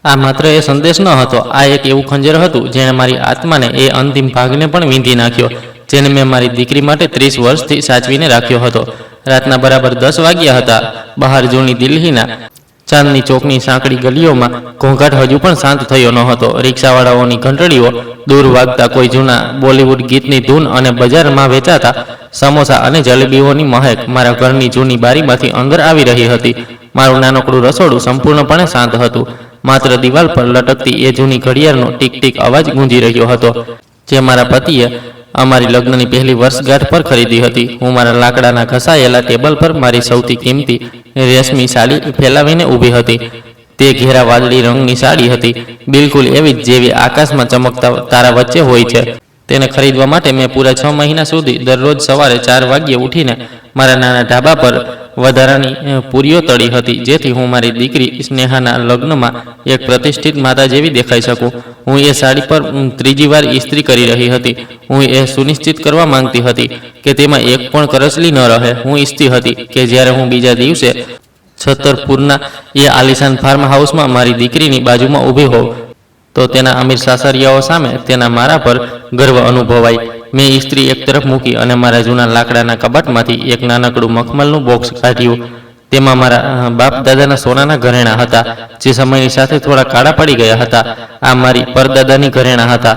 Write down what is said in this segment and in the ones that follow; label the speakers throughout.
Speaker 1: આ માત્ર એ સંદેશ ન હતો, આ એક એવું ખંજર હતું જેણે મારી આત્માને એ અંતિમ ભાગને પણ વીંધી નાખ્યો, જેને મેં મારી દીકરી માટે 30 વર્ષથી સાચવીને રાખ્યો હતો. રાતના બરાબર 10 વાગ્યા હતા. બહાર જૂની દિલ્હીના ચાંદની ચોકની સાંકડી ગલીઓમાં ઘોંઘાટ હજુ પણ શાંત થયો ન હતો. રિક્ષાવાળાઓની ઘંટડીઓ, દૂર વાગતા કોઈ જૂના બોલિવૂડ ગીતની ધૂન અને બજારમાં વેચાતા સમોસા અને જલેબીઓની મહેક મારા ઘરની જૂની બારીમાંથી અંદર આવી રહી હતી. મારું નાનકડું રસોડું સંપૂર્ણપણે શાંત હતું. માત્ર દિવાલ પર લટકતી એ જૂની ઘડિયાળનો ટીક ટીક અવાજ ગુંજી રહ્યો હતો, જે મારા પતિએ અમારી લગ્નની પહેલી વર્ષગાંઠ પર ખરીદી હતી. હું મારા લાકડાના ઘસાયેલા ટેબલ પર મારી સૌથી કિંમતી રેશમી સાડી ફેલાવીને ઊભી હતી. તે ઘેરા વાદળી રંગની સાડી હતી, બિલકુલ એવી જ જેવી આકાશમાં ચમકતા તારા વચ્ચે હોય છે. તેને ખરીદવા માટે મેં પૂરા 6 મહિના સુધી દરરોજ સવારે 4 વાગ્યે ઉઠીને મારા નાના ઢાબા પર વધારાની પૂરીઓ તળી હતી, જેથી હું મારી દીકરી સ્નેહાના લગ્નમાં એક પ્રતિષ્ઠિત માતા જેવી દેખાઈ શકું. હું એ સાડી પર 3જી વાર ઇસ્ત્રી કરી રહી હતી. હું એ સુનિશ્ચિત કરવા માંગતી હતી કે તેમાં એક પણ કરચલી ન રહે. હું ઈચ્છતી હતી કે જ્યારે હું બીજા દિવસે છતરપુરના એ આલિશાન ફાર્મ હાઉસમાં મારી દીકરીની બાજુમાં ઊભી હોઉં તો તેના અમીર સાસરિયાઓ સામે તેના મારા પર ગર્વ અનુભવાય. મેં ઇસ્ત્રી એક તરફ મૂકી અને મારા જૂના લાકડાના કબાટમાંથી એક નાનકડું મખમલનું બોક્સ કાઢ્યું. તેમાં મારા બાપ દાદાના સોનાના ઘરેણાં હતા, જે સમયની સાથે થોડા કાળા પડી ગયા હતા. આ મારી પરદાદાની ઘરેણાં હતા.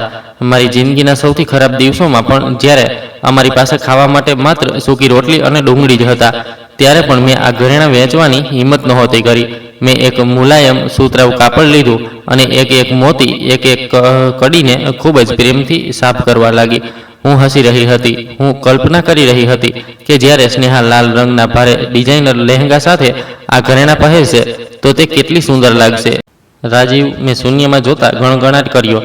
Speaker 1: મારી જિંદગીના સૌથી ખરાબ દિવસોમાં પણ જ્યારે અમારી પાસે ખાવા માટે માત્ર સૂકી રોટલી અને ડુંગળી જ હતા, ત્યારે પણ મેં આ ઘરેણાં વેચવાની હિંમત નહોતી કરી. મેં એક મુલાયમ સુતરાઉ કાપડ લીધું અને એક મોતી એક કડીને ખૂબ જ પ્રેમથી સાફ કરવા લાગી. હું હસી રહી હતી. હું કલ્પના કરી રહી હતી કે જ્યારે સ્નેહા લાલ રંગના ભારે ડિઝાઇનર લહેંગા સાથે આ ઘરેણાં પહેરશે તો તે કેટલી સુંદર લાગશે. રાજીવ, મેં શૂન્યમાં જોતા ગણગણાટ કર્યો.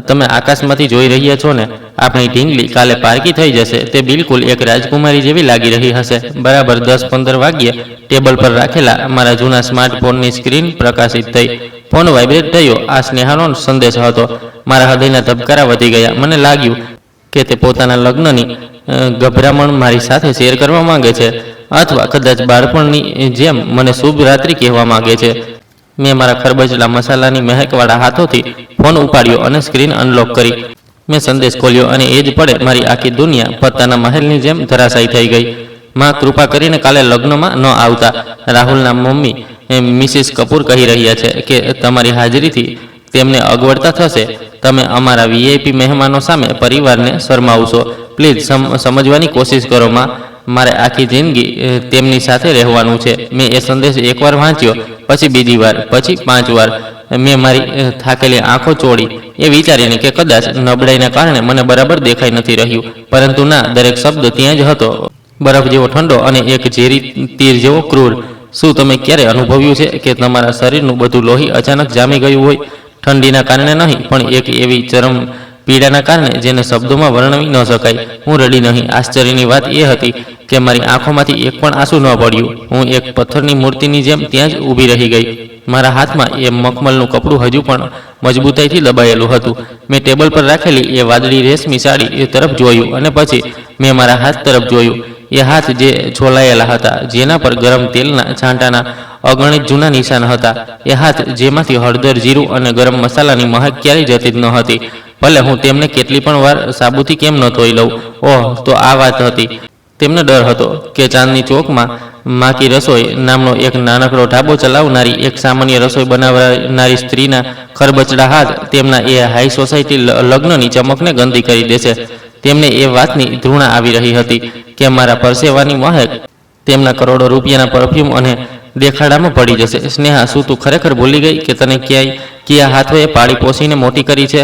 Speaker 1: તમે આકાશમાંથી જોઈ રહ્યા છો ને? આપણી ઢીંગલી કાલે પારકી થઈ જશે. તે બિલકુલ એક રાજકુમારી જેવી લાગી રહી હશે. બરાબર 10-15 વાગ્યે ટેબલ પર રાખેલા મારા જૂના સ્માર્ટફોનની સ્ક્રીન પ્રકાશિત થઈ. ફોન વાઇબ્રેટ થયો. આ સ્નેહાનો સંદેશ હતો. મારા હૃદયના ધબકારા વધી ગયા. મને લાગ્યું કે તે પોતાના લગ્નની ગભરામણ મારી સાથે શેર કરવા માંગે છે, અથવા કદાચ બાળપણની જેમ મને શુભ રાત્રિ કહેવા માંગે છે. મેં મારા ખરબચલા મસાલાની મહેકવાળા હાથોથી ફોન ઉપાડ્યો અને સ્ક્રીન અનલોક કરી. મેં સંદેશ ખોલ્યો અને એ જ પડે મારી આખી દુનિયા પત્તાના મહેલની જેમ ધરાશાયી થઈ ગઈ. માં, કૃપા કરીને કાલે લગ્નમાં ન આવતા. રાહુલના મમ્મી મિસિસ કપૂર કહી રહ્યા છે કે તમારી હાજરીથી તેમને અગવડતા થશે. તમે અમારા વીઆઈપી મહેમાનો સામે પરિવારને શરમાવશો. પ્લીઝ સમજવાની કોશિશ કરો માં. મારે આખી જિંદગી તેમની સાથે રહેવાનું છે. મેં એ સંદેશ એકવાર વાંચ્યો, પછી બીજી વાર, પછી 5 વાર. મેં મારી થાકેલી આંખો ચોળી એ વિચારીને કે કદાચ નબળાઈના કારણે મને બરાબર દેખાઈ નથી રહ્યું, પરંતુ ના, દરેક શબ્દ ત્યાં જ હતો, બરફ જેવો ઠંડો અને એક ઝેરી તીર જેવો ક્રૂર. શું તમે ક્યારે અનુભવ્યું છે કે તમારા શરીરનું બધું લોહી અચાનક જામી ગયું હોય? ઠંડીના કારણે નહીં, પણ એક એવી ચરમ પીડાના કારણે જેને શબ્દોમાં વર્ણવી ન શકાય. હું રડી નહીં. આશ્ચર્યની વાત એ હતી કે મારી આંખોમાંથી એક પણ આંસુ ન પડ્યું. હું એક પથ્થરની મૂર્તિની જેમ ત્યાં જ ઊભી રહી ગઈ. મારા હાથમાં એ મખમલનું કપડું હજુ પણ મજબૂતાઈથી દબાયેલું હતું. મેં ટેબલ પર રાખેલી એ વાદળી રેશમી સાડી તરફ જોયું અને પછી મેં મારા હાથ તરફ જોયું. એ હાથ જે છોલાયેલા હતા, જેના પર ગરમ તેલના છાંટાના અગણિત જૂના નિશાન હતા. એ હાથ જેમાંથી હળદર, જીરું અને ગરમ મસાલાની મહેક ક્યારેય જતી જ ન હતી, ભલે હું તેમને કેટલી પણ વાર સાબુથી કેમ ન ધોઈ લઉં. ઓહ, તો આ વાત હતી. તેમને ડર હતો કે ચાંદની ચોકમાં માકી રસોઈ નામનો એક નાનકડો ઢાબો ચલાવનારી એક સામાન્ય રસોઈ બનાવનારી સ્ત્રીના ખરબચડા હાથ તેમના એ હાઈ સોસાયટી લગ્નની ચમકને ગંદી કરી દેશે. તેમને એ વાતની ધૃણા આવી રહી હતી કે મારા પરસેવાની મહેક તેમના કરોડો રૂપિયાના પરફ્યુમ અને દેખાડામાં પડી જશે. સ્નેહા, શું તું ખરેખર ભૂલી ગઈ કે તને કયા હાથોએ પાળી પોસીને મોટી કરી છે?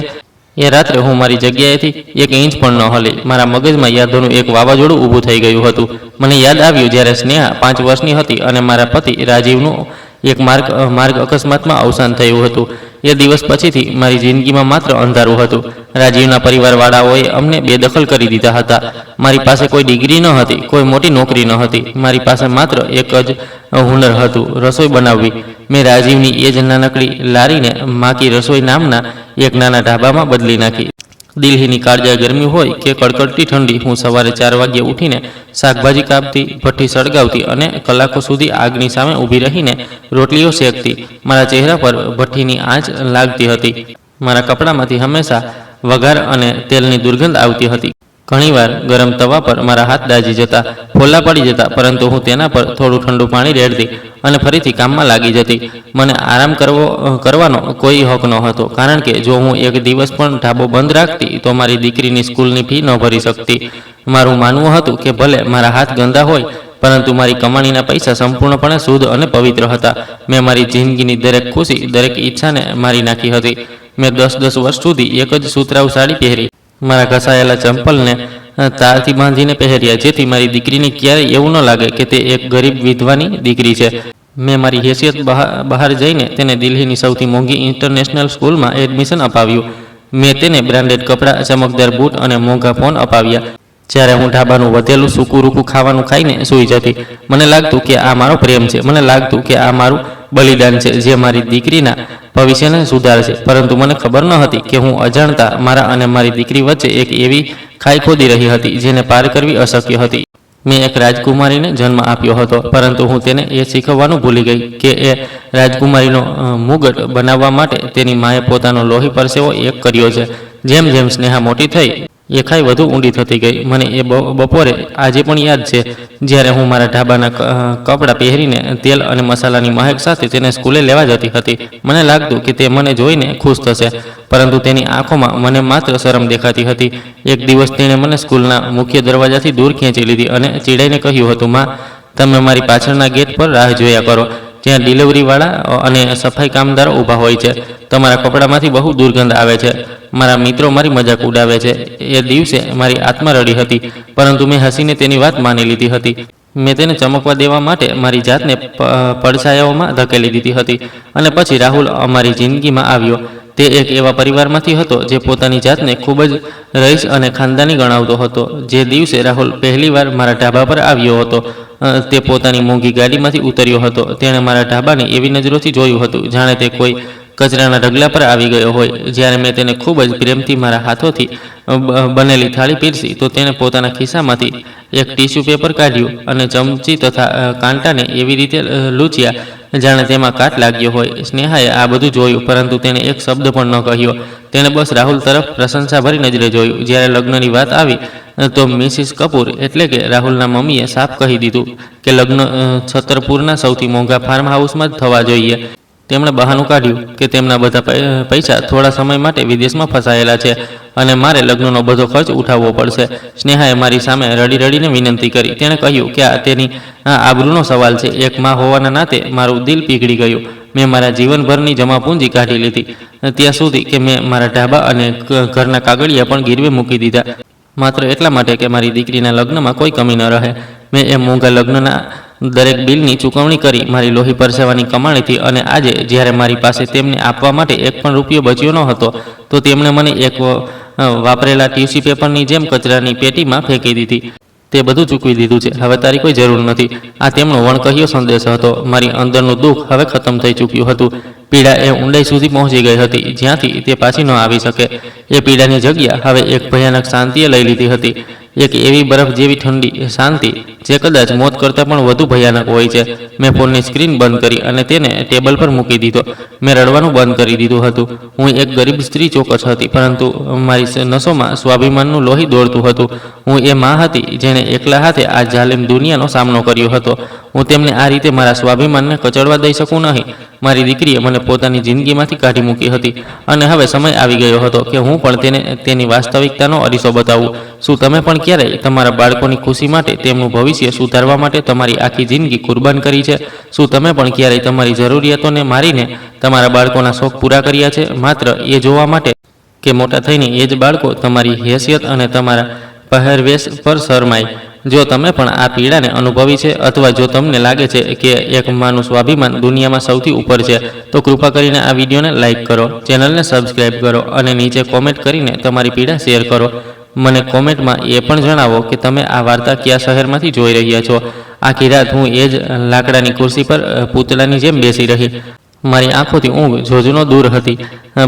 Speaker 1: એ રાત્રે હું મારી જગ્યાએથી 1 ઇંચ પણ ન હલી. મારા મગજમાં યાદોનું એક વાવાઝોડું ઊભું થઈ ગયું હતું. મને યાદ આવ્યું જ્યારે સ્નેહા 5 વર્ષની હતી અને મારા પતિ રાજીવનું એક માર્ગ અકસ્માતમાં અવસાન થયું હતું. એ દિવસ પછીથી મારી જિંદગીમાં માત્ર અંધારું હતું. રાજીવના પરિવારવાળાઓએ અમને બેદખલ કરી દીધા હતા. મારી પાસે કોઈ ડિગ્રી ન હતી, કોઈ મોટી નોકરી ન હતી. મારી પાસે માત્ર એક જ હુનર હતું, રસોઈ બનાવવી. મેં રાજીવની એ જ નાનકડી લારીને માકી રસોઈ નામના એક નાના ઢાબામાં બદલી નાખી. દિલ્હીની કાળજા ગરમી હોય કે કડકડતી ઠંડી, હું સવારે 4 વાગ્યે ઉઠીને શાકભાજી કાપતી, ભઠ્ઠી સળગાવતી અને કલાકો સુધી આગની સામે ઊભી રહીને રોટલીઓ શેકતી. મારા ચહેરા પર ભઠ્ઠીની આંચ લાગતી હતી. મારા કપડામાંથી હંમેશા વઘાર અને તેલની દુર્ગંધ આવતી હતી. ઘણીવાર ગરમ તવા પર મારા હાથ દાઝી જતા, ફોલ્લા પડી જતા, પરંતુ હું તેના પર થોડું ઠંડુ પાણી રેડતી અને ફરીથી કામમાં લાગી જતી. મને આરામ કરવાનો કોઈ હક ન હતો, કારણ કે જો હું એક દિવસ પણ ઢાબો બંધ રાખતી તો મારી દીકરીની સ્કૂલની ફી ન ભરી શકતી. મારું માનવું હતું કે ભલે મારા હાથ ગંદા હોય, પરંતુ મારી કમાણીના પૈસા સંપૂર્ણપણે શુદ્ધ અને પવિત્ર હતા. મેં મારી જિંદગીની દરેક ખુશી, દરેક ઈચ્છાને મારી નાખી હતી. મેં 10 વર્ષ સુધી એક જ સુતરાઉ સાડી પહેરી, મારા ઘસાયેલા ચંપલને તારથી બાંધીને પહેર્યા, જેથી મારી દીકરીને ક્યારેય એવું ન લાગે કે તે એક ગરીબ વિધવાની દીકરી છે. મેં મારી હેસિયત બહાર જઈને તેને દિલ્હીની સૌથી મોંઘી ઇન્ટરનેશનલ સ્કૂલમાં એડમિશન અપાવ્યું. મેં તેને બ્રાન્ડેડ કપડાં, ચમકદાર બૂટ અને મોંઘા ફોન અપાવ્યા. જ્યારે હું ઢાબાનું વધેલું સૂકું રૂકું ખાવાનું ખાઈને સૂઈ જતી, મને લાગતું કે આ મારો પ્રેમ છે, મને લાગતું કે આ મારું બલિદાન છે જે મારી દીકરીના ભવિષ્યને સુધારશે. પરંતુ મને ખબર ન હતી કે હું અજાણતા મારા અને મારી દીકરી વચ્ચે એક એવી ખાઈ ખોદી રહી હતી જેને પાર કરવી અશક્ય હતી. મેં એક રાજકુમારીને જન્મ આપ્યો હતો, પરંતુ હું તેને એ શીખવવાનું ભૂલી ગઈ કે એ રાજકુમારીનો મુગટ બનાવવા માટે તેની માએ પોતાનો લોહી પરસેવો એક કર્યો છે. જેમ જેમ સ્નેહા મોટી થઈ, એ ખાઈ વધુ ઊંડી થતી ગઈ. મને એ બપોરે આજે પણ યાદ છે, જ્યારે હું મારા ઢાબાના કપડાં પહેરીને તેલ અને મસાલાની મહેક સાથે તેને સ્કૂલે લેવા જતી હતી. મને લાગતું કે તે મને જોઈને ખુશ થશે, પરંતુ તેની આંખોમાં મને માત્ર શરમ દેખાતી હતી. એક દિવસ તેણે મને સ્કૂલના મુખ્ય દરવાજાથી દૂર ખેંચી લીધી અને ચીડાઈને કહ્યું હતું, માં, તમે મારી પાછળના ગેટ પર રાહ જોયા કરો, જ્યાં ડિલિવરીવાળા અને સફાઈ કામદારો ઊભા હોય છે. તમારા કપડામાંથી બહુ દુર્ગંધ આવે છે. મારા મિત્રો મારી મજાક ઉડાવે છે. એ દિવસે મારી આત્મા રડી હતી, પરંતુ મેં હસીને તેની વાત માની લીધી હતી. મેં તેને ચમકવા દેવા માટે મારી જાતને પડછાયાઓમાં ધકેલી દીધી હતી. અને પછી રાહુલ અમારી જિંદગીમાં આવ્યો. તે એક એવા પરિવારમાંથી હતો જે પોતાની જાતને ખૂબ જ રઈસ અને ખાનદાની ગણાવતો હતો. જે દિવસે રાહુલ પહેલીવાર મારા ઢાબા પર આવ્યો હતો, તે પોતાની મોંઘી ગાડીમાંથી ઉતર્યો હતો. તેણે મારા ઢાબાને એવી નજરોથી જોયું હતું જાણે તે કોઈ કચરાના ઢગલા પર આવી ગયો હોય. જ્યારે મેં તેને ખૂબ જ પ્રેમથી મારા હાથોથી બનેલી થાળી પીરસી, તો તેણે પોતાના ખિસ્સામાંથી એક ટીશ્યુ પેપર કાઢ્યું અને ચમચી તથા કાંટાને એવી રીતે લૂંચ્યા જાણે તેમાં કાટ લાગ્યો હોય. સ્નેહાએ આ બધું જોયું, પરંતુ તેણે એક શબ્દ પણ ન કહ્યો. તેણે બસ રાહુલ તરફ પ્રશંસાભરી નજરે જોયું. જ્યારે લગ્નની વાત આવી તો મિસિસ કપૂર એટલે કે રાહુલના મમ્મીએ સાફ કહી દીધું કે લગ્ન છતરપુરના સૌથી મોંઘા ફાર્મ હાઉસમાં જ થવા જોઈએ. તેમણે બહાનું કાઢ્યું કે તેમના બધા પૈસા થોડા સમય માટે વિદેશમાં ફસાયેલા છે અને મારે લગ્નનો બધો ખર્ચ ઉઠાવવો પડશે. સ્નેહાએ મારી સામે રડી રડીને વિનંતી કરી. તેણે કહ્યું કે આ તેની આબરૂનો સવાલ છે. એક માં હોવાના નાતે મારું દિલ પીગળી ગયું. મેં મારા જીવનભરની જમાપૂંજી કાઢી લીધી, ત્યાં સુધી કે મેં મારા ઢાબા અને ઘરના કાગળિયા પણ ગીરવે મૂકી દીધા, માત્ર એટલા માટે કે મારી દીકરીના લગ્નમાં કોઈ કમી ન રહે. મેં એ મોંઘા લગ્નના દરેક બિલની ચૂકવણી કરી મારી લોહી પરસેવાની કમાણીથી. અને આજે જ્યારે મારી પાસે તેમને આપવા માટે એક પણ રૂપિયો બચ્યો ન હતો, તો તેમણે મને એક વાપરેલા ટીશ્યુ પેપરની જેમ કચરાની પેટીમાં ફેંકી દીધી. તે બધું ચૂકવી દીધું છે, હવે તારી કોઈ જરૂર નથી. આ તેમનો વણકહ્યો સંદેશ હતો. મારી અંદરનું દુઃખ હવે ખતમ થઈ ચૂક્યું હતું. પીડા એ ઊંડાઈ સુધી પહોંચી ગઈ હતી, જ્યાંથી તે પાછી ન આવી શકે. એ પીડાની જગ્યા હવે એક ભયાનક શાંતિએ લઈ લીધી હતી. એક એવી બરફ જેવી ઠંડી શાંતિ જે કદાચ મોત કરતાં પણ વધુ ભયાનક હોય છે. મેં ફોનની સ્ક્રીન બંધ કરી અને તેને ટેબલ પર મૂકી દીધો. મેં રડવાનું બંધ કરી દીધું હતું. હું એક ગરીબ સ્ત્રી ચોક્કસ હતી, પરંતુ મારી નસોમાં સ્વાભિમાનનું લોહી દોડતું હતું. હું એ માં હતી જેણે એકલા હાથે આ જાલિમ દુનિયાનો સામનો કર્યો હતો. હું તેમને આ રીતે મારા સ્વાભિમાનને કચડવા દઈ શકું નહીં. મારી દીકરીએ મને પોતાની જિંદગીમાંથી કાઢી મૂકી હતી, અને હવે સમય આવી ગયો હતો કે હું પણ તેને તેની વાસ્તવિકતાનો અરીસો બતાવું. શું તમે પણ ક્યારેય તમારા બાળકોની ખુશી માટે, તેમનું ભવિષ્ય સુધારવા માટે તમારી આખી જિંદગી કુરબાન કરી છે? શું તમે પણ ક્યારેય તમારી જરૂરિયાતોને મારીને તમારા બાળકોના શોખ પૂરા કર્યા છે, માત્ર એ જોવા માટે કે મોટા થઈને એ જ બાળકો તમારી હેસિયત અને તમારા પહેરવેશ પર શરમાય? જો તમે પણ આ પીડાને અનુભવી છે, અથવા જો તમને લાગે છે કે એક માનું સ્વાભિમાન દુનિયામાં સૌથી ઉપર છે, તો કૃપા કરીને આ વિડીયોને લાઇક કરો, ચેનલને સબસ્ક્રાઈબ કરો અને નીચે કોમેન્ટ કરીને તમારી પીડા શેર કરો. મને કોમેન્ટમાં એ પણ જણાવો કે તમે આ વાર્તા કયા શહેરમાંથી જોઈ રહ્યા છો. આખી રાત હું એ જ લાકડાની ખુરશી પર પૂતળાની જેમ બેસી રહી. મારી આંખોથી ઊંઘ જોજનો દૂર હતી.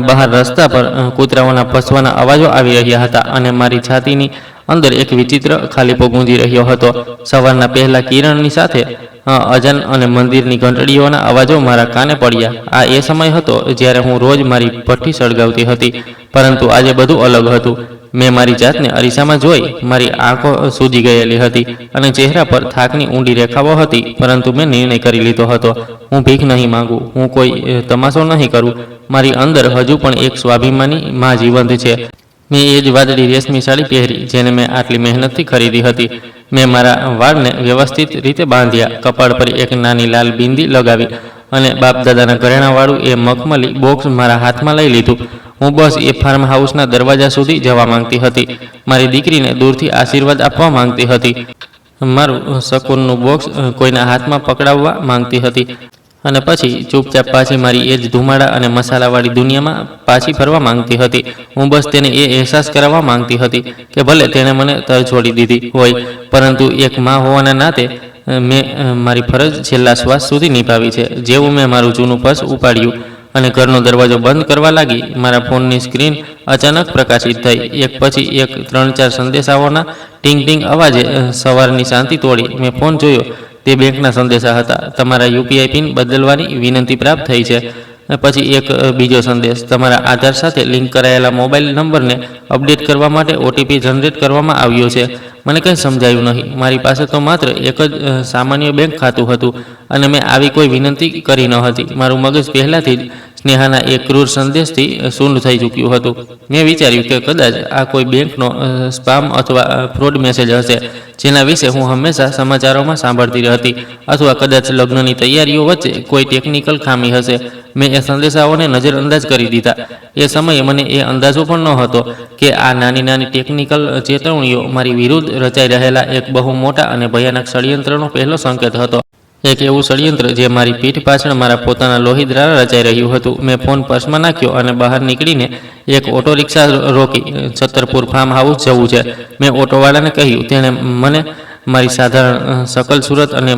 Speaker 1: બહાર રસ્તા પર કૂતરાઓના ભસવાના અવાજો આવી રહ્યા હતા અને મારી છાતીની અંદર એક વિચિત્ર ખાલીપો ગૂંજી રહ્યો હતો. સવારના પહેલા કિરણની સાથે અજાન અને મંદિરની ઘંટડીઓના અવાજો મારા કાને પડ્યા. આ એ સમય હતો જ્યારે હું રોજ મારી ભઠ્ઠી સળગાવતી હતી, પરંતુ આજે બધું અલગ હતું. મેં મારી જાતને અરીસામાં જોઈ. મારી આંખો સૂજી ગયેલી હતી અને ચહેરા પર થાકની ઊંડી રેખાઓ હતી, પરંતુ મેં નિર્ણય કરી લીધો હતો. હું ભીખ નહીં માંગુ, હું કોઈ તમાશો નહીં કરું. મારી અંદર હજુ પણ એક સ્વાભિમાની માં જીવંત છે. મેં એ જ વાદળી રેશમી સાડી પહેરી જેને મેં આટલી મહેનતથી ખરીદી હતી. મેં મારા વાળને વ્યવસ્થિત રીતે બાંધ્યા, કપાળ પર એક નાની લાલ બિંદી લગાવી અને બાપદાદાના ઘરેણાવાળું એ મખમલી બોક્સ મારા હાથમાં લઈ લીધું. હું બસ એ ફાર્મ હાઉસના દરવાજા સુધી જવા માંગતી હતી. મારી દીકરીને દૂરથી આશીર્વાદ આપવા માંગતી હતી. મારું શકુનનું બોક્સ કોઈના હાથમાં પકડાવવા માંગતી હતી અને પછી ચૂપચાપ પાછી મારી એ જ ધુમાડા અને મસાલાવાળી દુનિયામાં પાછી ફરવા માંગતી હતી. હું બસ તેને એ અહેસાસ કરાવવા માંગતી હતી કે ભલે તેણે મને તરછોડી દીધી હોય, પરંતુ એક માં હોવાના નાતે મેં મારી ફરજ છેલ્લા શ્વાસ સુધી નિભાવી છે. જેવું મેં મારું જૂનું પર્સ ઉપાડ્યું અને ઘરનો દરવાજો બંધ કરવા લાગી, મારા ફોનની સ્ક્રીન અચાનક પ્રકાશિત થઈ. એક પછી એક 3-4 સંદેશાઓના ટીંગ ટીંગ અવાજે સવારની શાંતિ તોડી. મેં ફોન જોયો. તે બેંકના સંદેશા હતા. તમારા યુપીઆઈ પિન બદલવાની વિનંતી પ્રાપ્ત થઈ છે. પછી એક બીજો સંદેશ, તમારા આધાર સાથે લિંક કરાયેલા મોબાઈલ નંબરને અપડેટ કરવા માટે ઓટીપી જનરેટ કરવામાં આવ્યો છે. મને કંઈ સમજાયું નહીં. મારી પાસે તો માત્ર એક જ સામાન્ય બેંક ખાતું હતું અને મેં આવી કોઈ વિનંતી કરી ન હતી. મારું મગજ પહેલાંથી જ સ્નેહાના એક ક્રૂર સંદેશથી શૂન્ય થઈ ચૂક્યું હતું. મેં વિચાર્યું કે કદાચ આ કોઈ બેંકનો સ્પામ અથવા ફ્રોડ મેસેજ હશે જેના વિશે હું હંમેશા સમાચારોમાં સાંભળતી હતી, અથવા કદાચ લગ્નની તૈયારીઓ વચ્ચે કોઈ ટેકનિકલ ખામી હશે. મેં એ સંદેશાઓને નજરઅંદાજ કરી દીધા. એ સમયે મને એ અંદાજો પણ ન હતો કે આ નાની નાની ટેકનિકલ ચેતવણીઓ મારી વિરુદ્ધ રચાઈ રહેલા એક બહુ મોટા અને ભયાનક ષડયંત્રનો પહેલો સંકેત હતો. એક એવું ષડયંત્ર જે મારી પીઠ પાછળ મારા પોતાના લોહી દ્વારા રચાઈ રહ્યું હતું. મેં ફોન પર્સમાં નાખ્યો અને બહાર નીકળીને એક ઓટો રિક્ષા રોકી. છતરપુર ફાર્મ હાઉસ જવું છે, મેં ઓટોવાળાને કહ્યું. તેણે મને મારી સાધારણ શકલ સુરત અને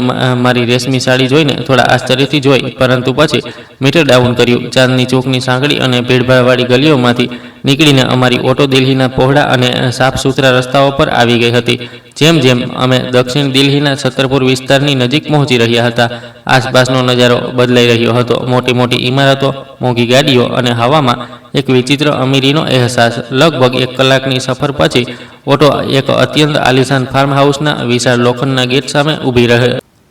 Speaker 1: મારી રેશમી સાડી જોઈને થોડા આશ્ચર્યથી જોઈ, પરંતુ પછી મીટર ડાઉન કર્યું. ચાંદની ચોકની સાંકડી અને ભીડભાડવાળી ગલીઓમાંથી નીકળીને અમારી ઓટો દિલ્હીના પહોળા અને સાફ સુથરા રસ્તાઓ પર આવી ગઈ હતી. જેમ જેમ અમે દક્ષિણ દિલ્હીના છતરપુર વિસ્તારની નજીક પહોંચી રહ્યા હતા, આસપાસનો નજારો બદલાઈ રહ્યો હતો. મોટી મોટી ઇમારતો, મોંઘી ગાડીઓ અને હવામાં એક વિચિત્ર અમીરીનો અહેસાસ. લગભગ 1 કલાકની સફર પછી ઓટો એક અત્યંત આલિશાન ફાર્મ હાઉસના વિશાળ લોખંડના ગેટ સામે ઊભી રહે.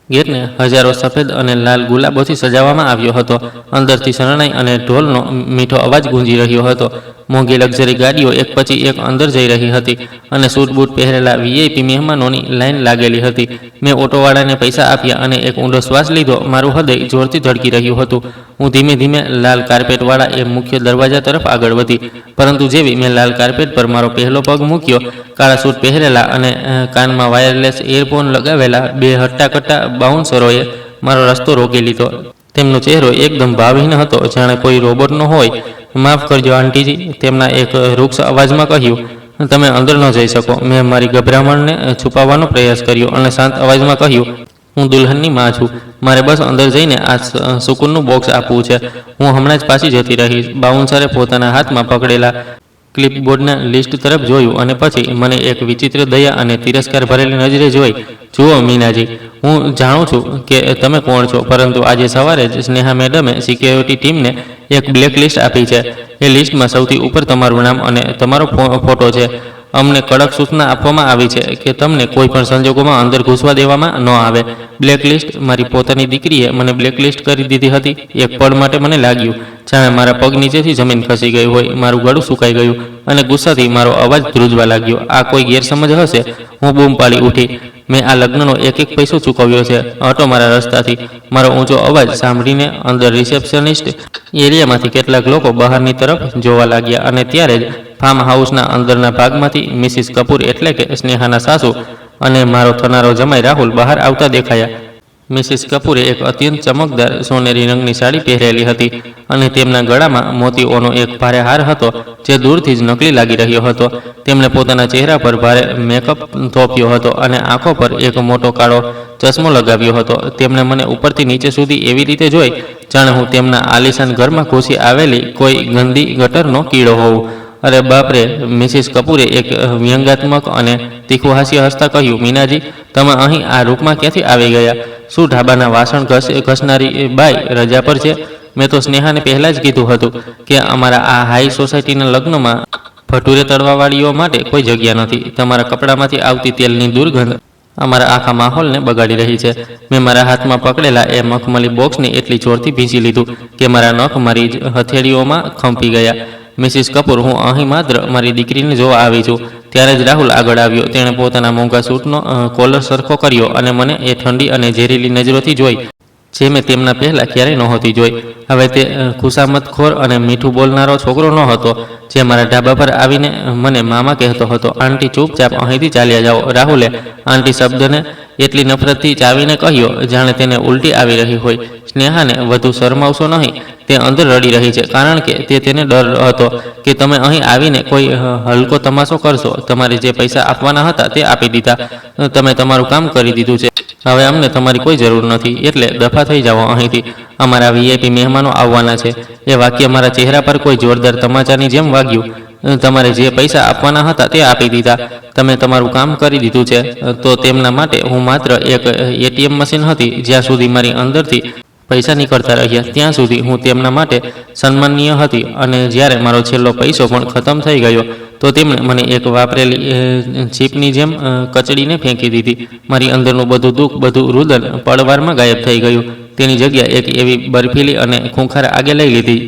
Speaker 1: ગેટને હજારો સફેદ અને લાલ ગુલાબોથી સજાવવામાં આવ્યો હતો. અંદરથી શરણાઈ અને ઢોલનો મીઠો અવાજ ગુંજી રહ્યો હતો. મોંઘી લક્ઝરી ગાડીઓ એક પછી એક અંદર જઈ રહી હતી અને સૂટ બૂટ પહેરેલા વીઆઈપી મહેમાનોની લાઈન લાગેલી હતી. મેં ઓટોવાળાને પૈસા આપ્યા અને એક ઊંડો શ્વાસ લીધો. મારું હૃદય જોરથી ધડકી રહ્યું હતું. હું ધીમે ધીમે લાલ કાર્પેટવાળા એ મુખ્ય દરવાજા તરફ આગળ વધી, પરંતુ જેવી મેં લાલ કાર્પેટ પર મારો પહેલો પગ મૂક્યો, કાળા સૂટ પહેરેલા અને કાનમાં વાયરલેસ ઇયરફોન લગાવેલા 2 હટ્ટાકટ્ટા બાઉન્સરોએ મારો રસ્તો રોકી લીધો. તેમનો ચહેરો એકદમ ભાવહીન હતો, જાણે કોઈ રોબોટનો હોય. માફ કરજો આંટીજી, તેમના એક રૂક્ષ અવાજમાં કહ્યું. તમે અંદર ન જઈ શકો. મેં મારી ગભરામણને છુપાવવાનો પ્રયાસ કર્યો અને શાંત અવાજમાં કહ્યું, હું દુલ્હનની માં છું. મારે બસ અંદર જઈને આ સુકૂનનું બોક્સ આપવું છે. હું હમણાં જ પાછી જતી રહીશ. બાઉન્સરે પોતાના હાથમાં પકડેલા ક્લિપબોર્ડના લિસ્ટ તરફ જોયું અને પછી મને એક વિચિત્ર દયા અને તિરસ્કાર ભરેલી નજરે જોઈ. જુઓ મીનાજી, હું જાણું છું કે તમે કોણ છો, પરંતુ આજે સવારે જ સ્નેહા મેડમે સિક્યોરિટી ટીમને એક બ્લેક લિસ્ટ આપી છે. એ લિસ્ટમાં સૌથી ઉપર તમારું નામ અને તમારો ફોટો છે. અમને કડક સૂચના આપવામાં આવી છે કે તમને કોઈ પણ સંજોગોમાં અંદર ઘૂસવા દેવામાં ન આવે. બ્લેકલિસ્ટ. મારી પોતાની દીકરીએ મને બ્લેકલિસ્ટ કરી દીધી હતી. એક પળ માટે મને લાગ્યું જાણે મારા પગ નીચેથી જમીન ખસી ગઈ હોય. મારું ગળું સુકાઈ ગયું અને ગુસ્સાથી મારો અવાજ ધ્રુજવા લાગ્યો. આ કોઈ ગેરસમજ હશે, હું બૂમ પાડી ઉઠી. મેં આ લગ્નનો એક એક પૈસો ચૂકવ્યો છે. હટો મારા રસ્તાથી. મારો ઊંચો અવાજ સાંભળીને અંદર રિસેપ્શનિસ્ટ એરિયામાંથી કેટલાક લોકો બહારની તરફ જોવા લાગ્યા અને ત્યારે જ ફાર્મ હાઉસના અંદરના ભાગમાંથી મિસિસ કપૂર એટલે કે સ્નેહાના સાસુ અને મારો થનારો જમાઈ રાહુલ બહાર આવતા દેખાયા. મિસિસ કપૂરે એક અત્યંત ચમકદાર સોનેરી રંગની સાડી પહેરેલી હતી અને તેમના ગળામાં મોતીઓનો એક ભારે હાર હતો જે દૂરથી જ નકલી લાગી રહ્યો હતો. તેમણે પોતાના ચહેરા પર ભારે મેકઅપ થોપ્યો હતો અને આંખો પર એક મોટો કાળો ચશ્મો લગાવ્યો હતો. તેમણે મને ઉપરથી નીચે સુધી એવી રીતે જોઈ જાણે હું તેમના આલિશાન ઘરમાં ઘૂસી આવેલી કોઈ ગંદી ગટરનો કીડો હોઉં. અરે બાપરે! મિસિસ કપૂરે એક વ્યંગાત્મક અને તીખું હાસ્ય હસતા કહ્યું, મીનાજી, તમે અહીં આ રૂપમાં ક્યાંથી આવી ગયા? શું ઢાબાના વાસણ ઘસનારી બાઈ રજા પર છે? મેં તો સ્નેહાને પહેલાં જ કીધું હતું કે અમારા આ હાઈ સોસાયટીના લગ્નમાં ભટુરે તળવાવાળીઓ માટે કોઈ જગ્યા નથી. તમારા કપડામાંથી આવતી તેલની દુર્ગંધ અમારા આખા માહોલને બગાડી રહી છે. મેં મારા હાથમાં પકડેલા એ મખમલી બોક્સને એટલી જોરથી ભીંચી લીધું કે મારા નખ મારી હથેળીઓમાં ખંપી ગયા. મિસિસ કપૂર, હું અહીં માત્ર મારી દીકરીને જોવા આવી છું. ત્યારે જ રાહુલ આગળ આવ્યો. તેણે પોતાના મોંઘા સૂટનો કોલર સરખો કર્યો અને મને એ ઠંડી અને ઝેરીલી નજરોથી જોઈ જે મેં તેમના પહેલાં ક્યારેય નહોતી જોઈ. હવે તે ખુશામતખોર અને મીઠું બોલનારો છોકરો ન હતો જે મારા ઢાબા પર આવીને મને મામા કહેતો હતો. આંટી, ચૂપચાપ અહીંથી ચાલ્યા જાઓ. રાહુલે આંટી શબ્દને એટલી નફરતથી ચાવીને કહ્યો જાણે તેને ઉલટી આવી રહી હોય. સ્નેહાને વધુ શરમાવશો નહીં. તે અંદર રડી રહી છે કારણ કે તેને ડર હતો કે તમે અહીં આવીને કોઈ હલકો તમાશો કરશો. તમારે જે પૈસા આપવાના હતા તે આપી દીધા. તમે તમારું કામ કરી દીધું છે. હવે અમને તમારી કોઈ જરૂર નથી, એટલે દફા થઈ જાઓ અહીંથી. અમારા વીઆઈપી મહેમાનો આવવાના છે. એ વાક્ય મારા ચહેરા પર કોઈ જોરદાર તમાચાની જેમ વાગ્યું. તમારે જે પૈસા આપવાના હતા તે આપી દીધા. તમે તમારું કામ કરી દીધું છે. તો તેમના માટે હું માત્ર એક એટીએમ મશીન હતી. જ્યાં સુધી મારી અંદરથી પૈસા નીકળતા રહ્યા ત્યાં સુધી હું તેમના માટે સન્માનનીય હતી. અને જ્યારે મારો છેલ્લો પૈસો પણ ખતમ થઈ ગયો તો તેમણે મને એક વાપરેલી ચીપની જેમ કચડીને ફેંકી દીધી. મારી અંદરનું બધું દુઃખ, બધું રુદન પળવારમાં ગાયબ થઈ ગયું. તેની જગ્યા એક એવી બરફીલી અને ખૂંખાર આગે લઈ લીધી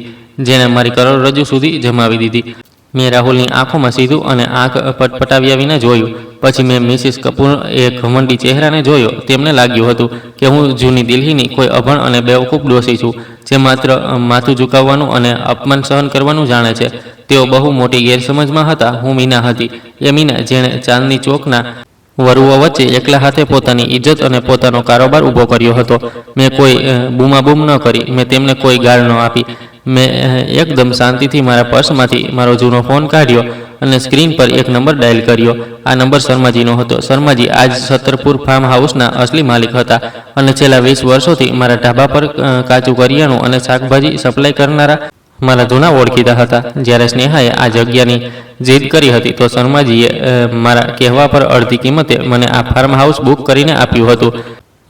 Speaker 1: જેણે મારી કરોડરજ્જુ સુધી જમાવી દીધી. મેં રાહુલની આંખોમાં સીધું અને આંખ પટપટાવ્યા વિના જોયું. પછી મેં મિસિસ કપૂર એ ઘમંડી ચહેરાને જોયો. તેમને લાગ્યું હતું કે હું જૂની દિલ્હીની કોઈ અભણ અને બેવકૂફ ડોસી છું જે માત્ર માથું ઝુકાવવાનું અને અપમાન સહન કરવાનું જાણે છે. તેઓ બહુ મોટી ગેરસમજમાં હતા. હું મીના હતી. એ મીના જેણે ચાંદની ચોકના વરુઓ વચ્ચે એકલા હાથે પોતાની ઇજ્જત અને પોતાનો કારોબાર ઊભો કર્યો હતો. મેં કોઈ બૂમાબૂમ ન કરી. મેં તેમને કોઈ ગાળ ન આપી. મેં એકદમ શાંતિથી મારા પર્સમાંથી મારો જૂનો ફોન કાઢ્યો અને સ્ક્રીન પર એક નંબર ડાયલ કર્યો. આ નંબર શર્માજીનો હતો. શર્માજી આજ છતરપુર ફાર્મ હાઉસના અસલી માલિક હતા અને છેલ્લા 20 વર્ષોથી મારા ઢાબા પર કાચું કરિયાણું અને શાકભાજી સપ્લાય કરનારા મારા જૂના ઓળખીતા હતા. જ્યારે સ્નેહાએ આ જગ્યાની જીદ કરી હતી તો શર્માજીએ મારા કહેવા પર અડધી કિંમતે મને આ ફાર્મ હાઉસ બુક કરીને આપ્યું હતું.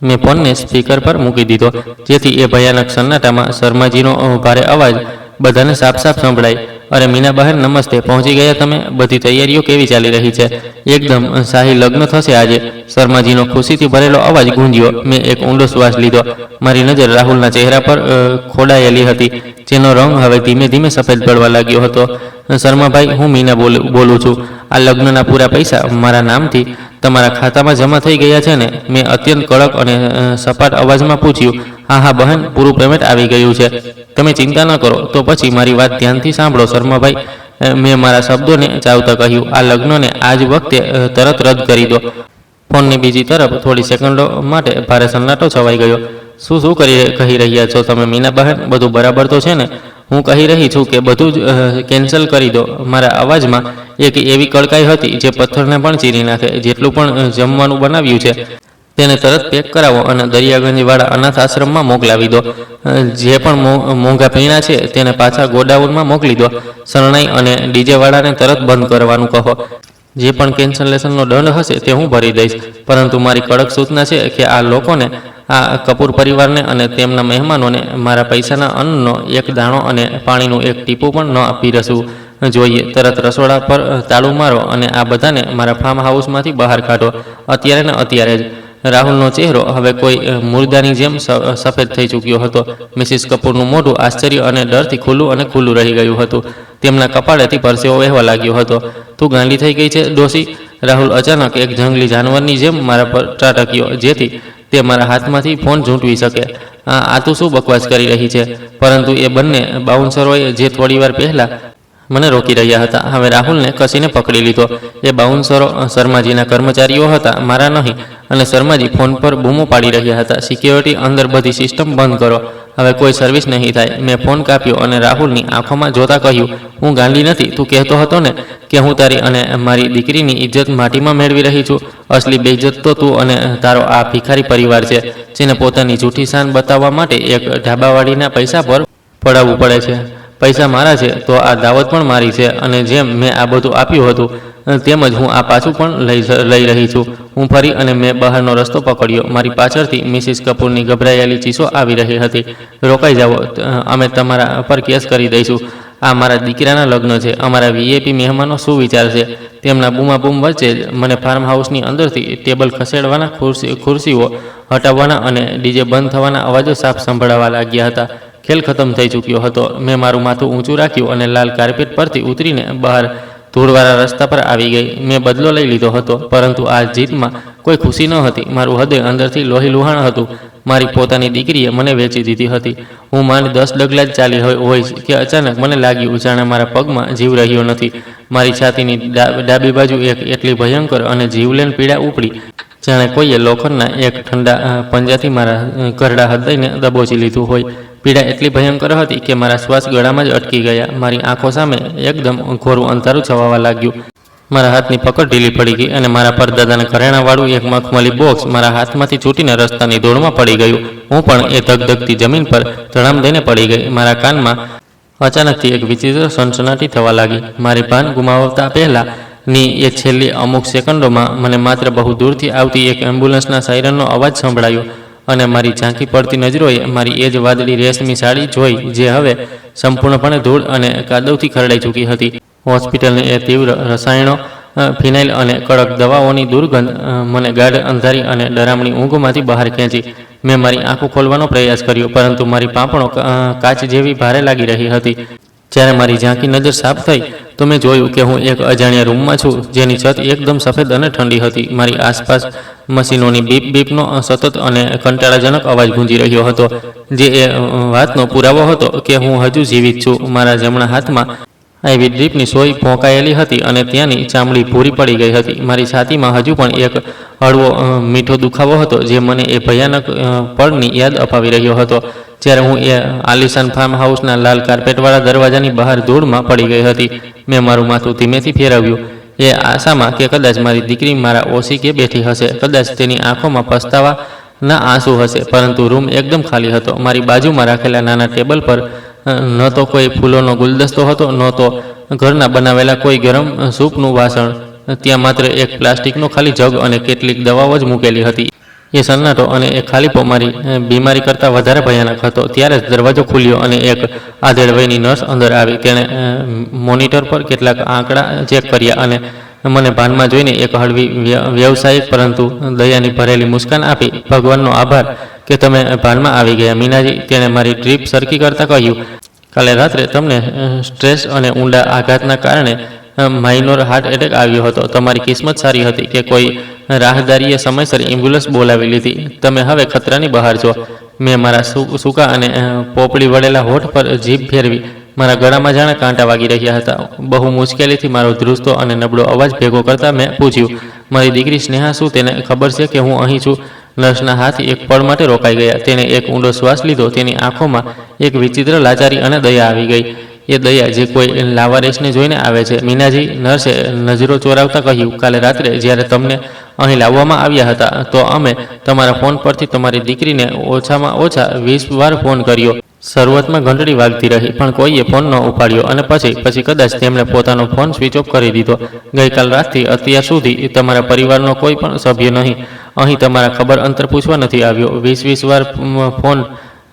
Speaker 1: મેં ફોનને સ્પીકર પર મૂકી દીધો જેથી એ ભયાનક સન્નાટામાં શર્માજીનો ભારે અવાજ બધાને સાફ સાફ સંભળાય. અરે મીના બહેન, નમસ્તે. પહોંચી ગયા તમે? બધી તૈયારીઓ કેવી ચાલી રહી છે? એકદમ શાહી લગ્ન થશે આજે. શર્માજીનો ખુશીથી ભરેલો અવાજ ગૂંજ્યો. મેં એક ઊંડો શ્વાસ લીધો. મારી નજર રાહુલના ચહેરા પર ખોડાયેલી હતી જેનો રંગ હવે ધીમે ધીમે સફેદ પડવા લાગ્યો હતો. શર્માભાઈ, હું મીના બોલું છું. આ લગ્નના પૂરા પૈસા મારા નામથી તમારા ખાતામાં જમા થઈ ગયા છે ને? મેં અત્યંત કડક અને સપાટ અવાજમાં પૂછ્યું. હા હા બહેન, પૂરું પેમેન્ટ આવી ગયું છે. તમે ચિંતા ન કરો. તો પછી મારી વાત ધ્યાનથી સાંભળો શર્માભાઈ, મેં મારા શબ્દોને ચાવતા કહ્યું. આ લગ્નને આજ વખતે તરત રદ કરી દો. ફોનની બીજી તરફ થોડી સેકન્ડો માટે ભારે સન્નાટો છવાઈ ગયો. શું કહી રહ્યા છો તમે મીના બહેન? બધું બરાબર તો છે ને? હું કહી રહી છું કે બધું જ કેન્સલ કરી દો. મારા અવાજમાં એક એવી કડકાઈ હતી જે પથ્થરને પણ ચીરી નાખે. જેટલું પણ જમવાનું બનાવ્યું છે તેને તરત પેક કરાવો અને દરિયાગંજવાળા અનાથ આશ્રમમાં મોકલાવી દો. જે પણ મોંઘા પીણા છે તેને પાછા ગોડાઉનમાં મોકલી દો. શરણાઈ અને ડીજેવાળાને તરત બંધ કરવાનું કહો. જે પણ કેન્સલેશનનો દંડ હશે તે હું ભરી દઈશ. પરંતુ મારી કડક સૂચના છે કે આ લોકોને, આ કપૂર પરિવારને અને તેમના મહેમાનોને મારા પૈસાના અન્નનો એક દાણો અને પાણીનું એક ટીપું પણ ન પીરસવું જોઈએ. તરત રસોડા પર તાળું મારો અને આ બધાને મારા ફાર્મ હાઉસમાંથી બહાર કાઢો. અત્યારે ને અત્યારે જ. રાહુલનો ચહેરો હવે કોઈ મુર્દાની જેમ સફેદ થઈ ચૂક્યો હતો. મિસિસ કપૂરનું મોઢું આશ્ચર્ય અને ડરથી ખુલ્લું રહી ગયું હતું. તેમના કપાળેથી પરસેવો વહેવા લાગ્યો હતો. તું ગાંડી થઈ ગઈ છે ડોસી? રાહુલ અચાનક એક જંગલી જાનવરની જેમ મારા પર ત્રાટક્યો જેથી તે મારા હાથમાંથી ફોન ઝૂંટવી શકે. આ તું શું બકવાસ કરી રહી છે? પરંતુ એ બંને બાઉન્સરોએ જે થોડીવાર પહેલાં મને રોકી રહ્યા હતા હવે રાહુલને કસીને પકડી લીધો. એ બાઉન્સરો શર્માજીના કર્મચારીઓ હતા, મારા નહીં. અને શર્માજી ફોન પર બૂમો પાડી રહ્યા હતા, સિક્યોરિટી અંદર, બધી સિસ્ટમ બંધ કરો, હવે કોઈ સર્વિસ નહીં થાય. મેં ફોન કાપ્યો અને રાહુલની આંખોમાં જોતા કહ્યું, હું ગાંડી નથી. તું કહેતો હતો ને કે હું તારી અને મારી દીકરીની ઇજ્જત માટીમાં મેળવી રહી છું. અસલી બેઇજ્જત તો તું અને તારો આ ભિખારી પરિવાર છે, જેને પોતાની જૂઠી શાન બતાવવા માટે એક ઢાબાવાળીના પૈસા પર પડાવવું પડે છે. પૈસા મારા છે તો આ દાવત પણ મારી છે, અને જેમ મેં આ બધું આપ્યું હતું તેમજ હું આ પાછું પણ લઈ રહી છું. હું ફરી અને મેં બહારનો રસ્તો પકડ્યો. મારી પાછળથી મિસિસ કપૂરની ગભરાયેલી ચીસો આવી રહી હતી. રોકાઈ જાઓ, અમે તમારા પર કેસ કરી દઈશું. આ મારા દીકરાના લગ્ન છે. અમારા વીઆઈપી મહેમાનો શું વિચારશે? તેમના બૂમાબૂમ વચ્ચે જ મને ફાર્મ હાઉસની અંદરથી ટેબલ ખસેડવાના, ખુરશીઓ હટાવવાના અને ડીજે બંધ થવાના અવાજો સાફ સંભળાવા લાગ્યા હતા. ખેલ ખતમ થઈ ચૂક્યો હતો. મેં મારું માથું ઊંચું રાખ્યું અને લાલ કાર્પેટ પરથી ઉતરીને બહાર ધૂળવાળા રસ્તા પર આવી ગઈ. મેં બદલો લઈ લીધો હતો, પરંતુ આ જીતમાં કોઈ ખુશી ન હતી. મારું હૃદય અંદરથી લોહી લુહાણ હતું. મારી પોતાની દીકરીએ મને વેચી દીધી હતી. હું માંડ 10 ડગલા જ ચાલી હોઈશ કે અચાનક મને લાગ્યું જાણે મારા પગમાં જીવ રહ્યો નથી. મારી છાતીની ડાબી બાજુ એક એટલી ભયંકર અને જીવલેણ પીડા ઉપડી, જાણે કોઈએ લોખંડના એક ઠંડા પંજાથી મારા ઘરડા હૃદયને દબોચી લીધું હોય. પીડા એટલી ભયંકર હતી કે મારા શ્વાસ ગળામાં જ અટકી ગયા. મારી આંખો સામે એકદમ ઘોરું અંધારું છવાવા લાગ્યું. મારા હાથની પકડ ઢીલી પડી ગઈ અને મારા પરદાદાના ઘરેણાવાળું એક મખમલી બોક્સ મારા હાથમાંથી છૂટીને રસ્તાની ધૂળમાં પડી ગયું. હું પણ એ ધગધગતી જમીન પર ધડામ દઈને પડી ગઈ. મારા કાનમાં અચાનકથી એક વિચિત્ર સનસનાટી થવા લાગી. મારી ભાન ગુમાવતા પહેલાંની એ છેલ્લી અમુક સેકન્ડોમાં મને માત્ર બહુ દૂરથી આવતી એક એમ્બ્યુલન્સના સાયરનનો અવાજ સંભળાયો અને મારી ઝાંખી પડતી નજરોએ મારી એ જ વાદળી રેશમી સાડી જોઈ, જે હવે સંપૂર્ણપણે ધૂળ અને કાદવથી ખરડાઈ ચૂકી હતી. હોસ્પિટલની એ તીવ્ર રસાયણો, ફિનાઇલ અને કડક દવાઓની દુર્ગંધ મને ગાઢ અંધારી અને ડરામણી ઊંઘમાંથી બહાર ખેંચી. મેં મારી આંખો ખોલવાનો પ્રયાસ કર્યો, પરંતુ મારી પાંપણો કાચ જેવી ભારે લાગી રહી હતી. જ્યારે મારી ઝાંખી નજર સાફ થઈ તો મેં જોયું કે હું એક અજાણ્યા રૂમમાં છું, જેની છત એકદમ સફેદ અને ઠંડી હતી. મારી આસપાસ મશીનોની બીપ બીપનો સતત અને કંટાળાજનક અવાજ ગુંજી રહ્યો હતો, જે એ વાતનો પુરાવો હતો કે હું હજુ જીવિત છું. મારા જમણા હાથમાં આઈવી ડ્રીપની સોય ભોંકાયેલી હતી અને ત્યાંની ચામડી ભૂરી પડી ગઈ હતી. મારી છાતીમાં હજુ પણ એક હળવો મીઠો દુખાવો હતો, જે મને એ ભયાનક પળની યાદ અપાવી રહ્યો હતો જ્યારે હું એ આલિશાન ફાર્મ હાઉસના લાલ કાર્પેટવાળા દરવાજાની બહાર ધૂળમાં પડી ગઈ હતી. મેં મારું માથું ધીમેથી ફેરવ્યું, એ આશામાં કે કદાચ મારી દીકરી મારા ઓશિકે બેઠી હશે, કદાચ તેની આંખોમાં પસ્તાવાના આંસુ હશે. પરંતુ રૂમ એકદમ ખાલી હતો. મારી બાજુમાં રાખેલા નાના ટેબલ પર ન તો કોઈ ફૂલોનો ગુલદસ્તો હતો, ન તો ઘરના બનાવેલા કોઈ ગરમ સૂપનું વાસણ. ત્યાં માત્ર એક પ્લાસ્ટિકનો ખાલી જગ અને કેટલીક દવાઓ જ મૂકેલી હતી. એ સન્નાટો અને એ ખાલીપો મારી બીમારી કરતાં વધારે ભયાનક હતો. ત્યારે જ દરવાજો ખુલ્યો અને એક આધેડ વયની નર્સ અંદર આવી. તેણે મોનિટર પર કેટલાક આંકડા ચેક કર્યા અને મને ભાનમાં જોઈને એક હળવી વ્યવસાયિક પરંતુ દયાની ભરેલી મુસ્કાન આપી. ભગવાનનો આભાર કે તમે ભાનમાં આવી ગયા, મીનાજી. તેણે મારી ડ્રીપ સરખી કરતાં કહ્યું, કાલે રાત્રે તમને સ્ટ્રેસ અને ઊંડા આઘાતના કારણે માઇનોર હાર્ટ એટેક આવ્યો હતો. તમારી કિસ્મત સારી હતી કે કોઈ રાહદારીએ સમયસર એમ્બ્યુલન્સ બોલાવી લીધી. તમે હવે ખતરાની બહાર છો. મેં મારા સૂકા અને પોપડી વળેલા હોઠ પર જીભ ફેરવી. મારા ગળામાં જાણે કાંટા વાગી રહ્યા હતા. બહુ મુશ્કેલીથી મારો ધ્રુજતો અને નબળો અવાજ ભેગો કરતાં મેં પૂછ્યું, મારી દીકરી સ્નેહા, શું તેને ખબર છે કે હું અહીં છું? નર્સના હાથ એક પળ માટે રોકાઈ ગયા. તેણે એક ઊંડો શ્વાસ લીધો. તેની આંખોમાં એક વિચિત્ર લાચારી અને દયા આવી ગઈ. એ દયા જે કોઈ લાવારીસને જોઈને આવે છે. મીનાજી, નર્સે નજરો ચોરાવતા કહ્યું, કાલે રાત્રે જ્યારે તમને અહીં લાવવામાં આવ્યા હતા તો અમે તમારા ફોન પરથી તમારી દીકરીને ઓછામાં ઓછા 20 વાર ફોન કર્યો. શરૂઆતમાં ઘંટડી વાગતી રહી, પણ કોઈએ ફોન ન ઉપાડ્યો અને પછી કદાચ તેમણે પોતાનો ફોન સ્વિચ ઓફ કરી દીધો. ગઈકાલ રાતથી અત્યાર સુધી તમારા પરિવારનો કોઈ પણ સભ્ય નહીં અહીં તમારા ખબર અંતર પૂછવા નથી આવ્યો. 20 વાર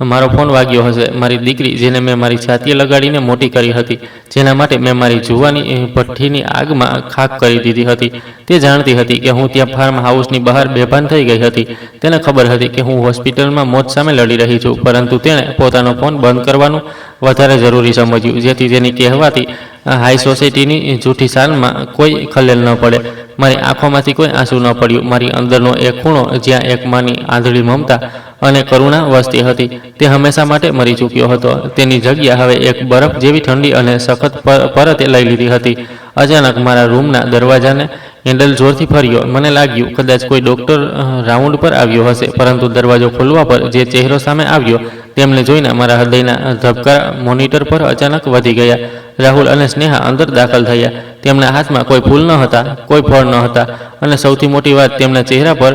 Speaker 1: મારો ફોન વાગ્યો હશે. મારી દીકરી, જેને મેં મારી છાતીએ લગાડીને મોટી કરી હતી, જેના માટે મેં મારી જુવાની ભઠ્ઠીની આગમાં ખાક કરી દીધી હતી, તે જાણતી હતી કે હું ત્યાં ફાર્મ હાઉસની બહાર બેભાન થઈ ગઈ હતી. તેને ખબર હતી કે હું હોસ્પિટલમાં મોત સામે લડી રહી છું, પરંતુ તેણે પોતાનો ફોન બંધ કરવાનું વધારે જરૂરી સમજ્યું, જેથી તેની કહેવાતી હાઈ સોસાયટીની જૂઠી શાનમાં કોઈ ખલેલ ન પડે. મારી આંખોમાંથી કોઈ આંસુ ન પડ્યું. મારી અંદરનો એક ખૂણો, જ્યાં એક માની આંધળી મમતા અને કરુણા વસતી હતી, તે હંમેશા માટે મરી ચૂક્યો હતો. તેની જગ્યા હવે એક બરફ જેવી ઠંડી અને સખત પરતે લઈ લીધી હતી. અચાનક મારા રૂમના દરવાજાને હેન્ડલ જોરથી ફર્યો. મને લાગ્યું કદાચ કોઈ ડૉક્ટર રાઉન્ડ પર આવ્યો હશે, પરંતુ દરવાજો ખોલવા પર જે ચહેરો સામે આવ્યો તેમને જોઈને મારા હૃદયના ધબકારા મોનિટર પર અચાનક વધી ગયા. રાહુલ અને સ્નેહા અંદર દાખલ થયા. તેમના હાથમાં કોઈ ફૂલ ન હતા, કોઈ ફળ ન હતા, અને સૌથી મોટી વાત, તેમના ચહેરા પર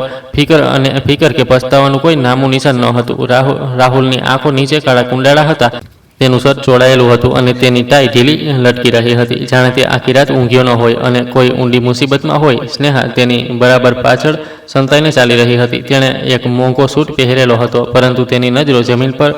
Speaker 1: ફિકર કે પસ્તાવાનું કોઈ નામું નિશાન ન હતું. રાહુલની આંખો નીચે કાળા કુંડાળા હતા. તેનું શર્ટ ચોળાયેલું હતું અને તેની ટાઈ ઢીલી લટકી રહી હતી, જાણે તે આખી રાત ઊંઘ્યો ન હોય અને કોઈ ઊંડી મુસીબતમાં હોય. સ્નેહા તેની બરાબર પાછળ સંતાઈને ચાલી રહી હતી. તેણે એક મોંઘો સૂટ પહેરેલો હતો, પરંતુ તેની નજરો જમીન પર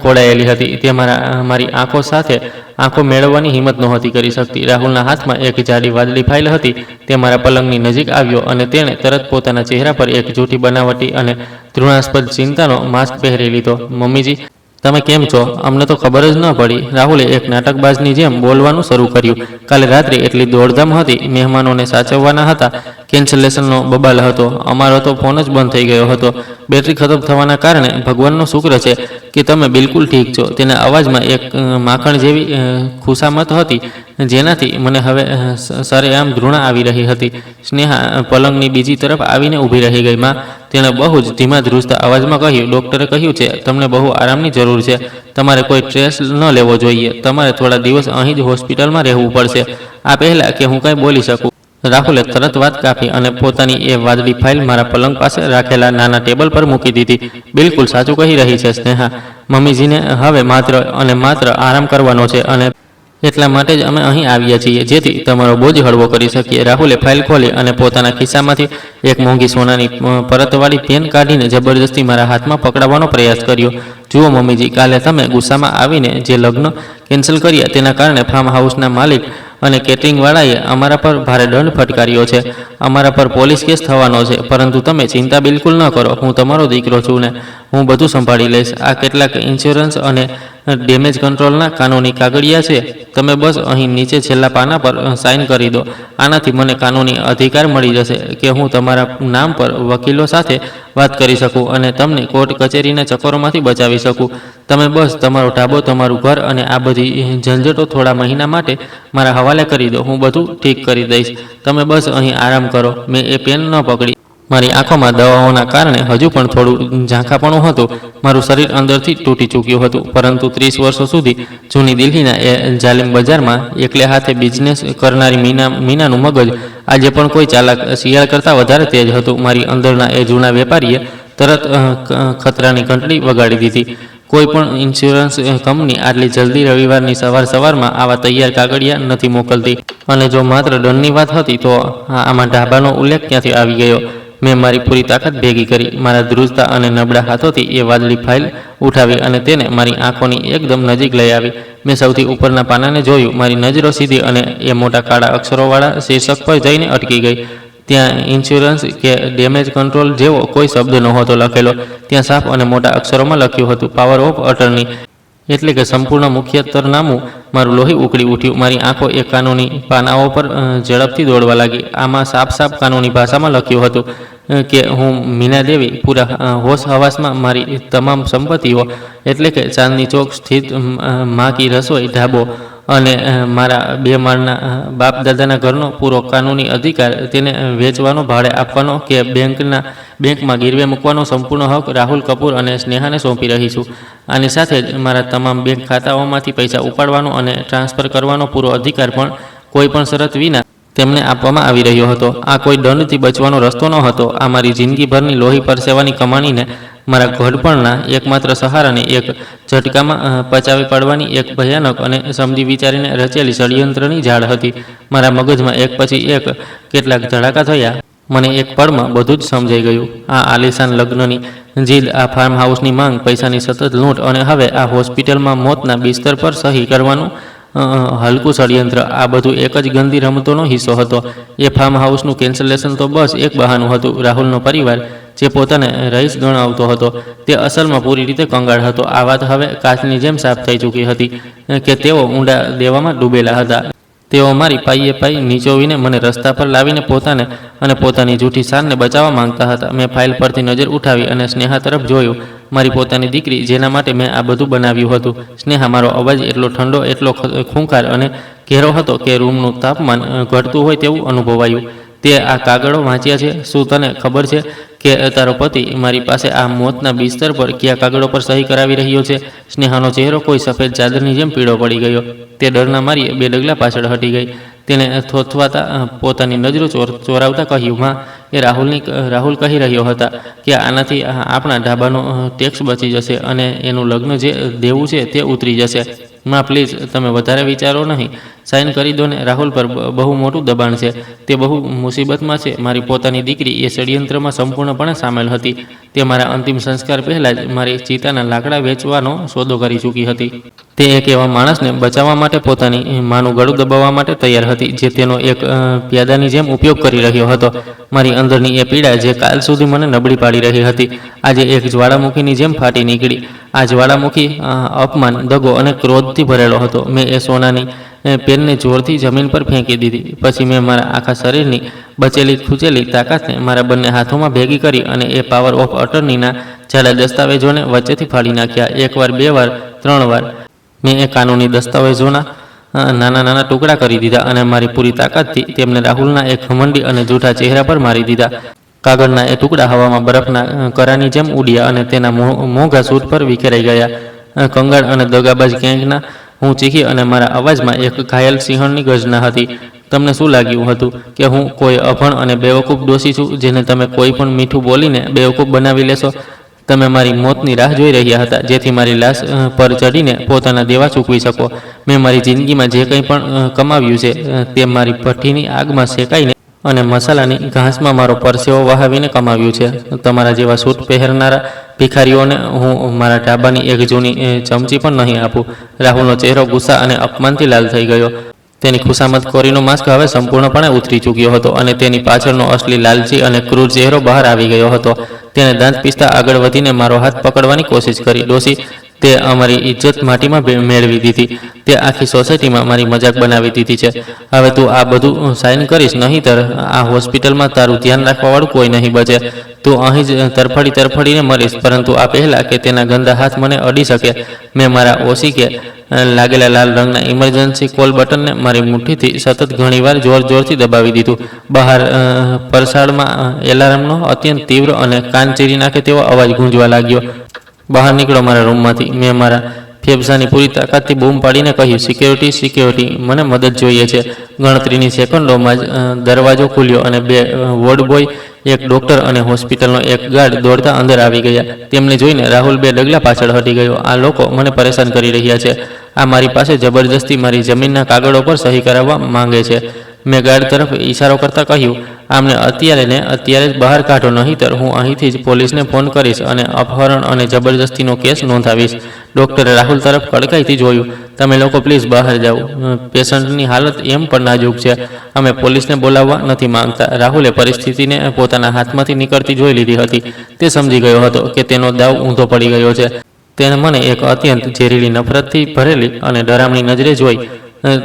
Speaker 1: ખોડાયેલી હતી. તે મારી આંખો સાથે આંખો મેળવવાની હિંમત નહોતી કરી શકતી. રાહુલના હાથમાં એક જાડી વાદળી ફાઇલ હતી. તે મારા પલંગની નજીક આવ્યો અને તેણે તરત પોતાના ચહેરા પર એક જૂઠી બનાવટી અને ઘૃણાસ્પદ ચિંતાનો માસ્ક પહેરી લીધો. મમ્મીજી, તમે કેમ છો? અમને તો ખબર જ ન પડી. રાહુલે એક નાટકબાજની જેમ બોલવાનું શરૂ કર્યું. કાલે રાત્રે એટલી દોડધામ હતી, મહેમાનોને સાચવવાના હતા, કેન્સલેશનનો બબાલ હતો, અમારો તો ફોન જ બંધ થઈ ગયો હતો. બેટરી ખતમ થવાના કારણે ભગવાનનો શુક્ર છે કે તમે બિલકુલ ઠીક છો. તેના અવાજમાં એક માખણ જેવી ખુશામત હતી, જેનાથી મને હવે સરેઆમ ઘૃણા આવી રહી હતી. સ્નેહા પલંગની બીજી તરફ આવીને ઊભી રહી ગઈ. માં, તેણે બહુ જ ધીમા ધ્રુજતા અવાજમાં કહ્યું, ડૉક્ટરે કહ્યું છે તમને બહુ આરામની જરૂર છે. તમારે કોઈ સ્ટ્રેસ ન લેવો જોઈએ. તમારે થોડા દિવસ અહીં જ હોસ્પિટલમાં રહેવું પડશે. આ પહેલાં કે હું કંઈ બોલી શકું, રાહુલે તરત વાત કાપી અને પોતાની એ વાદળી ફાઇલ મારા પલંગ પાસે રાખેલા નાના ટેબલ પર મૂકી દીધી. બિલકુલ સાચું કહી રહી છે સ્નેહા. મમ્મીજીને હવે માત્ર અને માત્ર આરામ કરવાનો છે, અને એટલા માટે જ અમે અહીં આવ્યા છીએ, જેથી તમારો બોજ હળવો કરી શકીએ. રાહુલે ફાઇલ ખોલી અને પોતાના ખિસ્સામાંથી એક મોંઘી સોનાની પરતવાળી પેન કાઢીને જબરજસ્તી મારા હાથમાં પકડાવવાનો પ્રયાસ કર્યો. જુઓ મમ્મીજી, કાલે તમે ગુસ્સામાં આવીને જે લગ્ન કેન્સલ કર્યા તેના કારણે ફાર્મ હાઉસના માલિક અને કેટરિંગવાળાએ અમારા પર ભારે દંડ ફટકાર્યો છે. અમારા પર પોલીસ કેસ થવાનો છે, પરંતુ તમે ચિંતા બિલકુલ ન કરો. હું તમારો દીકરો છું ને હું બધું સંભાળી લઈશ. આ કેટલાક ઇન્સ્યોરન્સ અને ડેમેજ કંટ્રોલના કાનૂની કાગળિયા છે. તમે બસ અહીં નીચે છેલ્લા પાના પર સાઇન કરી દો. આનાથી મને કાનૂની અધિકાર મળી જશે કે હું તમારા નામ પર વકીલો સાથે વાત કરી શકું અને તમને કોર્ટ કચેરીના ચક્કરોમાંથી બચાવી શકું. તમે બસ તમારો ઢાબો, તમારું ઘર અને આ બધી ઝંઝટો થોડા મહિના માટે મારા હવાલે કરી દો. હું બધું ઠીક કરી દઈશ. તમે બસ અહીં આરામ કરો. મેં એ પેન ન પકડી. મારી આંખોમાં દવાઓના કારણે હજુ પણ થોડું ઝાંખાપણું હતું. મારું શરીર અંદરથી તૂટી ચૂક્યું હતું. પરંતુ 30 વર્ષો સુધી જૂની દિલ્હીના એ જાલિમ બજારમાં એકલે હાથે બિઝનેસ કરનારી મીનાનું મગજ આજે પણ કોઈ ચાલાક શિયાળ કરતાં વધારે તેજ હતું. મારી અંદરના એ જૂના વેપારીએ તરત ખતરાની ઘંટડી વગાડી દીધી. કોઈ પણ ઇન્સ્યોરન્સ કંપની આટલી જલ્દી રવિવારની સવારમાં આવા તૈયાર કાગળિયા નથી મોકલતી. અને જો માત્ર દંડની વાત હતી તો આમાં ઢાબાનો ઉલ્લેખ ક્યાંથી આવી ગયો? મેં મારી પૂરી તાકાત ભેગી કરી. મારા ધ્રુજતા અને નબળા હાથોથી એ વાદળી ફાઇલ ઉઠાવી અને તેને મારી આંખોની એકદમ નજીક લઈ આવી. મેં સૌથી ઉપરના પાનાને જોયું. મારી નજરો સીધી અને એ મોટા કાળા અક્ષરોવાળા શીર્ષક પર જઈને અટકી ગઈ. ત્યાં ઇન્સ્યોરન્સ કે ડેમેજ કંટ્રોલ જેવો કોઈ શબ્દ નહોતો લખેલો. ત્યાં સાફ અને મોટા અક્ષરોમાં લખ્યું હતું, પાવર ઓફ અટર્ની, એટલે કે સંપૂર્ણ મુખ્ય તરનામું. મારું લોહી ઉકળી ઉઠ્યું. મારી આંખો એ કાનૂની પાનાઓ પર ઝડપથી દોડવા લાગી. આમાં સાફ કાનૂની ભાષામાં લખ્યું હતું કે હું મીના દેવી પૂરા હોશ હવાસમાં મારી તમામ સંપત્તિઓ, એટલે કે ચાંદની ચોક સ્થિત મા કી રસોઈ ઢાબો અને મારા 2 માળના બાપ દાદાના ઘરનો પૂરો કાનૂની અધિકાર, તેને વેચવાનો, ભાડે આપવાનો કે બેંકમાં ગીરવે મૂકવાનો સંપૂર્ણ હક રાહુલ કપૂર અને સ્નેહાને સોંપી રહી છું. આની સાથે જ મારા તમામ બેંક ખાતાઓમાંથી પૈસા ઉપાડવાનો અને ટ્રાન્સફર કરવાનો પૂરો અધિકાર પણ કોઈ પણ શરત વિના તેમને આપવામાં આવી રહ્યો હતો. આ કોઈ દંડથી બચવાનો રસ્તો ન હતો. આ મારી જિંદગીભરની લોહી પરસેવાની કમાણીને મારા ઘડપણના એકમાત્ર સહારાને એક ઝટકામાં પચાવી પાડવાની એક ભયાનક અને સમજી વિચારીને રચેલી ષડયંત્રની ઝાડ હતી. મારા મગજમાં એક પછી એક કેટલાક ધડાકા થયા. મને એક પળમાં બધું જ સમજાઈ ગયું. આ આલિશાન લગ્નની જીદ, આ ફાર્મ હાઉસની માંગ, પૈસાની સતત લૂંટ અને હવે આ હોસ્પિટલમાં મોતના બિસ્તર પર સહી કરવાનું હલકું ષડયંત્ર, આ બધું એક જ ગંદી રમતોનો હિસ્સો હતો. એ ફાર્મ હાઉસનું કેન્સલેશન તો બસ એક બહાનું હતું. રાહુલનો પરિવાર જે પોતાને રહીશ ગણાવતો હતો તે અસલમાં પૂરી રીતે કંગાળ હતો. આ વાત હવે કાચની જેમ સાફ થઈ ચૂકી હતી કે તેઓ ઊંડા દેવામાં ડૂબેલા હતા. તેઓ મારી પાઈએ નીચોવીને મને રસ્તા પર લાવીને પોતાને અને પોતાની જૂઠી શાનને બચાવવા માંગતા હતા. મેં ફાઇલ પરથી નજર ઉઠાવી અને સ્નેહા તરફ જોયું, મારી પોતાની દીકરી જેના માટે મેં આ બધું બનાવ્યું હતું. સ્નેહા, મારો અવાજ એટલો ઠંડો, એટલો ખૂંખાર અને ઘેરો હતો કે રૂમનું તાપમાન ઘટતું હોય તેવું અનુભવાયું. તે આ કાગળો વાંચ્યા છે? શું તને ખબર છે કે તારો પતિ મારી પાસે આ મોતના બિસ્તર પર કયા કાગળો પર સહી કરાવી રહ્યો છે? સ્નેહાનો ચહેરો કોઈ સફેદ ચાદરની જેમ પીળો પડી ગયો. તે ડરના મારી 2 ડગલા પાછળ હટી ગઈ. તેને થોથવાતા પોતાની નજરો ચોરાવતા કહ્યું, માં, એ રાહુલ કહી રહ્યો હતા કે આનાથી આપણા ઢાબાનો ટેક્સ બચી જશે અને એનું લગ્ન જે દેવું છે તે ઉતરી જશે. માં, પ્લીઝ તમે વધારે વિચારો નહીં, સાઇન કરી દો ને. રાહુલ પર બહુ મોટું દબાણ છે, તે બહુ મુસીબતમાં છે. મારી પોતાની દીકરી એ ષડયંત્રમાં સંપૂર્ણપણે સામેલ હતી. તે મારા અંતિમ સંસ્કાર પહેલાં જ મારી ચિતાના લાકડા વેચવાનો સોદો કરી ચૂકી હતી. તે એક એવા માણસને બચાવવા માટે પોતાની માનું ગળું દબાવવા માટે તૈયાર હતી જે તેનો એક પ્યાદાની જેમ ઉપયોગ કરી રહ્યો હતો. મારી અંદરની એ પીડા જે કાલ સુધી મને નબળી પાડી રહી હતી, આજે એક જ્વાળામુખીની જેમ ફાટી નીકળી. આ જ્વાળામુખી અપમાન, દગો અને ક્રોધથી ભરેલો હતો. મેં એ સોનાની પેનને જોરથી જમીન પર ફેંકી દીધી. પછી મેં મારા આખા શરીરની બચેલી ખૂચેલી તાકાતને મારા બંને હાથોમાં ભેગી કરી અને એ પાવર ઓફ અટર્નીના જાડા દસ્તાવેજોને વચ્ચેથી ફાડી નાખ્યા. 1 વાર, 2 વાર, 3 વાર મેં એ કાનૂની દસ્તાવેજોના નાના નાના ટુકડા કરી દીધા અને મારી પૂરી તાકાતથી તેમને રાહુલના એક ઘમંડી અને જૂઠા ચહેરા પર મારી દીધા. કાગળના એ ટુકડા હવામાં બરફના કરાની જેમ ઉડ્યા અને તેના મોંઘા સૂટ પર વિખેરાઈ ગયા. કંગાળ અને દગાબાજ ગેંગના હું ચીખી અને મારા અવાજમાં એક ઘાયલ સિંહણની ગર્જના હતી. તમને શું લાગ્યું હતું કે હું કોઈ અભણ અને બેવકૂફ ડોશી છું જેને તમે કોઈ પણ મીઠું બોલીને બેવકૂફ બનાવી લેશો? તમે મારી મોતની રાહ જોઈ રહ્યા હતા જેથી મારી લાશ પર ચડીને પોતાના દેવા ચૂકવી શકો. મેં મારી જિંદગીમાં જે કંઈ પણ કમાવ્યું છે તે મારી ભઠ્ઠીની આગમાં શેકાઈને અને મસાલાની ઘાસમાં મારો પરસેવો વહાવીને કમાવ્યું છે. તમારા જેવા સૂટ પહેરનારા ભિખારીઓને હું મારા ઢાબાની એક જૂની ચમચી પણ નહીં આપું. રાહુલનો ચહેરો ગુસ્સા અને અપમાનથી લાલ થઈ ગયો. તેની ખુશામતખોરીનો માસ્ક હવે સંપૂર્ણપણે ઉતરી ચૂક્યો હતો અને તેની પાછળનો અસલી લાલચી અને ક્રૂર ચહેરો બહાર આવી ગયો હતો. તેણે દાંત પીસતા આગળ વધીને મારો હાથ પકડવાની કોશિશ કરી. ડોશી, તે અમારી ઇજ્જત માટીમાં મેળવી દીધી. તે આખી સોસાયટીમાં મારી મજાક બનાવી દીધી છે. હવે તું આ બધું સાઇન કરીશ, નહીંતર આ હોસ્પિટલમાં તારું ધ્યાન રાખવાવાળું કોઈ નહીં બચે. તું અહીં જ તરફડીને મરીશ, પરંતુ આ પહેલાં કે તેના ગંદા હાથ મને અડી શકે, મેં મારા ઓશીકે લાગેલા લાલ રંગના ઇમરજન્સી કોલ બટનને મારી મુઠ્ઠીથી સતત ઘણીવાર જોરથી દબાવી દીધું. બહાર પરસાળમાં એલાર્મનો અત્યંત તીવ્ર અને કાન ચીરી નાખે તેવો અવાજ ગૂંજવા લાગ્યો. બહાર નીકળો મારા રૂમમાંથી. મેં મારા ફેફસાની પૂરી તાકાતથી બૂમ પાડીને કહ્યું, સિક્યોરિટી, સિક્યોરિટી, મને મદદ જોઈએ છે. ગણતરીની સેકન્ડોમાં જ દરવાજો ખુલ્યો અને 2 વોર્ડ બોય, એક ડૉક્ટર અને હોસ્પિટલનો એક ગાર્ડ દોડતા અંદર આવી ગયા. તેમને જોઈને રાહુલ 2 ડગલા પાછળ હટી ગયો. આ લોકો મને પરેશાન કરી રહ્યા છે. આ મારી પાસે જબરજસ્તી મારી જમીનના કાગળો પર સહી કરાવવા માંગે છે. મેં ગાર્ડ તરફ ઈશારો કરતાં કહ્યું, આમને અત્યારે જ બહાર કાઢો, નહીંતર હું અહીંથી જ પોલીસને ફોન કરીશ અને અપહરણ અને જબરજસ્તીનો કેસ નોંધાવીશ. ડૉક્ટરે રાહુલ તરફ કડકાઈથી જોયું. તમે લોકો પ્લીઝ બહાર જાઓ. પેશન્ટની હાલત એમ પણ નાજુક છે. અમે પોલીસને બોલાવવા નથી માંગતા. રાહુલે પરિસ્થિતિને પોતાના હાથમાંથી નીકળતી જોઈ લીધી હતી. તે સમજી ગયો હતો કે તેનો દાવ ઊંધો પડી ગયો છે. તેણે મને એક અત્યંત ઝેરીલી નફરતથી ભરેલી અને ડરામણી નજરે જોઈ.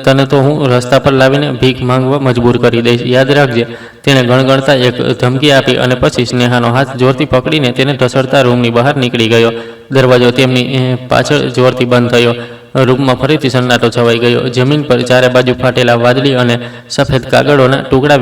Speaker 1: તને તો હું રસ્તા પર લાવીને ભીખ માંગવા મજબૂર કરી દઈશ, યાદ રાખજે. તેણે ગણગણતા એક ધમકી આપી અને પછી સ્નેહાનો હાથ જોરથી પકડીને તેને ઢસડતા રૂમની બહાર નીકળી ગયો. દરવાજો તેમની પાછળ જોરથી બંધ થયો. રૂમમાં ફરીથી સન્નાટો છવાઈ ગયો. જમીન પર ચારે બાજુ ફાટેલા વાદળી અને સફેદ કાગળોના ટુકડા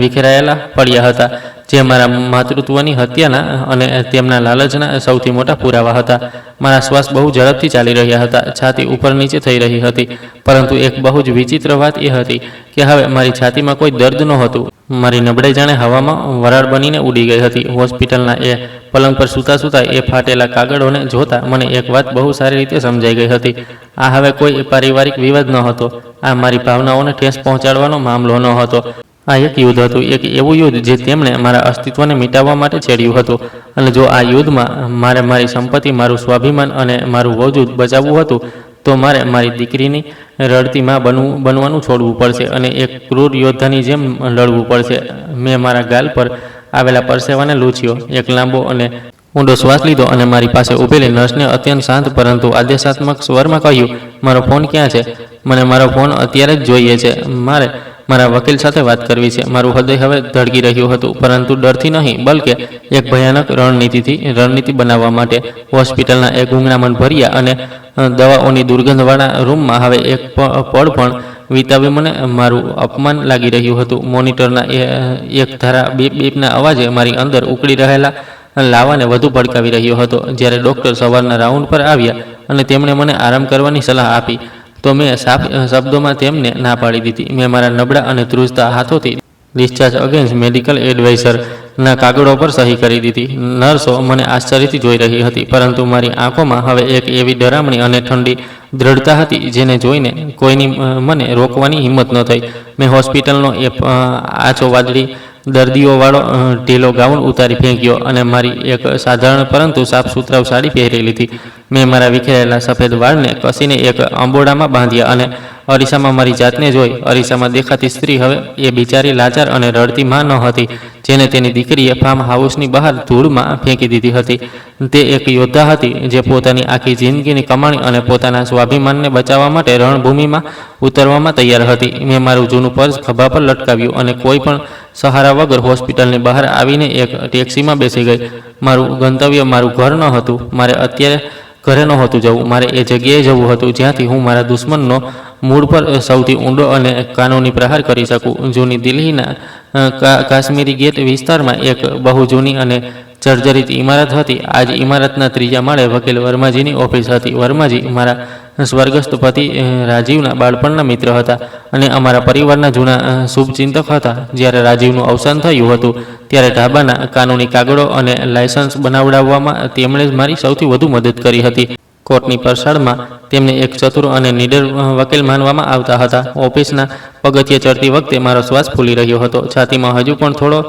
Speaker 1: વિખેરાયેલા પડ્યા હતા, જે મારા માતૃત્વની હત્યાના અને તેમના લાલચના સૌથી મોટા પુરાવા હતા. મારા શ્વાસ બહુ ઝડપથી ચાલી રહ્યા હતા. છાતી ઉપર નીચે થઈ રહી હતી. પરંતુ એક બહુ જ વિચિત્ર વાત એ હતી કે હવે મારી છાતીમાં કોઈ દર્દ નહોતું. મારી નબળાઈ જાણે હવામાં વરાળ બનીને ઉડી ગઈ હતી. હોસ્પિટલના એ પલંગ પર સૂતા એ ફાટેલા કાગળોને જોતા મને એક વાત બહુ સારી રીતે સમજાઈ ગઈ હતી. આ હવે કોઈ પારિવારિક વિવાદ ન હતો. આ મારી ભાવનાઓને ઠેસ પહોંચાડવાનો મામલો ન હતો. આ એક યુદ્ધ હતું, એક એવું યુદ્ધ જે તેમણે મારા અસ્તિત્વને મિટાવવા માટે છેડ્યું હતું. અને જો આ યુદ્ધમાં મારે મારી સંપત્તિ, મારું સ્વાભિમાન અને મારું વજૂદ બચાવવું હતું, તો મારે મારી દીકરીની રડતી માં બનવાનું છોડવું પડશે અને એક ક્રૂર યોદ્ધાની જેમ લડવું પડશે. મેં મારા ગાલ પર આવેલા પરસેવાને લૂછ્યો, એક લાંબો અને ઊંડો શ્વાસ લીધો અને મારી પાસે ઊભેલી નર્સને અત્યંત શાંત પરંતુ આદેશાત્મક સ્વરમાં કહ્યું, મારો ફોન ક્યાં છે? મને મારો ફોન અત્યારે જ જોઈએ છે. મારે મારા વકીલ સાથે વાત કરવી છે. મારું હૃદય હવે ધડકી રહ્યું હતું, પરંતુ ડરથી નહીં, બલકે એક ભયાનક રણનીતિ બનાવવા માટે. હોસ્પિટલના એક ગૂંગળામણ ભર્યા અને દવાઓની દુર્ગંધવાળા રૂમમાં હવે એક પળ પણ વિતાવી મને મારું અપમાન લાગી રહ્યું હતું. મોનિટરના એક ધારા બીપ બીપના અવાજે મારી અંદર ઉકળી રહેલા લાવાને વધુ ભડકાવી રહ્યો હતો. જ્યારે ડૉક્ટર સવારના રાઉન્ડ પર આવ્યા અને તેમણે મને આરામ કરવાની સલાહ આપી તો મેં સાફ શબ્દોમાં તેમને ના પાડી દીધી. મેં મારા નબળા અને ધ્રુજતા હાથોથી ડિસ્ચાર્જ અગેન્સ્ટ મેડિકલ એડવાઇઝરના કાગળો પર સહી કરી દીધી. નર્સો મને આશ્ચર્યથી જોઈ રહી હતી, પરંતુ મારી આંખોમાં હવે એક એવી ડરામણી અને ઠંડી દ્રઢતા હતી જેને જોઈને કોઈની મને રોકવાની હિંમત ન થઈ. મેં હોસ્પિટલનો એ આછો વાદળી દર્દીઓવાળો ઢીલો ગાઉન ઉતારી ફેંક્યો અને મારી એક સાધારણ પરંતુ સાફ સુથરાવ સાડી પહેરી લીધી. મેં મારા વિખેરાયેલા સફેદ વાળને કસીને એક અંબોડામાં બાંધ્યા અને અરીસામાં મારી જાતને જોઈ. અરીસામાં દેખાતી સ્ત્રી હવે એ બિચારી લાચાર અને રડતી માં ન હતી જેને તેની દીકરીએ ફાર્મ હાઉસની બહાર ધૂળમાં ફેંકી દીધી હતી. તે એક યોદ્ધા હતી જે પોતાની આખી જિંદગીની કમાણી અને પોતાના સ્વાભિમાનને બચાવવા માટે રણભૂમિમાં ઉતરવામાં તૈયાર હતી. મેં મારું જૂનું પર્સ ખભા પર લટકાવ્યું અને કોઈ પણ સહારા વગર હોસ્પિટલની બહાર આવીને એક ટેક્સીમાં બેસી ગઈ. મારું ગંતવ્ય મારું ઘર ન હતું. મારે અત્યારે ઘરે નહોતું જવું. મારે એ જગ્યાએ જવું હતું જ્યાંથી હું મારા દુશ્મનનો મૂળ પર સૌથી ઊંડો અને કાનૂની પ્રહાર કરી શકું. જૂની દિલ્હીના કાશ્મીરી ગેટ વિસ્તારમાં એક બહુ જૂની અને જર્જરિત ઇમારત હતી. આ જ ઇમારતના ત્રીજા માળે વકીલ વર્માજીની ઓફિસ હતી. વર્માજી મારા સ્વર્ગસ્થ પતિ રાજીવના બાળપણના મિત્ર હતા અને અમારા પરિવારના જૂના શુભચિંતક હતા. જ્યારે રાજીવનું અવસાન થયું હતું ત્યારે ઢાબાના કાનૂની કાગળો અને લાયસન્સ બનાવડાવવામાં તેમણે જ મારી સૌથી વધુ મદદ કરી હતી. કોર્ટની પરસાળમાં તેમને એક ચતુર અને નિડર વકીલ માનવામાં આવતા હતા. ઓફિસના પગથિયે ચડતી વખતે મારો શ્વાસ ફૂલી રહ્યો હતો. છાતીમાં હજુ પણ થોડો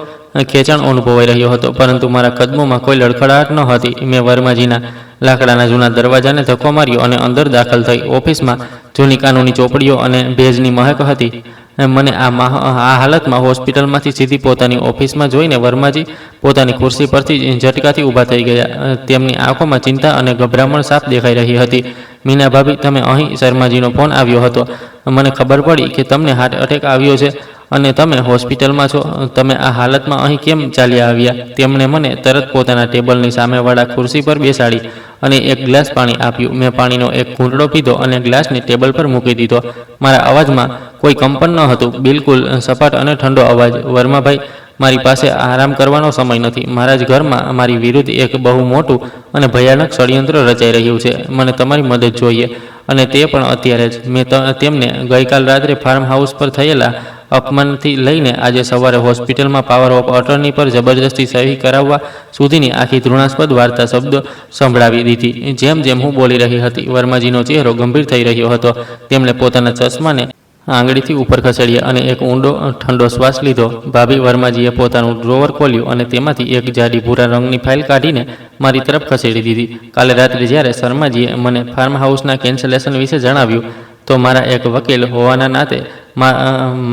Speaker 1: ખેંચાણ અનુભવાઈ રહ્યો હતો, પરંતુ મારા કદમોમાં કોઈ લડખડાટ ન હતી. મેં વર્માજીના લાકડાના જૂના દરવાજાને ધક્કો માર્યો અને અંદર દાખલ થઈ. ઓફિસમાં જૂની કાનૂની ચોપડીઓ અને ભેજની મહેક હતી. મને આ હાલતમાં હોસ્પિટલમાંથી સીધી પોતાની ઓફિસમાં જોઈને વર્માજી પોતાની ખુરશી પરથી ઝટકાથી ઊભા થઈ ગયા. તેમની આંખોમાં ચિંતા અને ગભરામણ સાફ દેખાઈ રહી હતી. મીના ભાભી, તમે અહીં? શર્માજીનો ફોન આવ્યો હતો. મને ખબર પડી કે તમને હાર્ટ એટેક આવ્યો છે અને તમે હોસ્પિટલમાં છો. તમે આ હાલતમાં અહીં કેમ ચાલ્યા આવ્યા? તેમણે મને તરત પોતાના ટેબલની સામેવાળા ખુરશી પર બેસાડી અને એક ગ્લાસ પાણી આપ્યું. મેં પાણીનો એક ઘૂંટડો પીધો અને ગ્લાસને ટેબલ પર મૂકી દીધો. મારા અવાજમાં કોઈ કંપન ન હતું, બિલકુલ સપાટ અને ઠંડો અવાજ. વર્માભાઈ, મારી પાસે આરામ કરવાનો સમય નથી. મારા જ ઘરમાં મારી વિરુદ્ધ એક બહુ મોટું અને ભયાનક ષડયંત્ર રચાઈ રહ્યું છે. મને તમારી મદદ જોઈએ અને તે પણ અત્યારે જ. મેં તેમને ગઈકાલ રાત્રે ફાર્મ હાઉસ પર થયેલા અપમાનથી લઈને આજે સવારે હોસ્પિટલમાં પાવર ઓફ અટર્ની પર જબરજસ્તી સહી કરાવવા સુધીની આખી ઘૃણાસ્પદ વાર્તા શબ્દો સંભળાવી દીધી. જેમ જેમ હું બોલી રહી હતી, વર્માજીનો ચહેરો ગંભીર થઈ રહ્યો હતો. તેમણે પોતાના ચશ્માને આંગળીથી ઉપર ખસેડ્યા અને એક ઊંડો ઠંડો શ્વાસ લીધો. ભાભી, વર્માજીએ પોતાનું ડ્રોવર ખોલ્યું અને તેમાંથી એક જાડી ભૂરા રંગની ફાઇલ કાઢીને મારી તરફ ખસેડી દીધી. કાલે રાત્રે જ્યારે શર્માજીએ મને ફાર્મ હાઉસના કેન્સલેશન વિશે જણાવ્યું તો મારા એક વકીલ હોવાના નાતે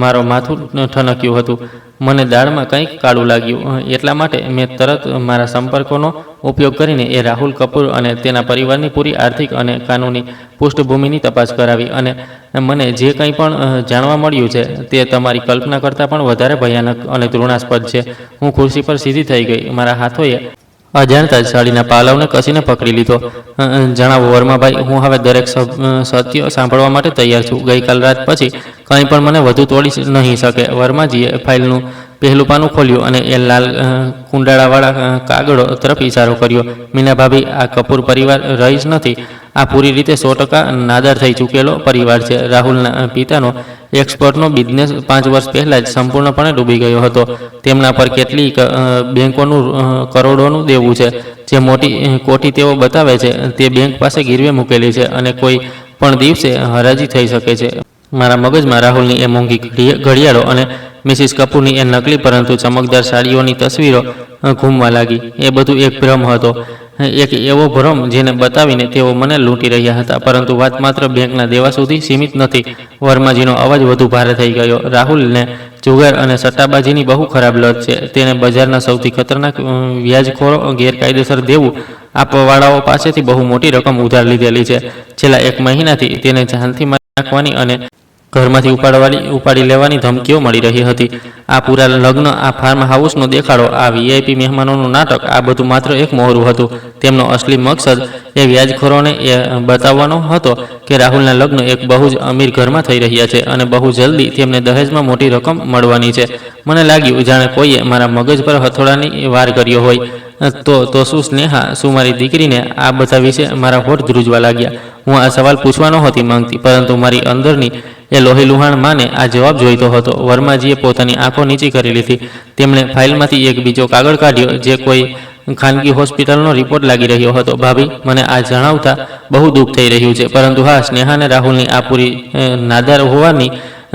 Speaker 1: મારો માથું ઠનક્યું હતું. મને દાળમાં કંઈક કાળું લાગ્યું. એટલા માટે મેં તરત મારા સંપર્કોનો ઉપયોગ કરીને એ રાહુલ કપૂર અને તેના પરિવારની પૂરી આર્થિક અને કાનૂની પૃષ્ઠભૂમિની તપાસ કરાવી અને મને જે કંઈ પણ જાણવા મળ્યું છે તે તમારી કલ્પના કરતાં પણ વધારે ભયાનક અને ઘૃણાસ્પદ છે. હું ખુરશી પર સીધી થઈ ગઈ. મારા હાથોએ અજાણતા જ સાડીના પાલવને કસીને પકડી લીધો. જણાવો વર્માભાઈ, હું હવે દરેક સત્ય સાંભળવા માટે તૈયાર છું. ગઈકાલ રાત પછી કંઈ પણ મને વધુ તોડી નહીં શકે. વર્માજીએ ફાઇલનું પહેલું પાનું ખોલ્યું અને એ લાલ કુંડાળાવાળા કાગળો તરફ ઇશારો કર્યો. મીના ભાભી, આ કપૂર પરિવાર રહીશ નથી. આ પૂરી રીતે 100% નાદાર થઈ ચૂકેલો પરિવાર છે. રાહુલના પિતાનો એક્સપોર્ટનો બિઝનેસ 5 વર્ષ પહેલાં જ સંપૂર્ણપણે ડૂબી ગયો હતો. તેમના પર કેટલીક બેંકોનું કરોડોનું દેવું છે. જે મોટી કોઠી તેઓ બતાવે છે તે બેંક પાસે ગીરવે મૂકેલી છે અને કોઈ પણ દિવસે હરાજી થઈ શકે છે. મારા મગજમાં રાહુલની એ મોંઘી ઘડિયાળો અને મિસિસ કપૂરની એ નકલી પરંતુ ચમકદાર સાડીઓની તસવીરો ઘૂમવા લાગી. એ બધું એક ભ્રમ હતો, એક એવો ભ્રમ જેને બતાવીને તેઓ મને લૂંટી રહ્યા હતા. પરંતુ વાત માત્ર બેંકના દેવા સુધી સીમિત નથી. વર્માજીનો અવાજ વધુ ભારે થઈ ગયો. રાહુલને જુગાર અને સટ્ટાબાજીની બહુ ખરાબ લત છે. તેને બજારના સૌથી ખતરનાક વ્યાજખોરો, ગેરકાયદેસર દેવું આપવાવાળાઓ પાસેથી બહુ મોટી રકમ ઉધાર લીધેલી છે. છેલ્લા 1 મહિનાથી તેને જાનથી મારી નાખવાની અને ઘરમાંથી ઉપાડી લેવાની ધમકીઓ મળી રહી હતી. આ પૂરા લગ્ન, આ ફાર્મ હાઉસનો દેખાડો, આ વીઆઈપી મહેમાનોનું નાટક, આ બધું માત્ર એક મોહરું હતું. તેમનો અસલી મકસદ એ વ્યાજખોરોને એ બતાવવાનો હતો કે રાહુલના લગ્ન એક બહુ જ અમીર ઘરમાં થઈ રહ્યા છે અને બહુ જલ્દી તેમને દહેજમાં મોટી રકમ મળવાની છે. મને લાગ્યું જાણે કોઈએ મારા મગજ પર હથોડાની વાર કર્યો હોય. તો શું સ્નેહા, શું મારી દીકરીને આ બધા વિશે મારા હોઠ ધ્રુજવા લાગ્યા. હું આ સવાલ પૂછવા નહોતી માંગતી, પરંતુ મારી અંદરની એ લોહી લુહાણ માને આ જવાબ જોઈતો હતો. વર્માજીએ પોતાની આંખો નીચી કરી લીધી. તેમણે ફાઇલમાંથી એક બીજો કાગળ કાઢ્યો, જે કોઈ ખાનગી હોસ્પિટલનો રિપોર્ટ લાગી રહ્યો હતો. ભાભી, મને આ જણાવતા બહુ દુઃખ થઈ રહ્યું છે, પરંતુ હા, સ્નેહાને રાહુલની આ પૂરી નાદાર હોવાની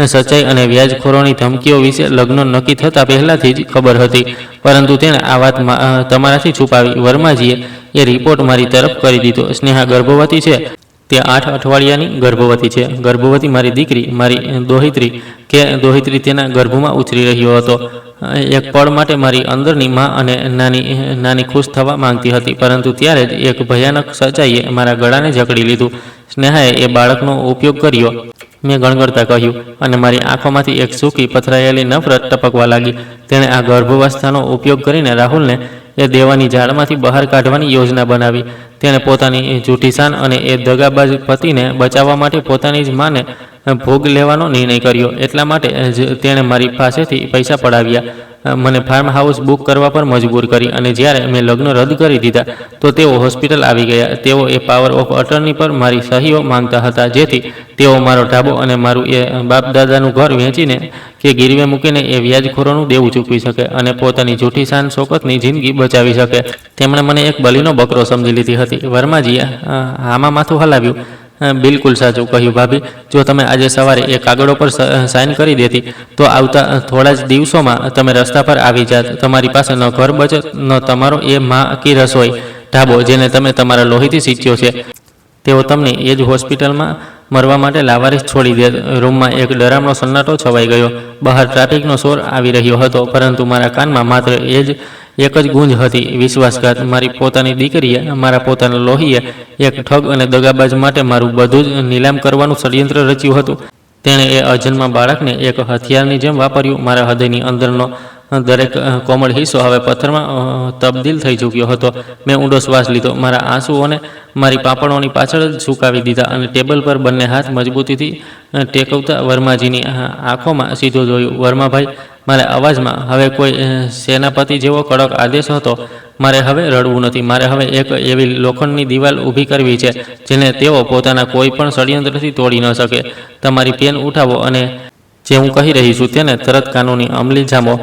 Speaker 1: સચ્ચાઈ અને વ્યાજખોરોની ધમકીઓ વિશે લગ્ન નક્કી થતાં પહેલાંથી જ ખબર હતી, પરંતુ તેણે આ વાત તમારાથી છુપાવી. વર્માજીએ એ રિપોર્ટ મારી તરફ કરી દીધો. સ્નેહા ગર્ભવતી છે. તે 8 અઠવાડિયાની ગર્ભવતી છે. ગર્ભવતી મારી દીકરી, મારી દોહિત્રી તેના ગર્ભમાં ઉછરી રહ્યો હતો. એક પળ માટે મારી અંદરની માં અને નાની ખુશ થવા માંગતી હતી, પરંતુ ત્યારે જ એક ભયાનક સચ્ચાઈએ મારા ગળાને જકડી લીધું. સ્નેહાએ એ બાળકનો ઉપયોગ કર્યો, મેં ગણગણતા કહ્યું, અને મારી આંખોમાંથી એક સૂકી પથરાયેલી નફરત ટપકવા લાગી. તેણે આ ગર્ભાવસ્થાનો ઉપયોગ કરીને રાહુલને એ દેવાની ઝાડમાંથી બહાર કાઢવાની યોજના બનાવી. તેણે પોતાની જૂઠી શાન અને એ દગાબાજ પતિને બચાવવા માટે પોતાની જ માને ભોગ લેવાનો નિર્ણય કર્યો. એટલા માટે જ તેણે મારી પાસેથી પૈસા પડાવ્યા, મને ફાર્મ હાઉસ બુક કરવા પર મજબૂર કરી, અને જ્યારે મેં લગ્ન રદ કરી દીધા તો તેઓ હોસ્પિટલ આવી ગયા. તેઓ એ પાવર ઓફ અટર્ની પર મારી સહીઓ માંગતા હતા, જેથી તેઓ મારો ઢાબો અને મારું એ બાપ દાદાનું ઘર વેચીને કે ગીરવે મૂકીને એ વ્યાજખોરોનું દેવું ચૂકવી શકે અને પોતાની જૂઠી શાન શોકતની જિંદગી બચાવી શકે. તેમણે મને એક બલીનો બકરો સમજી લીધી હતી. વર્માજીએ આમાં માથું હલાવ્યું. બિલકુલ સાચું કહ્યું ભાભી. જો તમે આજે સવારે એ કાગળો પર સાઇન કરી દેતી તો આવતા થોડા જ દિવસોમાં તમે રસ્તા પર આવી જાત. તમારી પાસે ન ઘર બચત, ન તમારો એ માં કી રસોઈ ઢાબો જેને તમે તમારા લોહીથી સીંચ્યો છે. તેઓ તમને એ જ હોસ્પિટલમાં મરવા માટે લાવારીસ છોડી દે. રૂમમાં એક ડરામણો સન્નાટો છવાઈ ગયો. બહાર ટ્રાફિકનો શોર આવી રહ્યો હતો, પરંતુ મારા કાનમાં માત્ર એક જ ગુંજ હતી, વિશ્વાસઘાત. મારી પોતાની દીકરીએ, મારા પોતાના લોહીએ એક ઠગ અને દગાબાજ માટે મારું બધું જ નીલામ કરવાનું ષડયંત્ર રચ્યું હતું. તેણે એ અજન્મા બાળકને એક હથિયારની જેમ વાપર્યું. મારા હૃદયની અંદરનો દરેક કોમળ હિસ્સો હવે પથ્થરમાં તબદીલ થઈ ચૂક્યો હતો. મેં ઊંડો શ્વાસ લીધો, મારા આંસુઓને મારી પાપણોની પાછળ જ સુકાવી દીધા અને ટેબલ પર બંને હાથ મજબૂતીથી ટેકવતા વર્માજીની આંખોમાં સીધો જોયું. વર્માભાઈ, મારા અવાજમાં હવે કોઈ સેનાપતિ જેવો કડક આદેશ હતો. મારે હવે રડવું નથી. મારે હવે એક એવી લોખંડની દિવાલ ઊભી કરવી છે જેને તેઓ પોતાના કોઈ પણ ષડયંત્રથી તોડી ન શકે. તમારી પેન ઉઠાવો અને જે હું કહી રહી છું તેને તરત કાનૂની અમલી જામો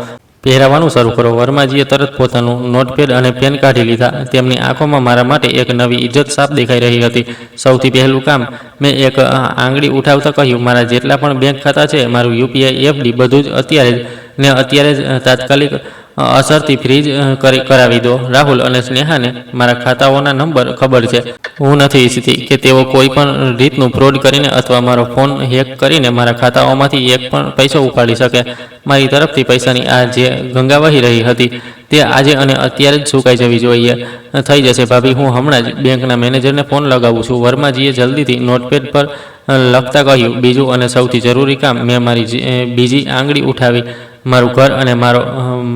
Speaker 1: પહેરાવવાનું શરૂ કરો. વર્માજીએ તરત પોતાનું નોટપેડ અને પેન કાઢી લીધા. તેમની આંખોમાં મારા માટે એક નવી ઇજ્જત સાફ દેખાઈ રહી હતી. સૌથી પહેલું કામ, મેં એક આંગળી ઉઠાવતા કહ્યું, મારા જેટલા પણ બેંક ખાતા છે, મારું યુપીઆઈ એફડી બધું જ અત્યારે જ તાત્કાલિક અસરથી ફ્રીજ કરાવી દો. રાહુલ અને સ્નેહાને મારા ખાતાઓના નંબર ખબર છે. હું નથી ઈચ્છતી કે તેઓ કોઈ પણ રીતનું ફ્રોડ કરીને અથવા મારો ફોન હેક કરીને મારા ખાતાઓમાંથી એક પણ પૈસો ઉપાડી શકે. મારી તરફથી પૈસાની આ જે ગંગા વહી રહી હતી તે આજે અને અત્યારે જ સુકાઈ જવી જોઈએ. થઈ જશે ભાભી, હું હમણાં જ બેંકના મેનેજરને ફોન લગાવું છું. વર્માજીએ જલ્દીથી નોટપેડ પર લખતા કહ્યું. બીજું અને સૌથી જરૂરી કામ, મેં મારી બીજી આંગળી ઉઠાવી. મારું ઘર અને મારો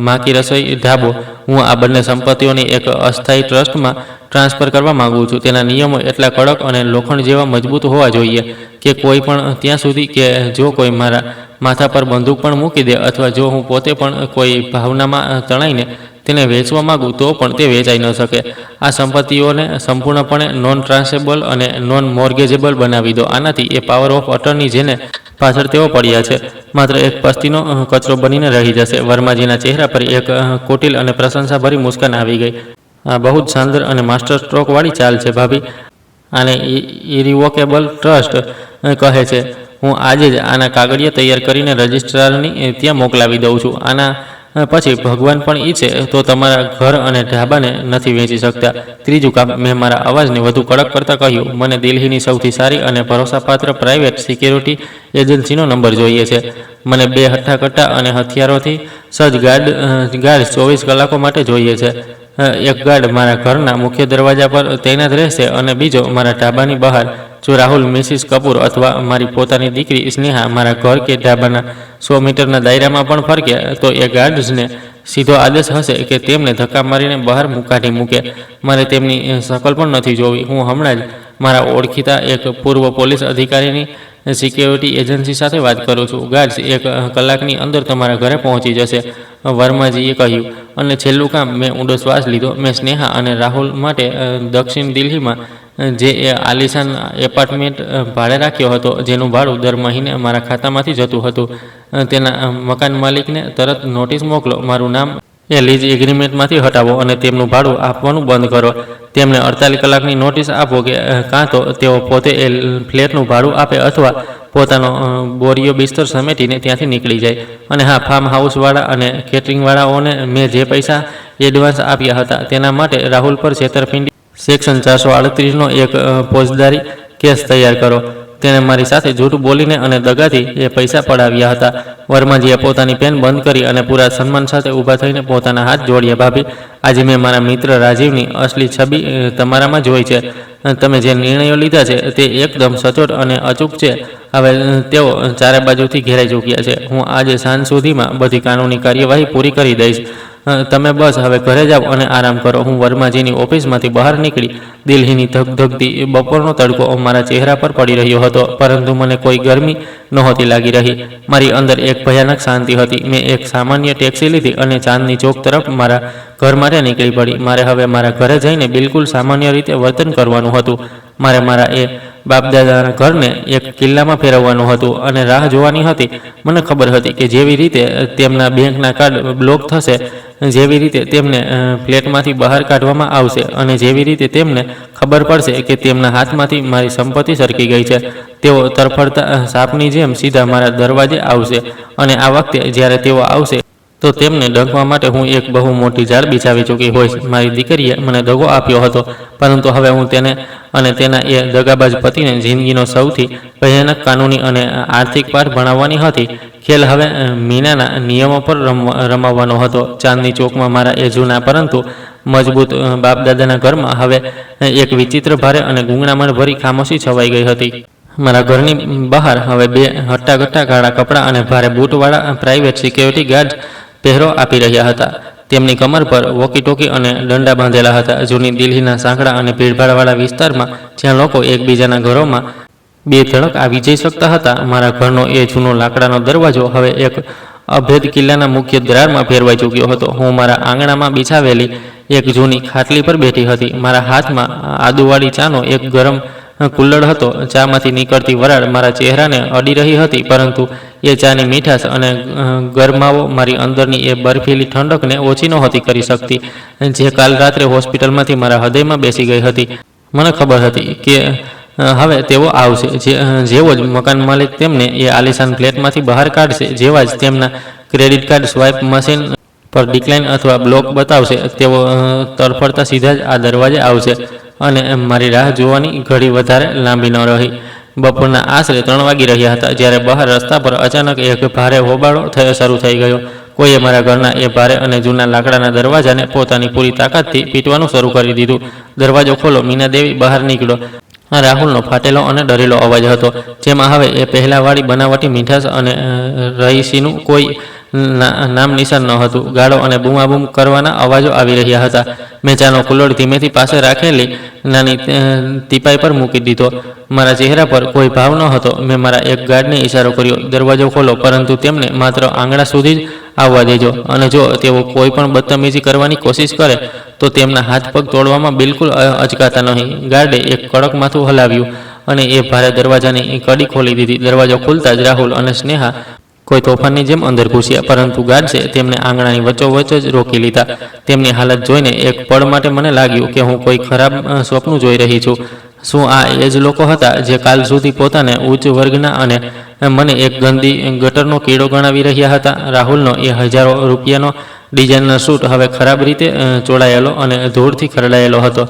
Speaker 1: માકી રસોઈ ઢાબો, હું આ બંને સંપત્તિઓની એક અસ્થાયી ટ્રસ્ટમાં ટ્રાન્સફર કરવા માગું છું. તેના નિયમો એટલા કડક અને લોખંડ જેવા મજબૂત હોવા જોઈએ કે કોઈ પણ ત્યાં સુધી કે જો કોઈ મારા માથા પર બંદૂક પણ મૂકી દે અથવા જો હું પોતે પણ કોઈ ભાવનામાં તણાઈને તેને વેચવા માગું તો પણ તે વેચાઈ ન શકે. આ સંપત્તિઓને સંપૂર્ણપણે નોન ટ્રાન્સેબલ અને નોન મોર્ગેજેબલ બનાવી દો. આનાથી એ પાવર ઓફ અટર્ની જેને પાછળ તેઓ પડ્યા છે માત્ર એક પસ્તીનો કચરો બનીને રહી જશે. વર્માજીના ચહેરા પર એક કુટિલ અને પ્રશંસાભરી મુસ્કાન આવી ગઈ. આ બહુ જ શાનદાર અને માસ્ટર સ્ટ્રોક વાળી ચાલ છે ભાભી. આને ઇરિવોકેબલ ટ્રસ્ટ કહે છે. હું આજે જ આના કાગળિયા તૈયાર કરીને રજિસ્ટ્રારની ત્યાં મોકલાવી દઉં છું. આના પછી ભગવાન પણ ઈચ્છે તો તમારા ઘર અને ઢાબાને નથી વેચી શકતા. ત્રીજું કામ, મેં મારા અવાજને વધુ કડક કરતા કહ્યું, મને દિલ્હીની સૌથી સારી અને ભરોસાપાત્ર પ્રાઇવેટ સિક્યોરિટી એજન્સીનો નંબર જોઈએ છે. મને 2 હઠ્ઠાકટ્ટા અને હથિયારોથી સજ્જ ગાર્ડ 24 કલાકો માટે જોઈએ છે. એક ગાર્ડ મારા ઘરના મુખ્ય દરવાજા પર તૈનાત રહેશે અને બીજો મારા ઢાબાની બહાર. જો રાહુલ મિસિસ કપૂર અથવા મારી પોતાની દીકરી સ્નેહા મારા ઘર કે ઢાબાના 100 મીટરના દાયરામાં પણ ફરકે તો એ ગાર્ડ્સને સીધો આદેશ હશે કે તેમને ધક્કા મારીને બહાર કાઢી મૂકે. મારે તેમની શકલ પણ નથી જોવી. હું હમણાં જ મારા ઓળખીતા એક પૂર્વ પોલીસ અધિકારીની સિક્યોરિટી એજન્સી સાથે વાત કરું છું. ગાર્ડ્સ 1 કલાકની અંદર તમારા ઘરે પહોંચી જશે, વર્માજીએ કહ્યું. અને છેલ્લું કામ. મેં ઊંડો શ્વાસ લીધો. મેં સ્નેહા અને રાહુલ માટે દક્ષિણ દિલ્હીમાં જે આલિશાન એપાર્ટમેન્ટ ભાડે રાખ્યો હતો, જેનું ભાડું દર મહિને મારા ખાતામાંથી જતું હતું. તેના મકાન માલિકને તરત નોટિસ મોકલો. મારું નામ એ લીઝ એગ્રીમેન્ટમાંથી હટાવો અને તેમનું ભાડું આપવાનું બંધ કરો. તેમને 48 કલાકની નોટિસ આપો કે કાં તો તેઓ પોતે એ ફ્લેટનું ભાડું આપે અથવા પોતાનો બોરીયો બિસ્તર સમેટીને ત્યાંથી નીકળી જાય. અને હા, ફાર્મ હાઉસવાળા અને કેટરિંગવાળાઓને મેં જે પૈસા એડવાન્સ આપ્યા હતા તેના માટે રાહુલ પર છેતરપિંડી સેક્શન 438નો એક ફોજદારી કેસ તૈયાર કરો. તેણે મારી સાથે જૂઠ બોલીને અને દગાથી એ પૈસા પડાવ્યા હતા. વર્માજીએ પોતાની પેન બંધ કરી અને પૂરા સન્માન સાથે ઊભા થઈને પોતાના હાથ જોડ્યા. ભાભી, આજે મેં મારા મિત્ર રાજીવની અસલી છબી તમારામાં જોઈ છે. તમે જે નિર્ણયો લીધા છે તે એકદમ સચોટ અને અચૂક છે. હવે તેઓ ચારે બાજુથી ઘેરાઈ ચૂક્યા છે. હું આજે સાંજ સુધીમાં બધી કાનૂની કાર્યવાહી પૂરી કરી દઈશ. તમે બસ હવે ઘરે જાઓ અને આરામ કરો. હું વર્માજીની ઓફિસમાંથી બહાર નીકળી. દિલ્હીની ધગધગતી બપોરનો તડકો મારા ચહેરા પર પડી રહ્યો હતો, પરંતુ મને કોઈ ગરમી નહોતી લાગી રહી. મારી અંદર એક ભયાનક શાંતિ હતી. મેં એક સામાન્ય ટેક્સી લીધી અને ચાંદની ચોક તરફ મારા ઘર માટે નીકળી પડી. મારે હવે મારા ઘરે જઈને બિલકુલ સામાન્ય રીતે વર્તન કરવાનું હતું. મારે મારા એ બાપદાદાના ઘરને એક કિલ્લામાં ફેરવવાનું હતું અને રાહ જોવાની હતી. મને ખબર હતી કે જેવી રીતે તેમના બેંકના કાર્ડ બ્લોક થશે, જેવી રીતે તેમને ફ્લેટમાંથી બહાર કાઢવામાં આવશે અને જેવી રીતે તેમને ખબર પડશે કે તેમના હાથમાંથી મારી સંપત્તિ સરકી ગઈ છે, તેઓ તરફડતા સાપની જેમ સીધા મારા દરવાજે આવશે. અને આ વખતે જ્યારે તેઓ આવશે તો તેમને ડંખવા માટે હું એક બહુ મોટી જાળ બિછાવી ચૂકી હોઈશ. મારી દીકરીએ મને દગો આપ્યો હતો, પરંતુ હવે હું તેને અને તેના એ દગાબાજ પતિને જિંદગીનો સૌથી ભયાનક કાનૂની અને આર્થિક પાઠ ભણાવવાની હતી. ખેલ હવે મીનાના નિયમો પર રમાવવાનો હતો. ચાંદની ચોકમાં મારા એ જૂના પરંતુ મજબૂત બાપદાદાના ઘરમાં હવે એક વિચિત્ર ભારે અને ગુંગળામણ ભરી ખામોશી છવાઈ ગઈ હતી. મારા ઘરની બહાર હવે 2 હટ્ટાકટ્ટા કાળા કપડાં અને ભારે બૂટવાળા પ્રાઇવેટ સિક્યોરિટી ગાર્ડ પહેરો આપી રહ્યા હતા. તેમની કમર પર વોકી-ટોકી અને દંડા બાંધેલા હતા. જૂની દિલ્હીના સાંકડા અને ભીડભાડવાળા વિસ્તારમાં જ્યાં લોકો એકબીજાના ઘરોમાં બે ધડક આવી જઈ શકતા હતા, મારા ઘરનો એ જૂનો લાકડાનો દરવાજો હવે એક અભેદ કિલ્લાના મુખ્ય દ્વારમાં ફેરવાઈ ચૂક્યો હતો. હું મારા આંગણામાં બિછાવેલી એક જૂની ખાટલી પર બેઠી હતી. મારા હાથમાં આદુવાળી ચાનો એક ગરમ કુલ્લડ હતો. ચામાંથી નીકળતી વરાળ મારા ચહેરાને અડી રહી હતી, પરંતુ એ ચાની મીઠાશ અને ગરમાવો મારી અંદરની એ બરફીલી ઠંડકને ઓછી નહોતી કરી શકતી, જે કાલ રાત્રે હોસ્પિટલમાંથી મારા હૃદયમાં બેસી ગઈ હતી. મને ખબર હતી કે હવે તેઓ આવશે. જેવો જ મકાન માલિક તેમને એ આલિશાન ફ્લેટમાંથી બહાર કાઢશે, જેવા જ તેમના ક્રેડિટ કાર્ડ સ્વાઇપ મશીન પર ડિક્લાઇન અથવા બ્લોક બતાવશે, તેઓ તરફડતા સીધા જ આ દરવાજે આવશે. અને મારી રાહ જોવાની ઘડી વધારે લાંબી ન રહી. બપોરના આશરે 3 વાગી રહ્યા હતા જ્યારે બહાર રસ્તા પર અચાનક એક ભારે હોબાળો શરૂ થઈ ગયો. કોઈએ મારા ઘરના એ ભારે અને જૂના લાકડાના દરવાજાને પોતાની પૂરી તાકાતથી પીટવાનું શરૂ કરી દીધું. દરવાજો ખોલો, મીના દેવી બહાર નીકળો. આ રાહુલનો ફાટેલો અને ડરેલો અવાજ હતો, જેમાં હવે એ પહેલાંવાળી બનાવટી મીઠાશ અને રહીસીનું કોઈ નામ નિશાન ન હતું. ગાળો અને બૂમાબૂમ કરવાના અવાજો આવી રહ્યા હતા. મેં ચાનો કુલ્લડ ધીમેથી પાસે રાખેલી નાની ટીપાઈ પર મૂકી દીધો. મારા ચહેરા પર કોઈ ભાવ ન હતો. મેં મારા એક ગાર્ડને ઇશારો કર્યો, દરવાજો ખોલો, પરંતુ તેમને માત્ર આંગણા સુધી જ આવવા દેજો, અને જો તેઓ કોઈ પણ બદતમીજી કરવાની કોશિશ કરે તો તેમના હાથ પગ તોડવામાં બિલકુલ અચકાતા નહીં. ગાર્ડે એક કડક માથું હલાવ્યું અને એ ભારે દરવાજાની કડી ખોલી દીધી. દરવાજો ખુલતા જ રાહુલ અને સ્નેહા કોઈ તોફાનની જેમ અંદર ઘૂસ્યા, પરંતુ ગાર્ડ્સે તેમને આંગણાની વચ્ચોવચ્ચ જ રોકી લીધા. તેમની હાલત જોઈને એક પળ માટે મને લાગ્યું કે હું કોઈ ખરાબ સ્વપ્ન જોઈ રહી છું. શું આ એ જ લોકો હતા જે કાલ સુધી પોતાને ઉચ્ચ વર્ગના અને મને એક ગંદી ગટરનો કીડો ગણાવી રહ્યા હતા? રાહુલનો એ હજારો રૂપિયાનો ડિઝાઇનર સૂટ હવે ખરાબ રીતે ચોળાયેલો અને ધૂળથી ખરડાયેલો હતો.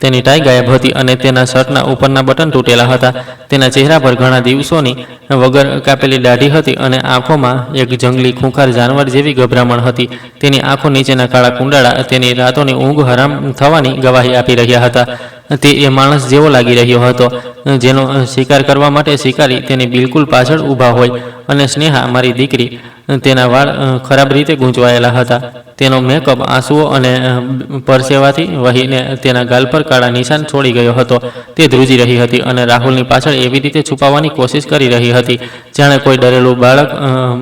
Speaker 1: તેની ટાઈ ગાયબ હતી અને તેના શર્ટના ઉપરના બટન તૂટેલા હતા. તેના ચહેરા પર ઘણા દિવસોની વગર કાપેલી દાઢી હતી અને આંખોમાં એક જંગલી ખૂંખાર જાનવર જેવી ગભરામણ હતી. તેની આંખો નીચેના કાળા કુંડાળા તેની રાતોની ઊંઘ હરામ થવાની ગવાહી આપી રહ્યા હતા. તે એ માણસ જેવો લાગી રહ્યો હતો જેનો શિકાર કરવા માટે શિકારી તેની બિલકુલ પાછળ ઊભા હોય. અને સ્નેહા, મારી દીકરી, તેના વાળ ખરાબ રીતે ગૂંચવાયેલા હતા. તેનો મેકઅપ આંસુઓ અને પરસેવાથી વહીને તેના ગાલ પર કાળા નિશાન છોડી ગયો હતો. તે ધ્રુજી રહી હતી અને રાહુલની પાછળ એવી રીતે છુપાવવાની કોશિશ કરી રહી હતી જાણે કોઈ ડરેલું બાળક.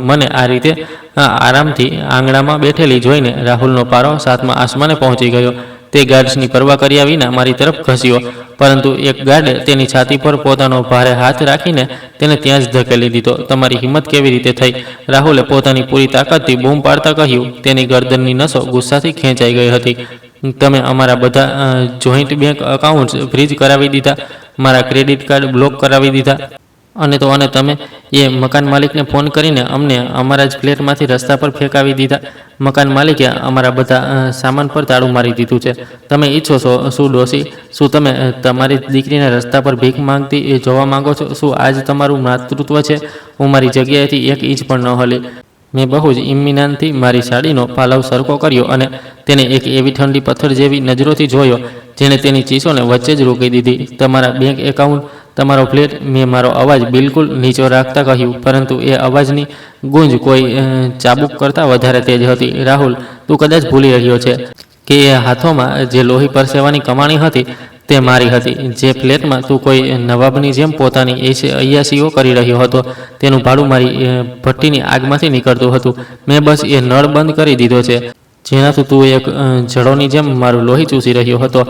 Speaker 1: મને આ રીતે આરામથી આંગણામાં બેઠેલી જોઈને રાહુલનો પારો સાતમા આસમાને પહોંચી ગયો. તે ગાર્ડ્સની પરવા કર્યા વિના મારી તરફ ઘસ્યો, પરંતુ એક ગાર્ડે તેની છાતી પર પોતાનો ભારે હાથ રાખીને તેને ત્યાં જ ધકેલી દીધો. તમારી હિંમત કેવી રીતે થઈ? રાહુલે પોતાની પૂરી તાકાતથી બૂમ પાડતા કહ્યું. તેની ગરદનની નસો ગુસ્સાથી ખેંચાઈ ગઈ હતી. તમે અમારા બધા જોઈન્ટ બેંક એકાઉન્ટ્સ ફ્રીઝ કરાવી દીધા, મારા ક્રેડિટ કાર્ડ બ્લોક કરાવી દીધા, અને તમે એ મકાન માલિકને ફોન કરીને અમને અમારા જ ફ્લેટમાંથી રસ્તા પર ફેંકાવી દીધા. મકાન માલિકે અમારા બધા સામાન પર તાળું મારી દીધું છે. તમે ઈચ્છો છો શું ડોશી? શું તમે તમારી દીકરીને રસ્તા પર ભીખ માંગતી જોવા માંગો છો? શું આજ તમારું માતૃત્વ છે? હું મારી જગ્યાએથી એક ઇંચ પણ ન હલી. મેં બહુ જ ઇમ્મિનાનથી મારી સાડીનો પાલવ સરખો કર્યો અને તેને એક એવી ઠંડી પથ્થર જેવી નજરોથી જોયો જેણે તેની ચીસોને વચ્ચે જ રોકી દીધી. તમારા બેંક એકાઉન્ટ, તમારો ફ્લેટ. મેં મારો અવાજ બિલકુલ નીચો રાખતા કહ્યું, પરંતુ એ અવાજની ગુંજ કોઈ ચાબુક કરતાં વધારે તેજ હતી. રાહુલ, તું કદાચ ભૂલી રહ્યો છે કે એ હાથોમાં જે લોહી પરસેવાની કમાણી હતી તે મારી હતી. જે ફ્લેટમાં તું કોઈ નવાબની જેમ પોતાની અયાશીઓ કરી રહ્યો હતો તેનું ભાડું મારી ભઠ્ઠીની આગમાંથી નીકળતું હતું. મેં બસ એ નળ બંધ કરી દીધો છે જેનાથી તું એક જળોની જેમ મારું લોહી ચૂસી રહ્યો હતો.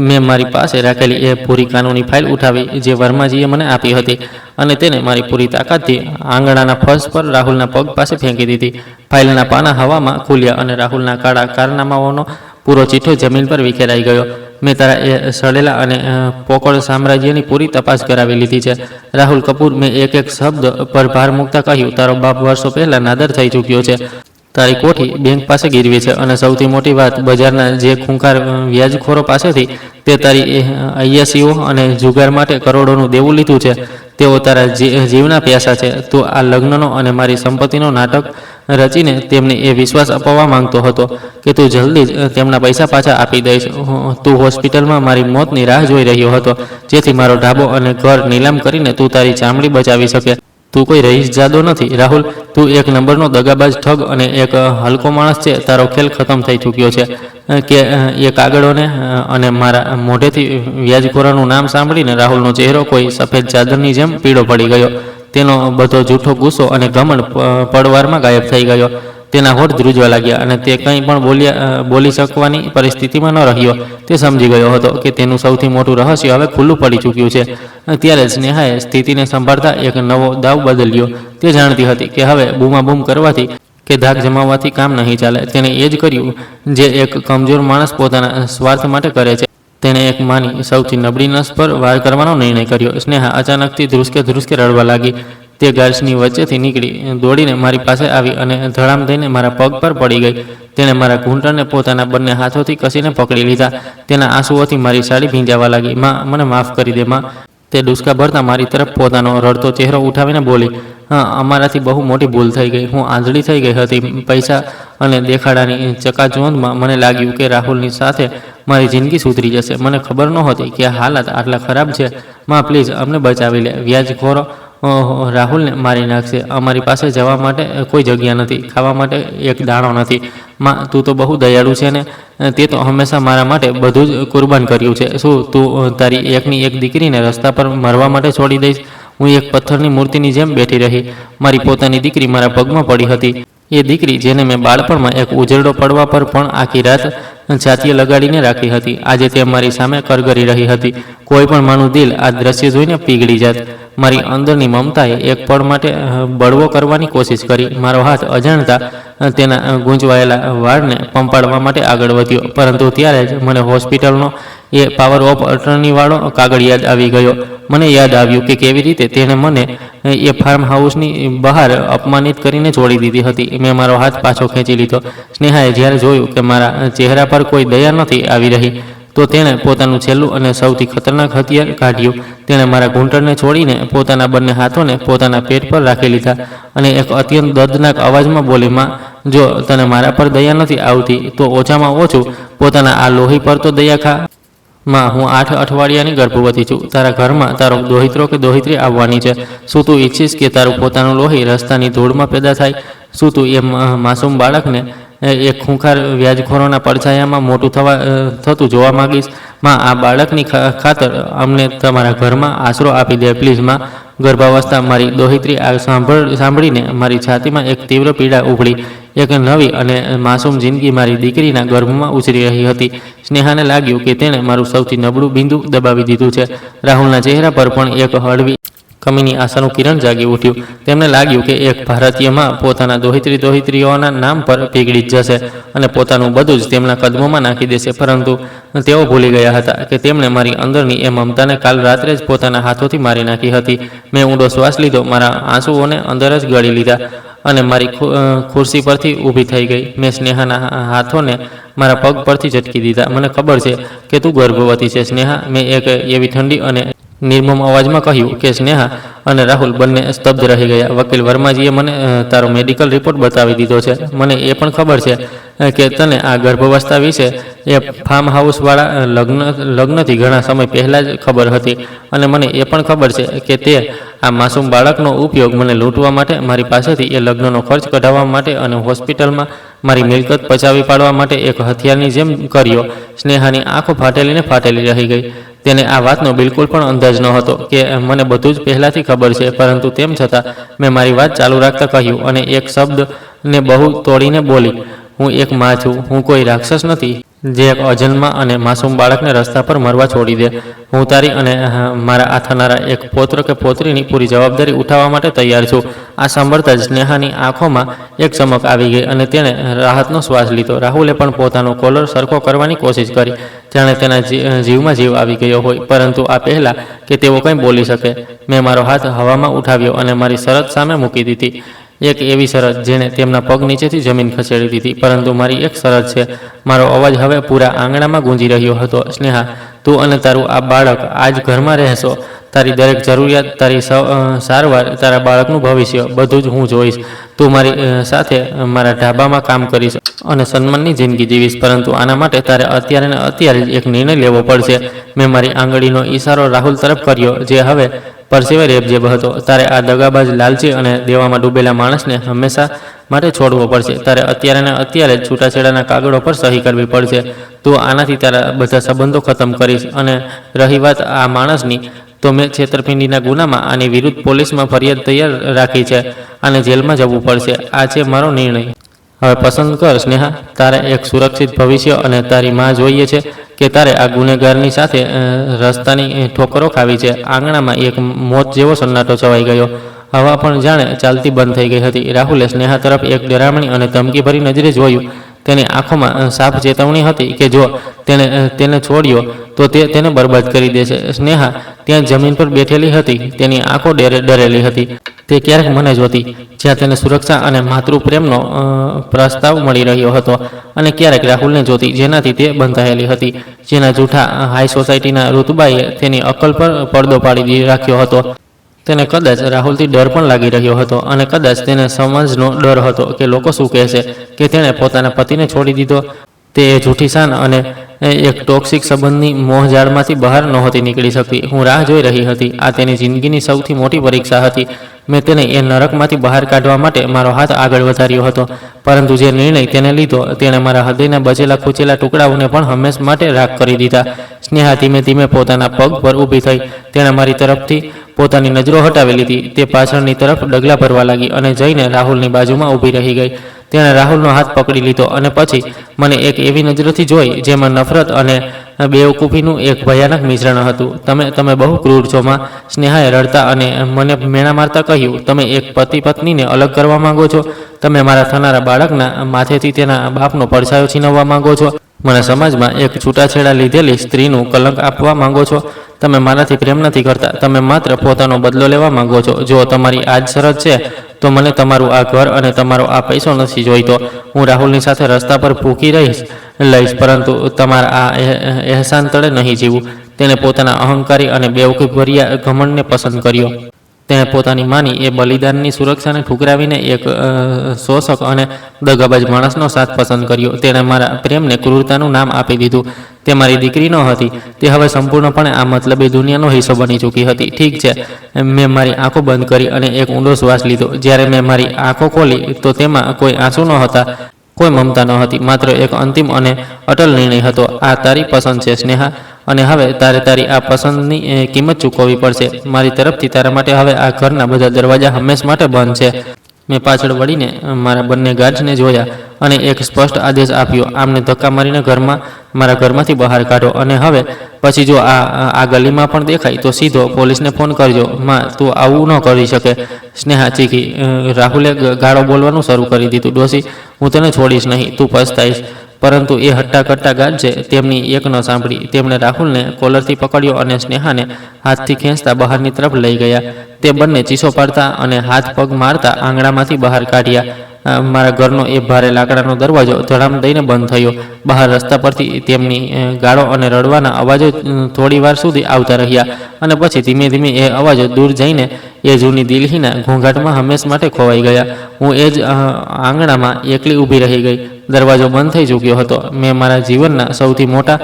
Speaker 1: મેં મારી પાસે રાખેલી એ પૂરી કાનૂની ફાઇલ ઉઠાવી જે વર્માજીએ મને આપી હતી અને તેને મારી પૂરી તાકાતથી આંગણાના ફર્શ પર રાહુલના પગ પાસે ફેંકી દીધી. ફાઇલના પાના હવામાં ખુલ્યા અને રાહુલના કાળા કારનામાઓનો પૂરો ચિઠ્ઠો જમીન પર વિખેરાઈ ગયો. મેં તારા એ સડેલા અને પોકળ સામ્રાજ્યની પૂરી તપાસ કરાવી લીધી છે. રાહુલ કપૂર, મેં એક એક શબ્દ પર ભાર મૂકતા કહ્યું. તારો બાપ વર્ષો પહેલાં નાદર થઈ ચૂક્યો છે. તારી કોઠી બેંક પાસે ગીરવી છે અને સૌથી મોટી વાત, બજારના જે ખૂંખાર વ્યાજખોરો પાસેથી તે તારી અયાશીઓ અને જુગાર માટે કરોડોનું દેવું લીધું છે. તેઓ તારા જીવના પ્યાસા છે. તું આ લગ્નનો અને મારી સંપત્તિનો નાટક રચીને તેમને એ વિશ્વાસ અપાવવા માંગતો હતો કે તું જલ્દી જ તેમના પૈસા પાછા આપી દઈશ. તું હોસ્પિટલમાં મારી મોતની રાહ જોઈ રહ્યો હતો જેથી મારો ઢાબો અને ઘર નીલામ કરીને તું તારી ચામડી બચાવી શકે. તું કોઈ રહીશ જાદો નથી રાહુલ. તું એક નંબરનો દગાબાજ, ઠગ અને એક હલકો માણસ છે. તારો ખેલ ખતમ થઈ ચૂક્યો છે કે એ કાગળોને અને મારા મોઢેથી વ્યાજખોરાનું નામ સાંભળીને રાહુલનો ચહેરો કોઈ સફેદ ચાદરની જેમ પીળો પડી ગયો. તેનો બધો જૂઠો ગુસ્સો અને ઘમંડ પડવારમાં ગાયબ થઈ ગયો. તેના હોઠ ધ્રુજવા લાગ્યા અને તે કંઈ પણ બોલી શકવાની પરિસ્થિતિમાં ન રહ્યો. તે સમજી ગયો હતો કે તેનું સૌથી મોટું રહસ્ય હવે ખુલ્લું પડી ચૂક્યું છે. ત્યારે સ્નેહાએ સ્થિતિને સંભાળતા એક નવો દાવ બદલ્યો. તે જાણતી હતી કે હવે બૂમાબૂમ કરવાથી કે ધાક જમાવવાથી કામ નહીં ચાલે. તેણે એ જ કર્યું જે એક કમજોર માણસ પોતાના સ્વાર્થ માટે કરે છે. તેણે એક માની સૌથી નબળી નસ પર વાર કરવાનો નિર્ણય કર્યો. સ્નેહા અચાનકથી ધ્રુસકે રડવા લાગી. તે ગાર્ડ્સની વચ્ચેથી નીકળી દોડીને મારી પાસે આવી અને ધડામ દઈને મારા પગ પર પડી ગઈ. તેણે મારા ઘૂંટણને પોતાના બંને હાથોથી કસીને પકડી લીધા. તેના આંસુઓથી મારી સાડી ભીંજાવા લાગી. માં, મને માફ કરી દે માં. તે ડૂસકા ભરતા મારી તરફ પોતાનો રડતો ચહેરો ઉઠાવીને બોલી. હા, અમારાથી બહુ મોટી ભૂલ થઈ ગઈ. હું આંધળી થઈ ગઈ હતી. પૈસા અને દેખાડાની ચકાચોંધમાં મને લાગ્યું કે રાહુલની સાથે મારી જિંદગી સુધરી જશે. મને ખબર નહોતી કે હાલાત આટલા ખરાબ છે. માં, પ્લીઝ અમને બચાવી લે. વ્યાજખોરો રાહુલને મારી નાખશે. અમારી પાસે જવા માટે કોઈ જગ્યા નથી, ખાવા માટે એક દાણો નથી. માં, તું તો બહુ દયાળુ છે ને. તે તો હંમેશા મારા માટે બધું જ કુરબાન કર્યું છે. શું તું તારી એકની એક દીકરીને રસ્તા પર મરવા માટે છોડી દઈશ? હું એક પથ્થરની મૂર્તિની જેમ બેઠી રહી. મારી પોતાની દીકરી મારા પગમાં પડી હતી. એ દીકરી જેને મેં બાળપણમાં એક ઉજરડો પડવા પર પણ આખી રાત છાતીએ લગાડીને રાખી હતી, આજે તે મારી સામે કરગરી રહી હતી. કોઈ પણ માનું દિલ આ દ્રશ્ય જોઈને પીગળી જાત. મારી અંદરની મમતાએ એક પળ માટે બળવો કરવાની કોશિશ કરી. મારો હાથ અજાણતા તેના ગૂંચવાયેલા વાળને પંપાડવા માટે આગળ વધ્યો, પરંતુ ત્યારે જ મને હોસ્પિટલનો એ પાવર ઓફ અટર્ની વાળો કાગળ યાદ આવી ગયો. મને યાદ આવ્યું કે કેવી રીતે તેણે મને એ ફાર્મ હાઉસની બહાર અપમાનિત કરીને છોડી દીધી હતી. મેં મારો હાથ પાછો ખેંચી લીધો. સ્નેહાએ જ્યારે જોયું કે મારા ચહેરા પર કોઈ દયા નથી આવી રહી તો તેણે પોતાનું છેલ્લું અને સૌથી ખતરનાક હથિયાર કાઢ્યું. તેણે મારા ઘૂંટણને છોડીને પોતાના બંને હાથોને પોતાના પેટ પર રાખી લીધા અને એક અત્યંત દર્દનાક અવાજમાં બોલી, માં, જો તને મારા પર દયા નથી આવતી તો ઓછામાં ઓછું પોતાના આ લોહી પર તો દયા ખા. માં, હું 8 અઠવાડિયાની ગર્ભવતી છું. તારા ઘરમાં તારો દોહિત્રો કે દોહિત્રી આવવાની છે. શું તું ઈચ્છીશ કે તારું પોતાનું લોહી રસ્તાની ધૂળમાં પેદા થાય? શું તું એ માસૂમ બાળકને એક ખૂંખાર વ્યાજખોરોના પડછાયામાં મોટું થતું જોવા માંગીશ? માં, આ બાળકની ખાતર અમને તમારા ઘરમાં આશરો આપી દે પ્લીઝ. માં, ગર્ભાવસ્થા મારી દોહિત્રી આ સાંભળીને મારી છાતીમાં એક તીવ્ર પીડા ઉભળી. એક નવી અને માસૂમ જિંદગી મારી દીકરીના ગર્ભમાં ઉછરી રહી હતી. સ્નેહાને લાગ્યું કે તેણે મારું સૌથી નબળું બિંદુ દબાવી દીધું છે. રાહુલના ચહેરા પર પણ એક હળવી કમીની આશાનું કિરણ જાગી ઉઠ્યું. તેમને લાગ્યું કે એક ભારતીયમાં પોતાના દોહિત્રીઓના નામ પર પીગળી જ જશે અને પોતાનું બધું જ તેમના કદમોમાં નાખી દેશે. પરંતુ તેઓ ભૂલી ગયા હતા કે તેમણે મારી અંદરની એ મમતાને કાલ રાત્રે જ પોતાના હાથોથી મારી નાખી હતી. મેં ઊંડો શ્વાસ લીધો, મારા આંસુઓને અંદર જ ગળી લીધા અને મારી ખુરશી પરથી ઊભી થઈ ગઈ. મેં સ્નેહાના હાથોને મારા પગ પરથી ઝટકી દીધા. મને ખબર છે કે તું ગર્ભવતી છે સ્નેહા. મેં એક એવી ઠંડી અને નિર્મમ અવાજમાં કહ્યું કે સ્નેહા અને રાહુલ બંને સ્તબ્ધ રહી ગયા. વકીલ વર્માજીએ મને તારો મેડિકલ રિપોર્ટ બતાવી દીધો છે. મને એ પણ ખબર છે કે તને આ ગર્ભાવસ્થા વિશે એ ફાર્મ હાઉસવાળા લગ્નથી ઘણા સમય પહેલાં જ ખબર હતી અને મને એ પણ ખબર છે કે તે આ માસૂમ બાળકનો ઉપયોગ મને લૂંટવા માટે, મારી પાસેથી એ લગ્નનો ખર્ચ કઢાવવા માટે અને હોસ્પિટલમાં મારી મિલકત પચાવી પાડવા માટે એક હથિયારની જેમ કર્યો. સ્નેહાની આંખો ફાટેલી રહી ગઈ. તેને આ વાતનો બિલકુલ પણ અંદાજ ન હતો કે મને બધું જ પહેલાંથી ખબર છે. પરંતુ તેમ છતાં મેં મારી વાત ચાલુ રાખતા કહ્યું અને એક શબ્દને બહુ તોડીને બોલી, હું એક માં છું. હું કોઈ રાક્ષસ નથી જે એક અજન્મા અને માસૂમ બાળકને રસ્તા પર મરવા છોડી દે. હું તારી અને મારા આ થનારા એક પુત્ર કે પુત્રીની પૂરી જવાબદારી ઉઠાવવા માટે તૈયાર છું. આ સાંભળતા જ સ્નેહાની આંખોમાં એક ચમક આવી ગઈ અને તેણે રાહતનો શ્વાસ લીધો. રાહુલે પણ પોતાનો કોલર સરખો કરવાની કોશિશ કરી, જાણે તેના જીવમાં જીવ આવી ગયો હોય. પરંતુ આ પહેલાં કે તેઓ કંઈ બોલી શકે, મેં મારો હાથ હવામાં ઉઠાવ્યો અને મારી શરત સામે મૂકી દીધી. એક એવી શરત જેણે તેમના પગ નીચેથી જમીન ખસેડી દીધી. પરંતુ મારી એક શરત છે. મારો અવાજ હવે પૂરા આંગણામાં ગૂંજી રહ્યો હતો. સ્નેહા, તું અને તારું આ બાળક આ જ ઘરમાં રહેશો. તારી દરેક જરૂરિયાત, તારી સારવાર, તારા બાળકનું ભવિષ્ય બધું જ હું જોઈશ. તું મારી સાથે મારા ઢાબામાં કામ કરીશ અને સન્માનની જિંદગી જીવીશ. પરંતુ આના માટે તારે અત્યારે જ એક નિર્ણય લેવો પડશે. મેં મારી આંગળીનો ઈશારો રાહુલ તરફ કર્યો, જે હવે પરસેવે રેબઝેબ હતો. તારે આ દગાબાજ, લાલચી અને દેવામાં ડૂબેલા માણસને હંમેશા માટે છોડવો પડશે. તારે અત્યારે જ છૂટાછેડાના કાગળો પર સહી કરવી પડશે. તું આનાથી તારા બધા સંબંધો ખતમ કરીશ. અને રહી વાત આ માણસની, તો મેં છેતરપિંડીના ગુનામાં આની વિરુદ્ધ પોલીસમાં ફરિયાદ તૈયાર રાખી છે. આને જેલમાં જવું પડશે. આ છે મારો નિર્ણય. હવે પસંદ કર સ્નેહા. તારે એક સુરક્ષિત ભવિષ્ય અને તારી માં જોઈએ છે કે તારે આ ગુનેગારની સાથે રસ્તાની ઠોકરો ખાવી છે? આંગણામાં એક મોત જેવો સન્નાટો છવાઈ ગયો. હવા પણ જાણે ચાલતી બંધ થઈ ગઈ હતી. રાહુલે સ્નેહા તરફ એક ડરામણી અને ધમકીભરી નજરે જોયું. તેની આંખોમાં સાફ ચેતવણી હતી કે જો તેને છોડ્યો તો તે તેને બરબાદ કરી દેશે. સ્નેહા ત્યાં જમીન પર બેઠેલી હતી. તેની આંખો ડરેલી હતી. તે ક્યારેક મને જોતી જ્યાં તેને સુરક્ષા અને માતૃપ્રેમનો પ્રસ્તાવ મળી રહ્યો હતો, અને ક્યારેક રાહુલને જોતી જેનાથી તે બંધાયેલી હતી, જેના જૂઠા હાઈ સોસાયટીના ઋતુબાએ તેની અક્કલ પર પડદો પાડી રાખ્યો હતો. તેને કદાચ રાહુલથી ડર પણ લાગી રહ્યો હતો, અને કદાચ તેને સમજનો ડર હતો કે લોકો શું કહેશે કે તેણે પોતાના પતિને છોડી દીધો. તે જૂઠી શાન અને એક ટોક્સિક સંબંધની મોહજાળમાંથી બહાર નહોતી નીકળી શકતી. હું રાહ જોઈ રહી હતી. આ તેની જિંદગીની સૌથી મોટી પરીક્ષા હતી. મેં તેને એ નરકમાંથી બહાર કાઢવા માટે મારો હાથ આગળ વધાર્યો હતો, પરંતુ જે નિર્ણય તેને લીધો તેણે મારા હૃદયના બચેલા ખૂચેલા ટુકડાઓને પણ હંમેશ માટે રાખ કરી દીધા. સ્નેહા ધીમે ધીમે પોતાના પગ પર ઊભી થઈ. તેણે મારી તરફથી પોતાની નજરો હટાવી લીધી. તે પાછળની તરફ ડગલા ભરવા લાગી અને જઈને રાહુલની બાજુમાં ઊભી રહી ગઈ. તેણે રાહુલનો હાથ પકડી લીધો અને પછી મને એક એવી નજરોથી જોઈ જેમાં નફરત અને બેવકૂફીનું એક ભયાનક મિશ્રણ હતું. તમે બહુ ક્રૂર છો માં. સ્નેહાએ રડતા અને મને મેણા મારતા કહ્યું. તમે એક પતિ પત્નીને અલગ કરવા માંગો છો? તમે મારા થનારા બાળકના માથેથી તેના બાપનો પડછાયો છીનવવા માંગો છો? મને સમાજમાં એક છૂટાછેડા લીધેલી સ્ત્રીનું કલંક આપવા માંગો છો? તમે મારાથી પ્રેમ નથી કરતા, તમે માત્ર પોતાનો બદલો લેવા માંગો છો. જો તમારી આ જ શરત છે તો મને તમારું આ ઘર અને તમારો આ પૈસો નથી જોઈતો. હું રાહુલની સાથે રસ્તા પર ભૂખી લઈશ, પરંતુ તમારા આ એહસાન તળે નહીં જીવું. તેણે પોતાના અહંકારી અને બેવકૂફભર્યા ઘમંડને પસંદ કર્યો. તેણે પોતાની માની એ બલિદાનની સુરક્ષાને ઠુકરાવીને એક શોષક અને દગાબાજ માણસનો સાથ પસંદ કર્યો. તેણે મારા પ્રેમને ક્રૂરતાનું નામ આપી દીધું. તે મારી દીકરી ન હતી, તે હવે સંપૂર્ણપણે આ મતલબી દુનિયાનો હિસ્સો બની ચૂકી હતી. ઠીક છે, મેં મારી આંખો બંધ કરી અને એક ઊંડો શ્વાસ લીધો. જ્યારે મેં મારી આંખો ખોલી તો તેમાં કોઈ આંસુ ન હતા, કોઈ મમતા ન હતી, માત્ર એક અંતિમ અને અટલ નિર્ણય હતો. આ તારી પસંદ છે સ્નેહા, અને હવે તારે તારી આ પસંદની કિંમત ચૂકવવી પડશે. મારી તરફથી તારા માટે હવે આ ઘરના બધા દરવાજા હંમેશ માટે બંધ છે. મેં પાછળ વળીને મારા બંને ગાર્ડ્સને જોયા અને એક સ્પષ્ટ આદેશ આપ્યો, આમને ધક્કા મારીને મારા ઘરમાંથી બહાર કાઢો. અને હવે પછી જો આ ગલીમાં પણ દેખાય તો સીધો પોલીસને ફોન કરજો. માં, તું આવું ન કરી શકે, સ્નેહા ચીખી. રાહુલે ગાળો બોલવાનું શરૂ કરી દીધું. ડોશી, હું તને છોડીશ નહીં, તું પછતાઈશ. પરંતુ એ હટ્ટા કટ્ટા ગાર્ડ છે, તેમની એક ન સાંભળી. તેમણે રાહુલને કોલરથી પકડ્યો અને સ્નેહાને હાથથી ખેંચતા બહારની તરફ લઈ ગયા. તે બંને ચીસો પાડતા અને હાથ પગ મારતા આંગણામાંથી બહાર કાઢ્યા. મારા ઘરનો એ ભારે લાકડાનો દરવાજો ધડામ દઈને બંધ થયો. બહાર રસ્તા પરથી તેમની ગાળો અને રડવાના અવાજો થોડી વાર સુધી આવતા રહ્યા, અને પછી ધીમે ધીમે એ અવાજો દૂર જઈને એ જૂની દિલ્હીના ઘોંઘાટમાં હંમેશ માટે ખોવાઈ ગયા. હું એ જ આંગણામાં એકલી ઊભી રહી ગઈ. દરવાજો બંધ થઈ ચૂક્યો હતો. મેં મારા જીવનના સૌથી મોટા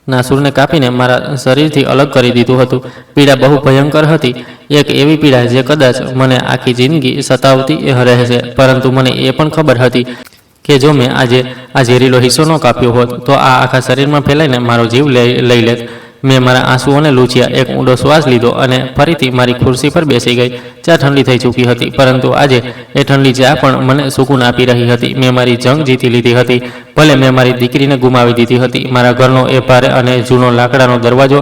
Speaker 1: નાસુરને કાપીને મારા શરીરથી અલગ કરી દીધું હતું. પીડા બહુ ભયંકર હતી, એક એવી પીડા જે કદાચ મને આખી જિંદગી સતાવતી રહેશે. પરંતુ મને એ પણ ખબર હતી કે જો મેં આજે આ ઝેરીલો હિસ્સો ન કાપ્યો હોત તો આ આખા શરીરમાં ફેલાઈને મારો જીવ લઈ લેત. મેં મારા આંસુઓને લૂછ્યા, એક ઊંડો શ્વાસ લીધો અને ફરીથી મારી ખુરશી પર બેસી ગઈ. ચા ઠંડી થઈ ચૂકી હતી, પરંતુ આજે એ ઠંડી ચા પણ મને સુકૂન આપી રહી હતી. મેં મારી જંગ જીતી લીધી હતી. ભલે મેં મારી દીકરીને ગુમાવી દીધી હતી. મારા ઘરનો એ ભારે અને જૂનો લાકડાનો દરવાજો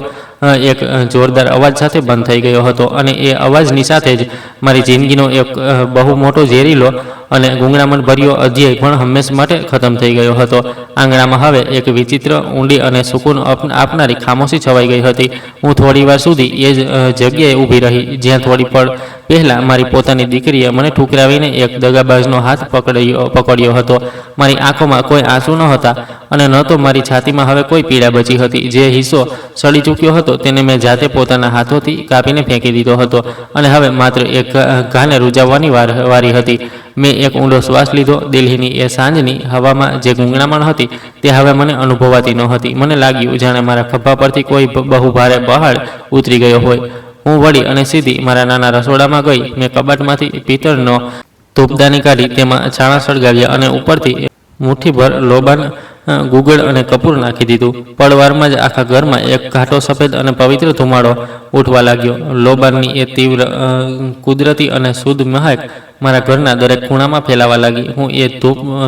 Speaker 1: એક જોરદાર અવાજ સાથે બંધ થઈ ગયો હતો, અને એ અવાજની સાથે જ મારી જિંદગીનો એક બહુ મોટો ઝેરીલો અને ગુંગળામણ ભર્યો અધ્યાય પણ હંમેશ માટે ખતમ થઈ ગયો હતો. આંગણામાં હવે એક વિચિત્ર, ઊંડી અને સુકૂન આપનારી ખામોશી છવાઈ ગઈ હતી. હું થોડી વાર સુધી એ જ જગ્યાએ ઊભી રહી જ્યાં થોડી પળ પહેલાં મારી પોતાની દીકરીએ મને ઠુકરાવીને એક દગાબાજનો હાથ પકડ્યો હતો. મારી આંખોમાં કોઈ આંસુ ન હતા, અને ન તો મારી છાતીમાં હવે કોઈ પીડા બચી હતી. જે હિસ્સો સડી ચૂક્યો હતો તેને મેં જાતે પોતાના હાથોથી કાપીને ફેંકી દીધો હતો, અને હવે માત્ર એક ઘાને રૂજાવવાની વારી હતી. મેં એક ઊંડો શ્વાસ લીધો. દિલ્હીની એ સાંજની હવામાં જે ગૂંગળામણ હતી તે હવે મને અનુભવાતી ન હતી. મને લાગ્યું જાણે મારા ખભા પરથી કોઈ બહુ ભારે પહાડ ઉતરી ગયો હોય. હું વળી અને સીધી મારા નાના રસોડામાં ગઈ. મેં કબાટમાંથી પિત્તળનો ધૂપદાની કાઢી, તેમાં છાણા સળગાવ્યા અને ઉપરથી મુઠ્ઠીભર લોબાન, ગુગળ અને કપૂર નાખી દીધું. પળવારમાં જ આખા ઘરમાં એક ઘાટો સફેદ અને પવિત્ર ધુમાડો ઉઠવા લાગ્યો. લોબાનની એ તીવ્ર, કુદરતી અને શુદ્ધ મહેક મારા ઘરના દરેક ખૂણામાં ફેલાવા લાગી. હું એ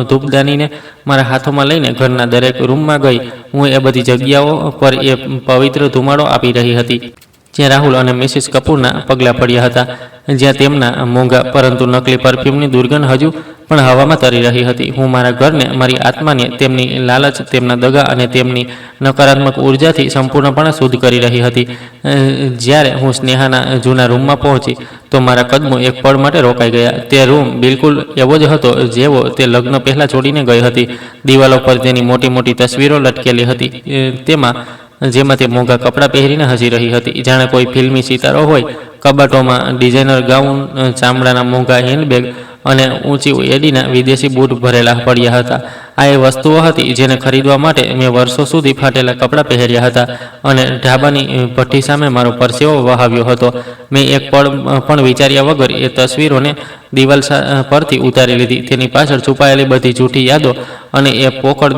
Speaker 1: ધૂપદાનીને મારા હાથોમાં લઈને ઘરના દરેક રૂમમાં ગઈ. હું એ બધી જગ્યાઓ પર એ પવિત્ર ધુમાડો આપી રહી હતી જ્યાં રાહુલ અને મિસિસ કપૂરના પગલાં પડ્યા હતા, જ્યાં તેમના મોંઘા પરંતુ નકલી પરફ્યુમની દુર્ગંધ હજુ પણ હવામાં તરી રહી હતી. હું મારા ઘરને, મારી આત્માને તેમની લાલચ, તેમના દગા અને તેમની નકારાત્મક ઉર્જાથી સંપૂર્ણપણે શુદ્ધ કરી રહી હતી. જ્યારે હું સ્નેહાના જૂના રૂમમાં પહોંચી તો મારા કદમો એક પળ માટે રોકાઈ ગયા. તે રૂમ બિલકુલ એવો જ હતો જેવો તે લગ્ન પહેલાં છોડીને ગઈ હતી. દિવાલો પર તેની મોટી મોટી તસવીરો લટકેલી હતી, જેમાં તે મોંઘા કપડાં પહેરીને હસી રહી હતી જાણે કોઈ ફિલ્મી સિતારો હોય. કબાટોમાં ડિઝાઇનર ગાઉન, ચામડાના મોંઘા હેન્ડબેગ અને ઊંચી એડીના વિદેશી બૂટ ભરેલા પડ્યા હતા. આ એ વસ્તુઓ હતી જેને ખરીદવા માટે મેં વર્ષો સુધી ફાટેલા કપડાં પહેર્યા હતા, અને ઢાબાની ભઠ્ઠી સામે મારો પરસેવો વહાવ્યો હતો. મેં એક પળ પણ વિચાર્યા વગર એ તસવીરોને દિવાલ પરથી ઉતારી લીધી. તેની પાછળ છુપાયેલી બધી જૂઠી યાદો અને એ પોકળ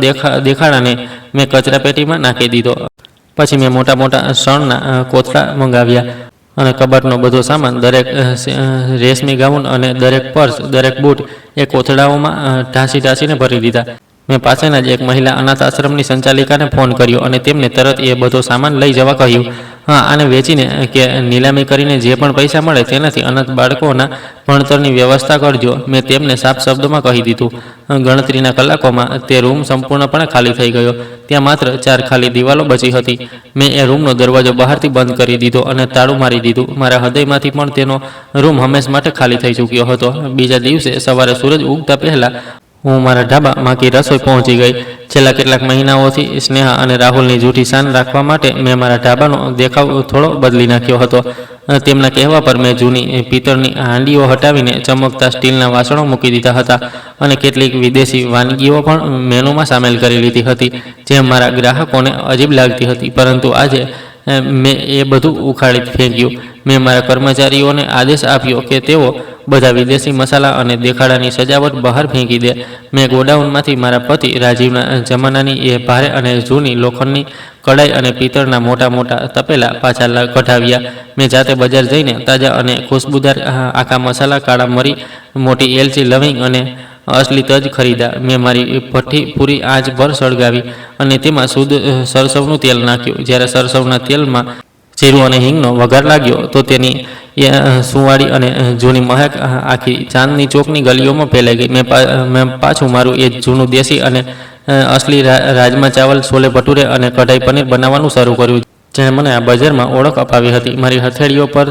Speaker 1: દેખાડાને મેં કચરાપેટીમાં નાખી દીધો. પછી મેં મોટા મોટા શણના કોથળા મંગાવ્યા અને કબાટનો બધો સામાન, દરેક રેશમી ગાઉન અને દરેક પર્સ, દરેક બૂટ એ કોથળાઓમાં ઢાંસીને ભરી દીધા. મેં પાસેના જ એક મહિલા અનાથ આશ્રમની સંચાલિકાને ફોન કર્યો અને તેમને તરત એ બધો સામાન લઈ જવા કહ્યું. હા, આને વેચીને કે નીલામી કરીને જે પણ પૈસા મળે તેનાથી અનાથ બાળકોના ભણતરની વ્યવસ્થા કરજો, મેં તેમને સાફ શબ્દોમાં કહી દીધું. ગણતરીના કલાકોમાં તે રૂમ સંપૂર્ણપણે ખાલી થઈ ગયો. ત્યાં માત્ર 4 ખાલી દિવાલો બચી હતી. મેં એ રૂમનો દરવાજો બહારથી બંધ કરી દીધો અને તાળું મારી દીધું. મારા હૃદયમાંથી પણ તેનો રૂમ હંમેશ માટે ખાલી થઈ ચૂક્યો હતો. બીજા દિવસે સવારે સૂરજ ઉગતા પહેલાં હું મારા ઢાબા માકી રસોઈ પહોંચી ગઈ. છેલ્લા કેટલાક મહિનાઓથી સ્નેહા અને રાહુલની જૂઠી શાન રાખવા માટે મેં મારા ઢાબાનો દેખાવ થોડો બદલી નાખ્યો હતો. તેમના કહેવા પર મેં જૂની પિત્તળની હાંડીઓ હટાવીને ચમકતા સ્ટીલના વાસણો મૂકી દીધા હતા અને કેટલીક વિદેશી વાનગીઓ પણ મેનુમાં સામેલ કરી લીધી હતી, જે મારા ગ્રાહકોને અજીબ લાગતી હતી. પરંતુ આજે મેં એ બધું ઉખાડી ફેંક્યું. મેં મારા કર્મચારીઓને આદેશ આપ્યો કે તેઓ બધા વિદેશી મસાલા અને દેખાડાની સજાવટ બહાર ફેંકી દે. મેં ગોડાઉનમાંથી મારા પતિ રાજીવના જમાનાની એ ભારે અને જૂની લોખંડની કડાઈ અને પિત્તળના મોટા મોટા તપેલા પાછા કઢાવ્યા. મેં જાતે બજાર જઈને તાજા અને ખુશબુદાર આખા મસાલા, કાળા મરી, મોટી એલચી, લવિંગ અને અસલી તજ ખરીદ્યા. મેં મારી ભઠ્ઠી પૂરી આંચ પર સળગાવી અને તેમાં શુદ્ધ સરસવનું તેલ નાખ્યું. જ્યારે સરસવના તેલમાં જીરું અને હિંગનો વઘાર લાગ્યો તો તેની સુંવાળી અને જૂની મહેક આખી ચાંદની ચોકની ગલીઓમાં ફેલાઈ ગઈ. મેં પાછું મારું એ જૂનું દેશી અને અસલી રાજમા ચાવલ, છોલે ભટુરે અને કઢાઈ પનીર બનાવવાનું શરૂ કર્યું, જેણે મને આ બજારમાં ઓળખ અપાવી હતી. મારી હથેળીઓ પર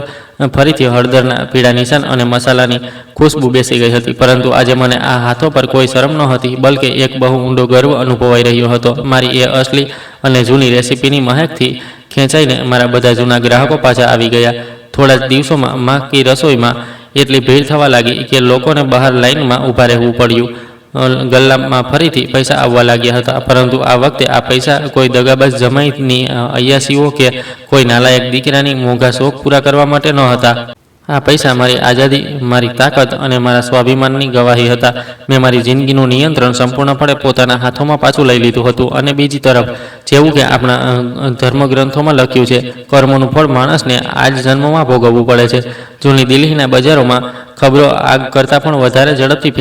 Speaker 1: ફરીથી હળદરના પીળા નિશાન અને મસાલાની ખુશ્બુ બેસી ગઈ હતી. પરંતુ આજે મને આ હાથો પર કોઈ શરમ ન હતી, બલકે એક બહુ ઊંડો ગર્વ અનુભવાઈ રહ્યો હતો. મારી એ અસલી અને જૂની રેસીપીની મહેકથી ખેંચાઈને મારા બધા જૂના ગ્રાહકો પાછા આવી ગયા. થોડા જ દિવસોમાં માકી રસોઈમાં એટલી ભીડ થવા લાગી કે લોકોને બહાર લાઇનમાં ઊભા રહેવું પડ્યું. ગલ્લામાં ફરીથી પૈસા આવવા લાગ્યા હતા, પરંતુ આ વખતે આ પૈસા કોઈ દગાબાજ જમાઈની અયાસીઓ કે કોઈ નાલાયક દીકરાની મોંઘા શોખ પૂરા કરવા માટે ન હતા. આ પૈસા મારી આઝાદી, મારી તાકાત અને મારા સ્વાભિમાનની ગવાહી હતા. મેં મારી જિંદગીનું નિયંત્રણ સંપૂર્ણપણે પોતાના હાથોમાં પાછું લઈ લીધું હતું. અને બીજી તરફ, જેવું કે આપણા ધર્મગ્રંથોમાં લખ્યું છે, કર્મોનું ફળ માણસને આ જ જન્મમાં ભોગવવું પડે છે. જૂની દિલ્હીના બજારોમાં ખબરો આગ કરતાં પણ વધારે ઝડપથી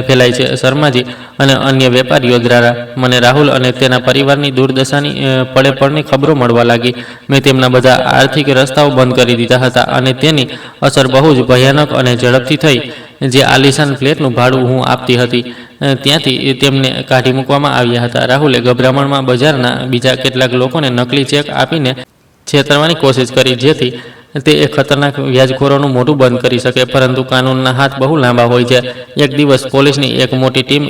Speaker 1: ફેલાય છે. શર્માજી અને અન્ય વેપારીઓ દ્વારા મને રાહુલ અને તેના પરિવારની દુર્દશાની પડે પડની ખબરો મળવા લાગી. મેં તેમના બધા આર્થિક રસ્તાઓ બંધ કરી દીધા હતા અને તેની અસર બહુ જ ભયાનક અને ઝડપથી થઈ. જે આલિશાન ફ્લેટનું ભાડું હું આપતી હતી ત્યાંથી તેમને કાઢી મૂકવામાં આવ્યા હતા. રાહુલે ગભરામણમાં બજારના બીજા કેટલાક લોકોને નકલી ચેક આપીને છેતરવાની કોશિશ કરી, જેથી તે એક ખતરનાક વ્યાજખોરોનું મોઢું બંધ કરી શકે. પરંતુ કાનૂનના હાથ બહુ લાંબા હોય છે. એક દિવસ પોલીસની એક મોટી ટીમ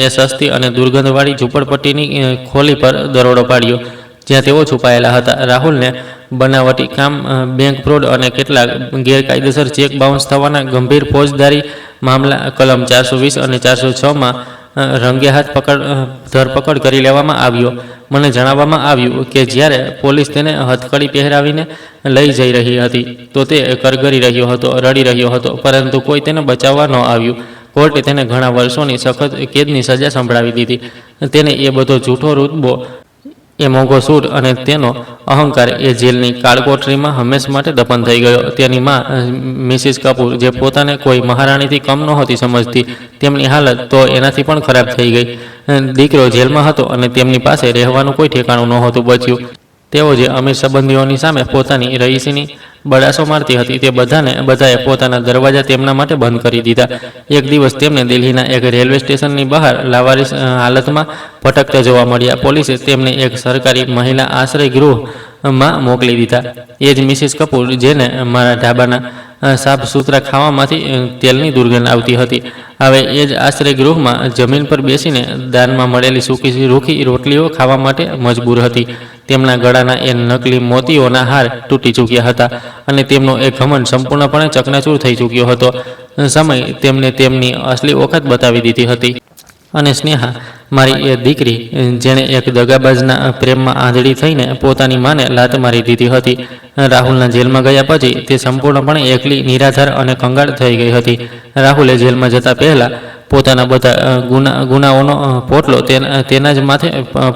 Speaker 1: એ સસ્તી અને દુર્ગંધવાળી ઝૂંપડપટ્ટીની ખોલી પર દરોડો પાડ્યો, જ્યાં તેઓ છુપાયેલા હતા. રાહુલને બનાવટી કામ, બેંક ફ્રોડ અને કેટલાક ગેરકાયદેસર ચેક બાઉન્સ થવાના ગંભીર ફોજદારી મામલા કલમ 420 અને 406માં રંગે હાથ ધરપકડ કરી લેવામાં આવ્યો. મને જણાવવામાં આવ્યું કે જ્યારે પોલીસ તેને હથકડી પહેરાવીને લઈ જઈ રહી હતી તો તે કરગરી રહ્યો હતો, રડી રહ્યો હતો, પરંતુ કોઈ તેને બચાવવા ન આવ્યું. કોર્ટે તેને ઘણા વર્ષોની સખત કેદની સજા સંભળાવી દીધી. તેને એ બધો જૂઠો રૂતબો, એ મોંઘો સૂટ અને તેનો અહંકાર એ જેલની કાળકોટરીમાં હંમેશ માટે દફન થઈ ગયો. તેની માં મિસિસ કપૂર, જે પોતાને કોઈ મહારાણીથી કમ નહોતી સમજતી, તેમની હાલત તો એનાથી પણ ખરાબ થઈ ગઈ. દીકરો જેલમાં હતો અને તેમની પાસે રહેવાનું કોઈ ઠેકાણું નહોતું બચ્યું. તેઓ જે અમીર સંબંધીઓની સામે પોતાની રઈસીની બડાસો મારતી હતી, તે બધાએ પોતાના દરવાજા તેમના માટે બંધ કરી દીધા. એક દિવસ તેમને દિલ્હીના એક રેલવે સ્ટેશનની બહાર લાવારીસ હાલતમાં ભટકતા જોવા મળ્યા. પોલીસે તેમને એક સરકારી મહિલા આશ્રય ગૃહમાં મોકલી દીધા. એ જ મિસિસ કપૂર, જેને મારા ઢાબાના સાફ સૂતરા ખાવામાંથી તેલની દુર્ગંધ આવતી હતી, હવે એ જ આશ્રય ગૃહમાં જમીન પર બેસીને દાનમાં મળેલી સૂકી રૂખી રોટલીઓ ખાવા માટે મજબૂર હતી. તેમના ગળાના એ નકલી મોતીઓના હાર તૂટી ચૂક્યા હતા અને તેમનો એ ઘમંડ સંપૂર્ણપણે ચકનાચૂર થઈ ચૂક્યો હતો. સમય તેમને તેમની અસલી ઓકાત બતાવી દીધી હતી. અને સ્નેહા, મારી એ દીકરી, જેણે એક દગાબાજના પ્રેમમાં આંધળી થઈને પોતાની માને લાત મારી દીધી હતી, રાહુલના જેલમાં ગયા પછી તે સંપૂર્ણપણે એકલી, નિરાધાર અને કંગાળ થઈ ગઈ હતી. રાહુલે જેલમાં જતા પહેલાં પોતાના બધા ગુનાઓનો પોટલો તેના જ માથે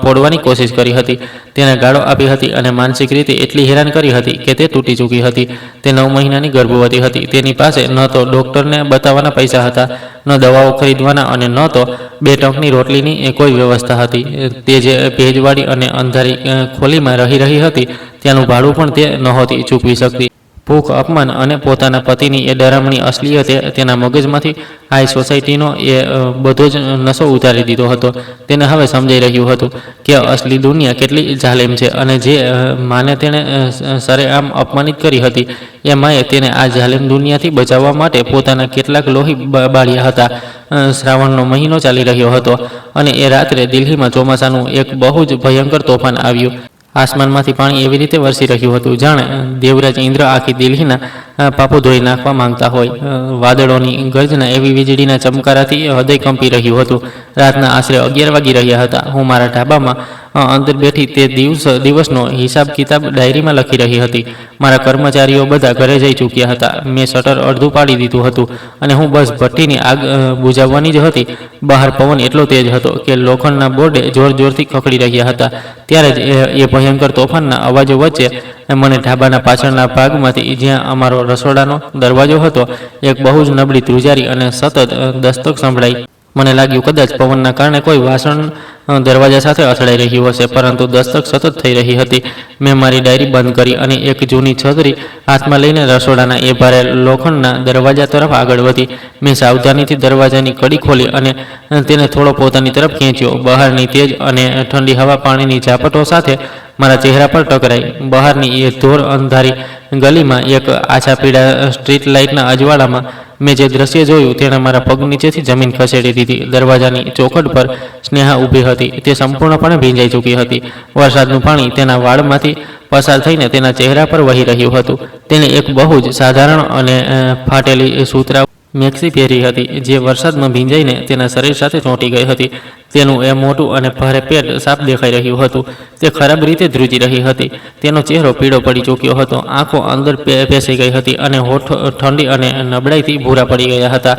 Speaker 1: પોડવાની કોશિશ કરી હતી. તેને ગાળો આપી હતી અને માનસિક રીતે એટલી હેરાન કરી હતી કે તે તૂટી ચૂકી હતી. તે 9 મહિનાની ગર્ભવતી હતી. તેની પાસે ન તો ડૉક્ટરને બતાવવાના પૈસા હતા, ન દવાઓ ખરીદવાના અને ન તો 2 ટંકની રોટલીની કોઈ વ્યવસ્થા હતી. તે જે ભેજવાળી અને અંધારી ખોલીમાં રહી હતી ત્યાંનું ભાડું પણ તે નહોતી ચૂકવી શકતી. ભૂખ, અપમાન અને પોતાના પતિની એ ડરામણી અસલિયતે તેના મગજમાંથી હાઈ સોસાયટીનો એ બધો જ નશો ઉતારી દીધો હતો. તેને હવે સમજાઈ રહ્યું હતું કે અસલી દુનિયા કેટલી જાલિમ છે અને જે માને તેણે સરેઆમ અપમાનિત કરી હતી એ માએ તેને આ જાલિમ દુનિયાથી બચાવવા માટે પોતાના કેટલાક લોહી બાળ્યા હતા. શ્રાવણનો મહિનો ચાલી રહ્યો હતો અને એ રાત્રે દિલ્હીમાં ચોમાસાનું એક બહુ જ ભયંકર તોફાન આવ્યું. આસમાનમાંથી પાણી એવી રીતે વરસી રહ્યું હતું જાણે દેવરાજ ઇન્દ્ર આખી દિલ્હીના પાપો ધોઈ નાખવા માંગતા હોય. વાદળોની ગર્જના એવી વીજળીના ચમકારાથી હૃદય કંપી રહ્યું હતું. રાતના આશરે 11 વાગી રહ્યા હતા. હું મારા ઢાબામાં અંદર બેઠી તે દિવસનો હિસાબ કિતાબ ડાયરીમાં લખી રહી હતી. મારા કર્મચારીઓ બધા ઘરે જઈ ચૂક્યા હતા. મેં શટર અડધું પાડી દીધું હતું અને હું બસ ભઠ્ઠીની આગ બુઝાવવાની જ હતી. બહાર પવન એટલો તેજ હતો કે લોખંડના બોર્ડે જોર જોરથી ખખડી રહ્યા હતા. ત્યારે જ એ ભયંકર તોફાનના અવાજો વચ્ચે મને ઢાબાના પાછળના ભાગમાંથી, જ્યાં અમારો રસોડાનો દરવાજો હતો, એક બહુ જ નબળી ધ્રુજારી અને સતત દસ્તક સંભળાઈ. મને લાગ્યું કદાચ પવનના કારણે કોઈ વાસણ દરવાજા સાથે અથડાઈ રહ્યું હશે, પરંતુ દસ્તક સતત થઈ રહી હતી. મેં મારી ડાયરી બંધ કરી અને એક જૂની છત્રી હાથમાં લઈને રસોડાના એ ભારે લોખંડના દરવાજા તરફ આગળ વધી. મેં સાવધાનીથી દરવાજાની કડી ખોલી અને તેને થોડો પોતાની તરફ ખેંચ્યો. બહારની તેજ અને ઠંડી હવા પાણીની ઝાપટો સાથે મારા ચહેરા પર ટકરાઈ. બહારની એ ધોર અંધારી ગલીમાં એક આછા પીળા સ્ટ્રીટ લાઇટના અજવાળામાં મેં જે દ્રશ્ય જોયું તેણે મારા પગ નીચેથી જમીન ખસેડી દીધી. દરવાજાની ચોખટ પર સ્નેહા ઊભી હતી. તે સંપૂર્ણપણે ભીંજાઈ ચૂકી હતી. વરસાદનું પાણી તેના વાળમાંથી પસાર થઈને તેના ચહેરા પર વહી રહ્યું હતું. તેણે એક બહુ જ સાધારણ અને ફાટેલી સૂતરા મેક્સી પહેરી હતી જે વરસાદમાં ભીંજાઈને તેના શરીર સાથે ચોંટી ગઈ હતી. તેનું એ મોટું અને ભારે પેટ સાફ દેખાઈ રહ્યું હતું. તે ખરાબ રીતે ધ્રુજી રહી હતી. તેનો ચહેરો પીળો પડી ચૂક્યો હતો. આંખો અંદર પેસાઈ ગઈ હતી અને હોઠ ઠંડી અને નબળાઈથી ભૂરા પડી ગયા હતા.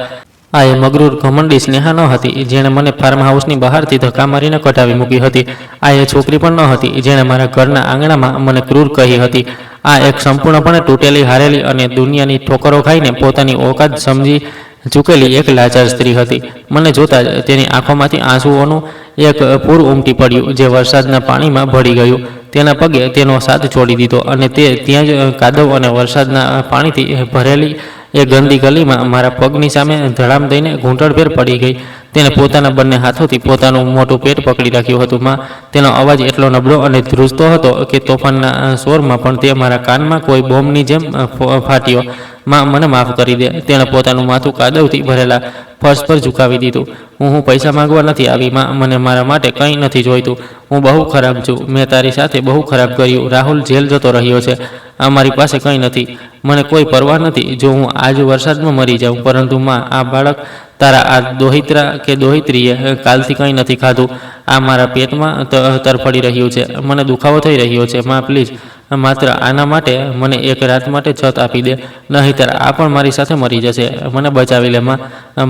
Speaker 1: આ એ મગરૂર ઘમંડી સ્નેહા ન હતી જેણે મને ફાર્મ હાઉસની બહારથી ધક્કા મારીને કઢાવી મૂકી હતી. આ એ છોકરી પણ ન હતી જેણે મારા ઘરના આંગણામાં મને ક્રૂર કહી હતી. આ એક સંપૂર્ણપણે તૂટેલી, હારેલી અને દુનિયાની ઠોકરો ખાઈને પોતાની ઓકાત સમજી ચૂકેલી એક લાચાર સ્ત્રી હતી. મને જોતાં જ તેની આંખોમાંથી આંસુઓનું એક પૂર ઉમટી પડ્યું જે વરસાદના પાણીમાં ભળી ગયું. તેના પગે તેનો સાથ છોડી દીધો અને તે ત્યાં જ કાદવ અને વરસાદના પાણીથી ભરેલી એ ગંદી ગલીમાં મારા પગની સામે ધડામ દઈને ઘૂંટણભેર પડી ગઈ. તેને પોતાના બંને હાથોથી પોતાનું મોટું પેટ પકડી રાખ્યું હતું. માં, તેનો અવાજ એટલો નબળો અને ધ્રુજતો હતો કે તોફાનના શોરમાં પણ તે મારા કાનમાં કોઈ બોમ્બની જેમ ફાટ્યો. માં, મને માફ કરી દે. તેણે પોતાનું માથું કાદવથી ભરેલા ફર્શ પર ઝુકાવી દીધું. હું પૈસા માંગવા નથી આવી. માં, મને મારા માટે કંઈ નથી જોઈતું. હું બહુ ખરાબ છું. મેં તારી સાથે બહુ ખરાબ કર્યું. રાહુલ જેલ જતો રહ્યો છે. અમારી પાસે કંઈ નથી. મને કોઈ પરવા નથી જો હું આજ વરસાદમાં મરી જાઉં. પરંતુ માં, આ બાળક તારા આ દોહિત્રા કે દોહિત્રીએ કાલથી કંઈ નથી ખાધું. આ મારા પેટમાં તરફડી રહ્યું છે. મને દુખાવો થઈ રહ્યો છે. માં, પ્લીઝ, માત્ર આના માટે મને એક રાત માટે છત આપી દે. નહીંતર આ પણ મારી સાથે મરી જશે. મને બચાવી લે માં.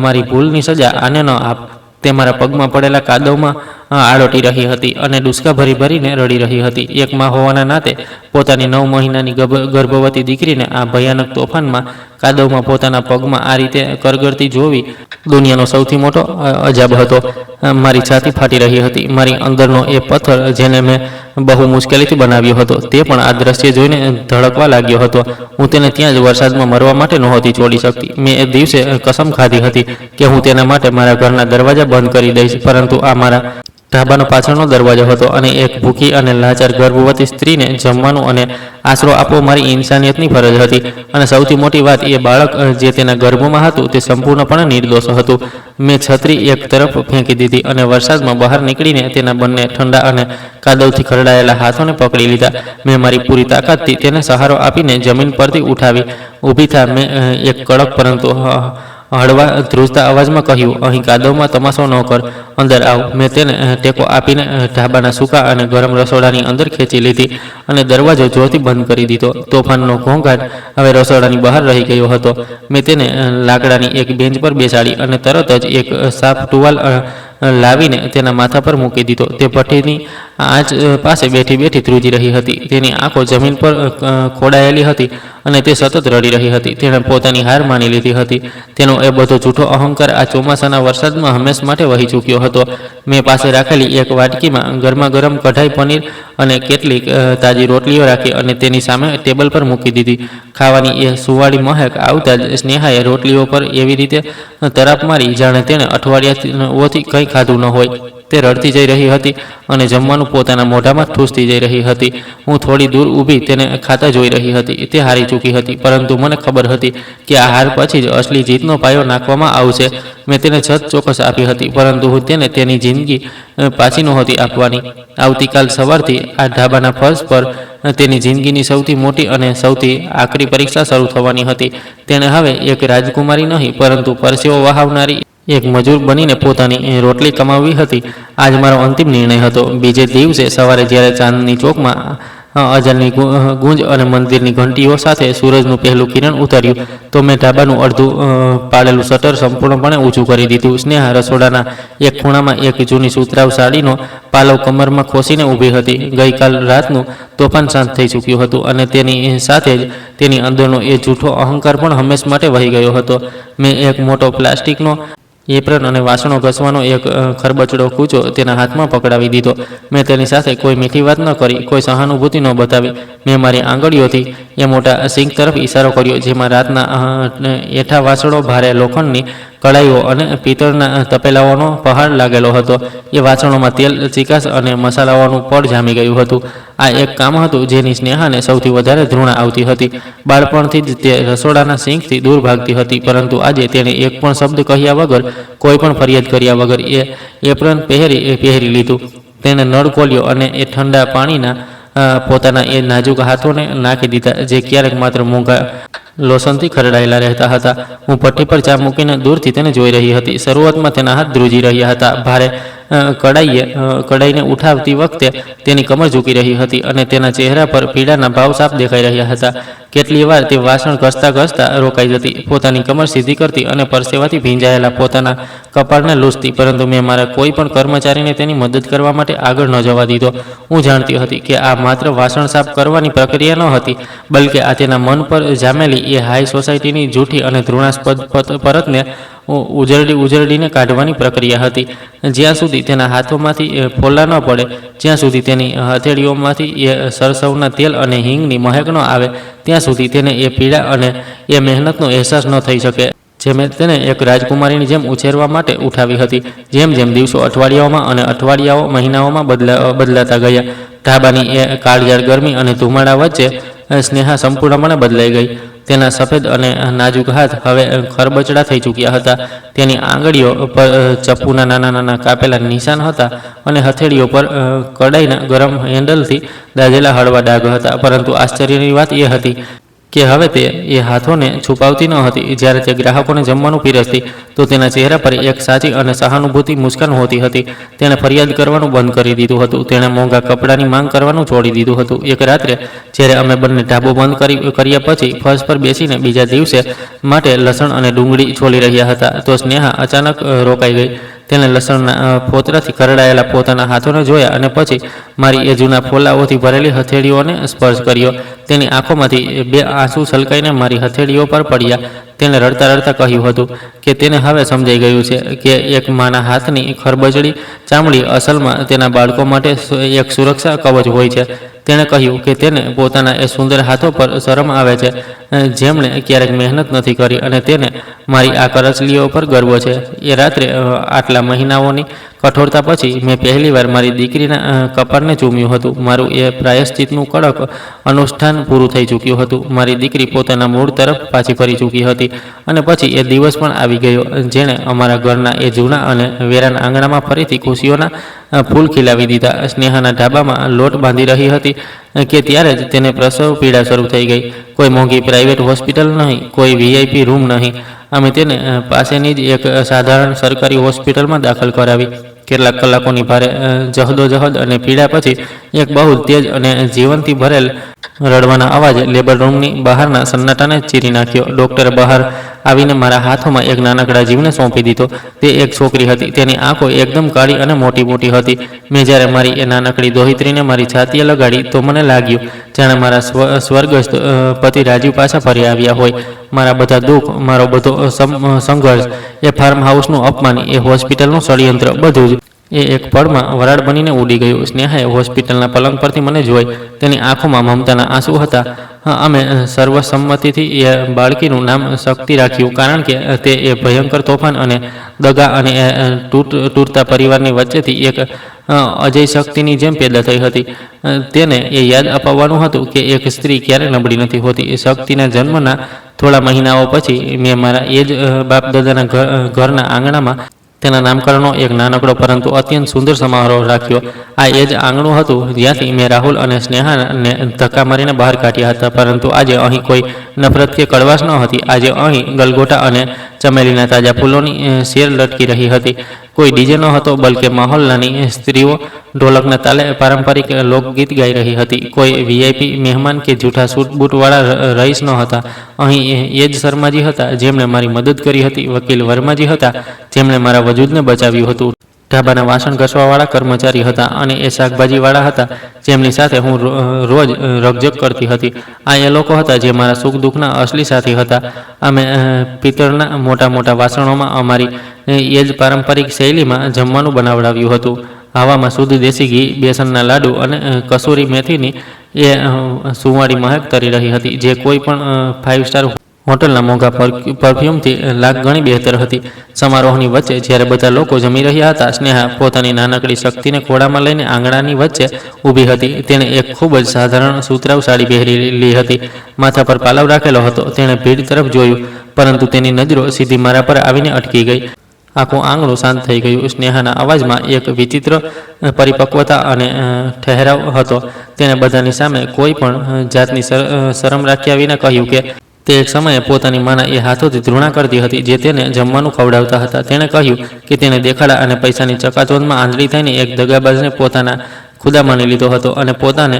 Speaker 1: મારી ભૂલની સજા આને ન આપ. તે મારા પગમાં પડેલા કાદવમાં આળોટી રહી હતી અને ડૂસકા ભરીને રડી રહી હતી. એક માં હોવાના નાતે પોતાની 9 મહિનાની ગર્ભવતી દીકરીને આ ભયાનક તોફાનમાં કાદવમાં પોતાના પગમાં આ રીતે કરગરતી જોવી દુનિયાનો સૌથી મોટો અજાબ હતો. મારી છાતી ફાટી રહી હતી. મારી અંદરનો એ પથ્થર જેને મેં બહુ મુશ્કેલીથી બનાવ્યો હતો તે પણ આ દ્રશ્ય જોઈને ધડકવા લાગ્યો હતો. હું તેને ત્યાં જ વરસાદમાં મરવા માટે નહોતી છોડી શકતી. મેં એ દિવસે કસમ ખાધી હતી કે હું તેના માટે મારા ઘરના દરવાજા બંધ કરી દઈશ. પરંતુ આ મારા ઢાબાનો પાછળનો દરવાજો હતો અને એક ભૂખી અને લાચાર ગર્ભવતી સ્ત્રીને જમવાનું અને આશરો આપવો મારી ઇન્સાનિયતની ફરજ હતી. અને સૌથી મોટી વાત, એ બાળક જે તેના ગર્ભમાં હતું તે સંપૂર્ણપણે નિર્દોષ હતું. મેં છત્રી એક તરફ ફેંકી દીધી અને વરસાદમાં બહાર નીકળીને તેના બંને ઠંડા અને કાદવથી ખરડાયેલા હાથોને પકડી લીધા. મેં મારી પૂરી તાકાતથી તેને સહારો આપીને જમીન પરથી ઊભી થા. મેં એક કડક પરંતુ હળવા ધ્રુજતા અવાજમાં કહ્યું, અહીં કાદવમાં તમાશો ન કર, અંદર આવ. મેં તેને ટેકો આપીને ઢાબાના સૂકા અને ગરમ રસોડાની અંદર ખેંચી લીધી અને દરવાજો જોરથી બંધ કરી દીધો. તોફાનનો ઘોંઘાટ હવે રસોડાની બહાર રહી ગયો હતો. મેં તેને લાકડાની એક બેન્ચ પર બેસાડી અને તરત જ એક સાફ ટુવાલ લાવીને તેના માથા પર મૂકી દીધો. તે ભઠ્ઠીની આંચ પાસે બેઠી બેઠી ધ્રુજી રહી હતી. તેની આંખો જમીન પર ખોડાયેલી હતી અને તે સતત રડી રહી હતી. તેણે પોતાની હાર માની લીધી હતી. તેનો એ બધો જૂઠો અહંકાર આ ચોમાસાના વરસાદમાં હંમેશ માટે વહી ચૂક્યો હતો. મેં પાસે રાખેલી એક વાટકીમાં ગરમા ગરમ કઢાઈ પનીર અને કેટલીક તાજી રોટલીઓ રાખી અને તેની સામે ટેબલ પર મૂકી દીધી. ખાવાની એ સુવાળી મહેક આવતા જ સ્નેહાએ રોટલીઓ પર એવી રીતે તરાપ મારી જાણે તેણે અઠવાડિયાઓથી કંઈ ખાધું ન હોય. તે રડતી જઈ રહી હતી અને જમવાનું પોતાના મોઢામાં ઠૂસતી જઈ રહી હતી. હું થોડી દૂર ઊભી તેને ખાતા જોઈ રહી હતી. તે હારી ચૂકી હતી, પરંતુ મને ખબર હતી કે આ હાર પછી જ અસલી જીતનો પાયો નાખવામાં આવશે. મેં તેને છત ચોક્કસ આપી હતી, પરંતુ હું તેને તેની જિંદગી પાછી નહોતી આપવાની. આવતીકાલ સવારથી આ ઢાબાના ફર્શ પર તેની જિંદગીની સૌથી મોટી અને સૌથી આકરી પરીક્ષા શરૂ થવાની હતી. તેણે હવે એક રાજકુમારી નહીં, પરંતુ પરસેવો વહાવનારી એક મજૂર બનીને પોતાની રોટલી કમાવી હતી. આજ મારો અંતિમ નિર્ણય હતો. બીજે દિવસે સવારે જ્યારે ચાંદની ચોકમાં અજાનની ગુંજ અને મંદિરની ઘંટીઓ સાથે સૂરજનું પહેલું કિરણ ઉતર્યું તો મેં ઢાબાનું અડધું પાડેલું શટર સંપૂર્ણપણે ઊંચું કરી દીધું. સ્નેહા રસોડાના એક ખૂણામાં એક જૂની સુતરાઉ સાડીનો પાલવ કમરમાં ખોસીને ઊભી હતી. ગઈકાલ રાતનું તોફાન શાંત થઈ ચૂક્યું હતું અને તેની સાથે જ તેની અંદરનો એ જૂઠો અહંકાર પણ હંમેશ માટે વહી ગયો હતો. મેં એક મોટો પ્લાસ્ટિકનો એપ્રન અને વાસણો ઘસવાનો એક ખરબચડો કૂચો તેના હાથમાં પકડાવી દીધો. મેં તેની સાથે કોઈ મીઠી વાત ન કરી, કોઈ સહાનુભૂતિ ન બતાવી. મેં મારી આંગળીઓથી એ મોટા સિંક તરફ ઇશારો કર્યો જેમાં રાતના એઠા વાસણો, ભારે લોખંડની કડાઈઓ અને પિત્તળના તપેલાઓનો પહાડ લાગેલો હતો. એ વાસણોમાં તેલ, ચિકાસ અને મસાલાઓનું પડ જામી ગયું હતું. આ એક કામ હતું જેની સ્નેહાને સૌથી વધારે ધૃણા આવતી હતી. બાળપણથી જ તે રસોડાના સિંકથી દૂર ભાગતી હતી, પરંતુ આજે તેણે એક પણ શબ્દ કહ્યા વગર, કોઈ પણ ફરિયાદ કર્યા વગર એ એપ્રન પહેરી લીધું. તેણે નળ ખોલ્યો અને એ ઠંડા પાણીના પોતાના એ નાજુક હાથોને નાખી દીધા જે ક્યારેક માત્ર મોંઘા લોશનથી ખરડાયેલા રહેતા હતા. હું ભઠ્ઠી પર ચા મૂકીને દૂરથી તેને જોઈ રહી હતી. શરૂઆતમાં તેના હાથ ધ્રુજી રહ્યા હતા. ભારે કડાઈને ઉઠાવતી વખતે તેની કમર ઝૂકી રહી હતી અને તેના ચહેરા પર પીડાના ભાવ સાફ દેખાઈ રહ્યા હતા. કેટલી વાર તે વાસણ ઘસતા રોકાઈ જતી, પોતાની કમર સીધી કરતી અને પરસેવાથી ભીંજાયેલા પોતાના કપાળને લૂછતી, પરંતુ મેં મારા કોઈ પણ કર્મચારીને તેની મદદ કરવા માટે આગળ ન જવા દીધો. હું જાણતી હતી કે આ માત્ર વાસણ સાફ કરવાની પ્રક્રિયા ન હતી, બલકે આ તેના મન પર જામેલી એ હાઈ સોસાયટીની જૂઠી અને ઘૃણાસ્પદ પરતને ઉજળીને કાઢવાની પ્રક્રિયા હતી. જ્યાં સુધી તેના હાથોમાંથી ફોલ્લા ન પડે, જ્યાં સુધી તેની હથેળીઓમાંથી એ સરસવના તેલ અને હિંગની મહેક ન આવે, ત્યાં સુધી તેને એ પીડા અને એ મહેનતનો અહેસાસ ન થઈ શકે જે મેં તેને એક રાજકુમારીની જેમ ઉછેરવા માટે ઉઠાવી હતી. જેમ જેમ દિવસો અઠવાડિયાઓમાં અને અઠવાડિયાઓ મહિનાઓમાં બદલાતા ગયા, ઢાબાની એ કાળઝાળ ગરમી અને ધુમાડા વચ્ચે સ્નેહા સંપૂર્ણપણે બદલાઈ ગઈ. તેના સફેદ અને નાજુક હાથ હવે ખરબચડા થઈ ચૂક્યા હતા. તેની આંગળીઓ પર ચપ્પુના નાના નાના કાપેલા નિશાન હતા અને હથેળીઓ પર કડાઈના ગરમ હેન્ડલથી દાઝેલા હળવા ડાઘ હતા. પરંતુ આશ્ચર્યની વાત એ હતી કે હવે તે એ હાથોને છુપાવતી ન હતી. જ્યારે તે ગ્રાહકોને જમવાનું પીરસતી તો તેના ચહેરા પર એક સાચી અને સહાનુભૂતિ મુસ્કાન હોતી હતી. તેણે ફરિયાદ કરવાનું બંધ કરી દીધું હતું. તેણે મોંઘા કપડાની માંગ કરવાનું છોડી દીધું હતું. એક રાત્રે જ્યારે અમે બંને ઢાબો બંધ કર્યા પછી ફર્શ પર બેસીને બીજા દિવસે માટે લસણ અને ડુંગળી છોલી રહ્યા હતા તો સ્નેહા અચાનક રોકાઈ ગઈ. તેણે લસણના ફોતરાથી ખરડાયેલા પોતાના હાથોને જોયા અને પછી મારી એ જૂના ફોલાઓથી ભરેલી હથેળીઓને સ્પર્શ કર્યો. તેની આંખોમાંથી બે આંસુ છલકાઈને મારી હથેળીઓ પર પડ્યા. તેણે રડતા રડતા કહ્યું હતું કે તેને હવે સમજાઈ ગયું છે કે એક માના હાથની ખરબચડી ચામડી અસલમાં તેના બાળકો માટે એક સુરક્ષા કવચ હોય છે. તેણે કહ્યું કે તેને પોતાના એ સુંદર હાથો પર શરમ આવે છે જેમણે ક્યારેક મહેનત નથી કરી અને તેને મારી આ કરચલીઓ પર ગર્વ છે. એ રાત્રે આટલા મહિનાઓની કઠોરતા પછી મેં પહેલીવાર મારી દીકરીના કપાળને ચૂમ્યું હતું. મારું એ પ્રાયશ્ચિતનું કડક અનુષ્ઠાન પૂરું થઈ ચૂક્યું હતું. મારી દીકરી પોતાના મૂળ તરફ પાછી ફરી ચૂકી હતી અને પછી એ દિવસ પણ આવી ગયો જેણે અમારા ઘરના એ જૂના અને વેરાન આંગણામાં ફરીથી ખુશીઓના ફૂલ ખીલાવી દીધા. સ્નેહાના ઢાબામાં લોટ બાંધી રહી હતી કે ત્યારે જ તેને પ્રસવ પીડા શરૂ થઈ ગઈ. કોઈ મોંઘી પ્રાઇવેટ હોસ્પિટલ નહીં, કોઈ VIP રૂમ નહીં, અમે તેને પાસેની જ એક સાધારણ સરકારી હોસ્પિટલમાં દાખલ કરાવી. કેટલાક કલાકોની ભારે જહદોજહદ અને પીડા પછી એક બહુ તેજ અને જીવનથી ભરેલ રડવાના અવાજે લેબર રૂમની બહારના સન્નાટાને ચીરી નાખ્યો. ડૉક્ટરે બહાર આવીને મારા હાથોમાં એક નાનકડા જીવને સોંપી દીધો. તે એક છોકરી હતી. તેની આંખો એકદમ કાળી અને મોટી મોટી હતી. મેં જ્યારે મારી એ નાનકડી દોહિત્રીને મારી છાતીએ લગાડી તો મને લાગ્યું જાણે મારા સ્વર્ગસ્થ પતિ રાજીવ પાછા ફરી આવ્યા હોય. મારા બધા દુઃખ, મારો બધો સંઘર્ષ, એ ફાર્મ હાઉસનું અપમાન, એ હોસ્પિટલનું ષડયંત્ર, બધું જ એ એક પળમાં વરાળ બનીને ઉડી ગયું. સ્નેહાએ હોસ્પિટલના પલંગ પરથી મને જોઈ. તેની આંખોમાં મમતાના આંસુ હતા. અમે સર્વસંમતિથી એ બાળકીનું નામ શક્તિ રાખ્યું, કારણ કે તે એ ભયંકર તોફાન અને દગા અને તૂટતા પરિવારની વચ્ચેથી એક અજય શક્તિની જેમ પેદા થઈ હતી. તેને એ યાદ અપાવવાનું હતું કે એક સ્ત્રી ક્યારે નબળી નથી હોતી. શક્તિના જન્મના થોડા મહિનાઓ પછી મેં મારા એ જ બાપ દાદાના ઘરના આંગણામાં તેના નામકરણનો એક નાનકડો પરંતુ અત્યંત સુંદર સમારોહ રાખ્યો. આ એ જ આંગણું હતું જ્યાંથી મેં રાહુલ અને સ્નેહાને ધક્કા મારીને બહાર કાઢ્યા હતા. પરંતુ આજે અહીં કોઈ નફરત કે કડવાશ ન હતી. આજે અહીં ગલગોટા અને ચમેલીના તાજા ફૂલોની શેર લટકી રહી હતી. કોઈ ડીજે ન હતો, બલકે મહોલ્લાની સ્ત્રીઓ ઢોલકના તાલે પારંપરિક લોકગીત ગાઈ રહી હતી. કોઈ વીઆઈપી મહેમાન કે જૂઠા સૂટ બૂટવાળા રઈસ ન હતા. અહીં એ જ શર્માજી હતા જેમણે મારી મદદ કરી હતી. વકીલ વર્માજી હતા જેમણે મારા વજૂદને બચાવ્યું હતું. ઢાબાના વાસણ ઘસવાવાળા કર્મચારી હતા અને એ શાકભાજીવાળા હતા જેમની સાથે હું રોજ રકઝક કરતી હતી. આ એ લોકો હતા જે મારા સુખ દુઃખના અસલી સાથી હતા. અમે પિત્તળના મોટા મોટા વાસણોમાં અમારી એ જ પારંપરિક શૈલીમાં જમવાનું બનાવડાવ્યું હતું. હવામાં શુદ્ધ દેશી ઘી, બેસનના લાડુ અને કસૂરી મેથીની એ સુંવાળી મહેક તરી રહી હતી, જે કોઈ પણ 5 સ્ટાર હોટલના મોંઘા પરફ્યુમથી લાખ ગણી બહેતર હતી. સમારોહની વચ્ચે જ્યારે બધા લોકો જમી રહ્યા હતા, સ્નેહા પોતાની નાનકડી શક્તિને ખોળામાં લઈને આંગણાની વચ્ચે ઊભી હતી. તેણે એક ખૂબ જ સાધારણ સુતરાઉ સાડી પહેરેલી હતી. માથા પર પાલવ રાખેલો હતો. તેણે ભીડ તરફ જોયું, પરંતુ તેની નજરો સીધી મારા પર આવીને અટકી ગઈ. આખું આંગણું શાંત થઈ ગયું. સ્નેહાના અવાજમાં એક વિચિત્ર પરિપક્વતા અને ઠહેરાવ હતો. તેણે બધાની સામે કોઈ પણ જાતની શરમ રાખ્યા વિના કહ્યું કે તે એક સમયે પોતાની માના એ હાથોથી ધૃણા કરતી હતી જે તેને જમવાનું ખવડાવતા હતા. તેણે કહ્યું કે તેને દેખાડા અને પૈસાની ચકાચોંધમાં આંધળી થઈને એક દગાબાજને પોતાના ખુદા માની લીધો હતો અને પોતાને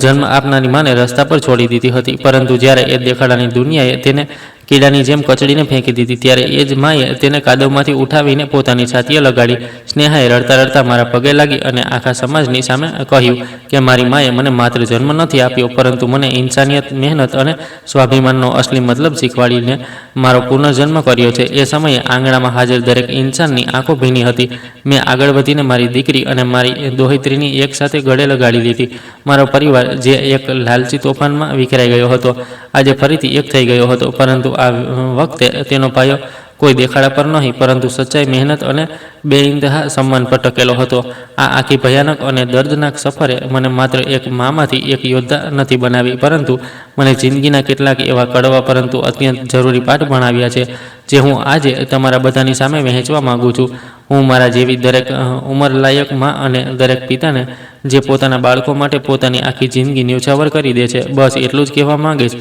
Speaker 1: જન્મ આપનારી માને રસ્તા પર છોડી દીધી હતી. પરંતુ જ્યારે એ દેખાડાની દુનિયાએ તેને કીડાની જેમ કચડીને ફેંકી દીધી, ત્યારે એ જ માએ તેને કાદવમાંથી ઉઠાવીને પોતાની છાતીએ લગાડી. સ્નેહાએ રડતા રડતા મારા પગે લાગી અને આખા સમાજની સામે કહ્યું કે મારી માએ મને માત્ર જન્મ નથી આપ્યો, પરંતુ મને ઇન્સાનિયત, મહેનત અને સ્વાભિમાનનો અસલી મતલબ શીખવાડીને મારો પુનર્જન્મ કર્યો છે. એ સમયે આંગણામાં હાજર દરેક ઇન્સાનની આંખો ભીની હતી. મેં આગળ વધીને મારી દીકરી અને મારી દોહિત્રીની એક સાથે ગળે લગાડી લીધી. મારો પરિવાર, જે એક લાલચી તોફાનમાં વિખરાઈ ગયો હતો, આજે ફરીથી એક થઈ ગયો હતો. પરંતુ આ વખતે તેનો પાયો કોઈ દેખાડા પર નહીં, પરંતુ સચ્ચાઈ, મહેનત અને બેઇંતહા સન્માન પર ટકેલો હતો. આ આખી ભયાનક અને દર્દનાક સફરે મને માત્ર એક મામાંથી એક યોદ્ધા નથી બનાવી, પરંતુ મને જિંદગીના કેટલાક એવા કડવા પરંતુ અત્યંત જરૂરી પાઠ ભણાવ્યા છે, જે હું આજે તમારા બધાની સામે વહેંચવા માગું છું. હું મારા જેવી દરેક ઉંમરલાયક માં અને દરેક પિતાને જે પોતાના બાળકો માટે પોતાની આખી જિંદગી ન્યોછાવર કરી દે છે, બસ એટલું જ કહેવા માંગીશ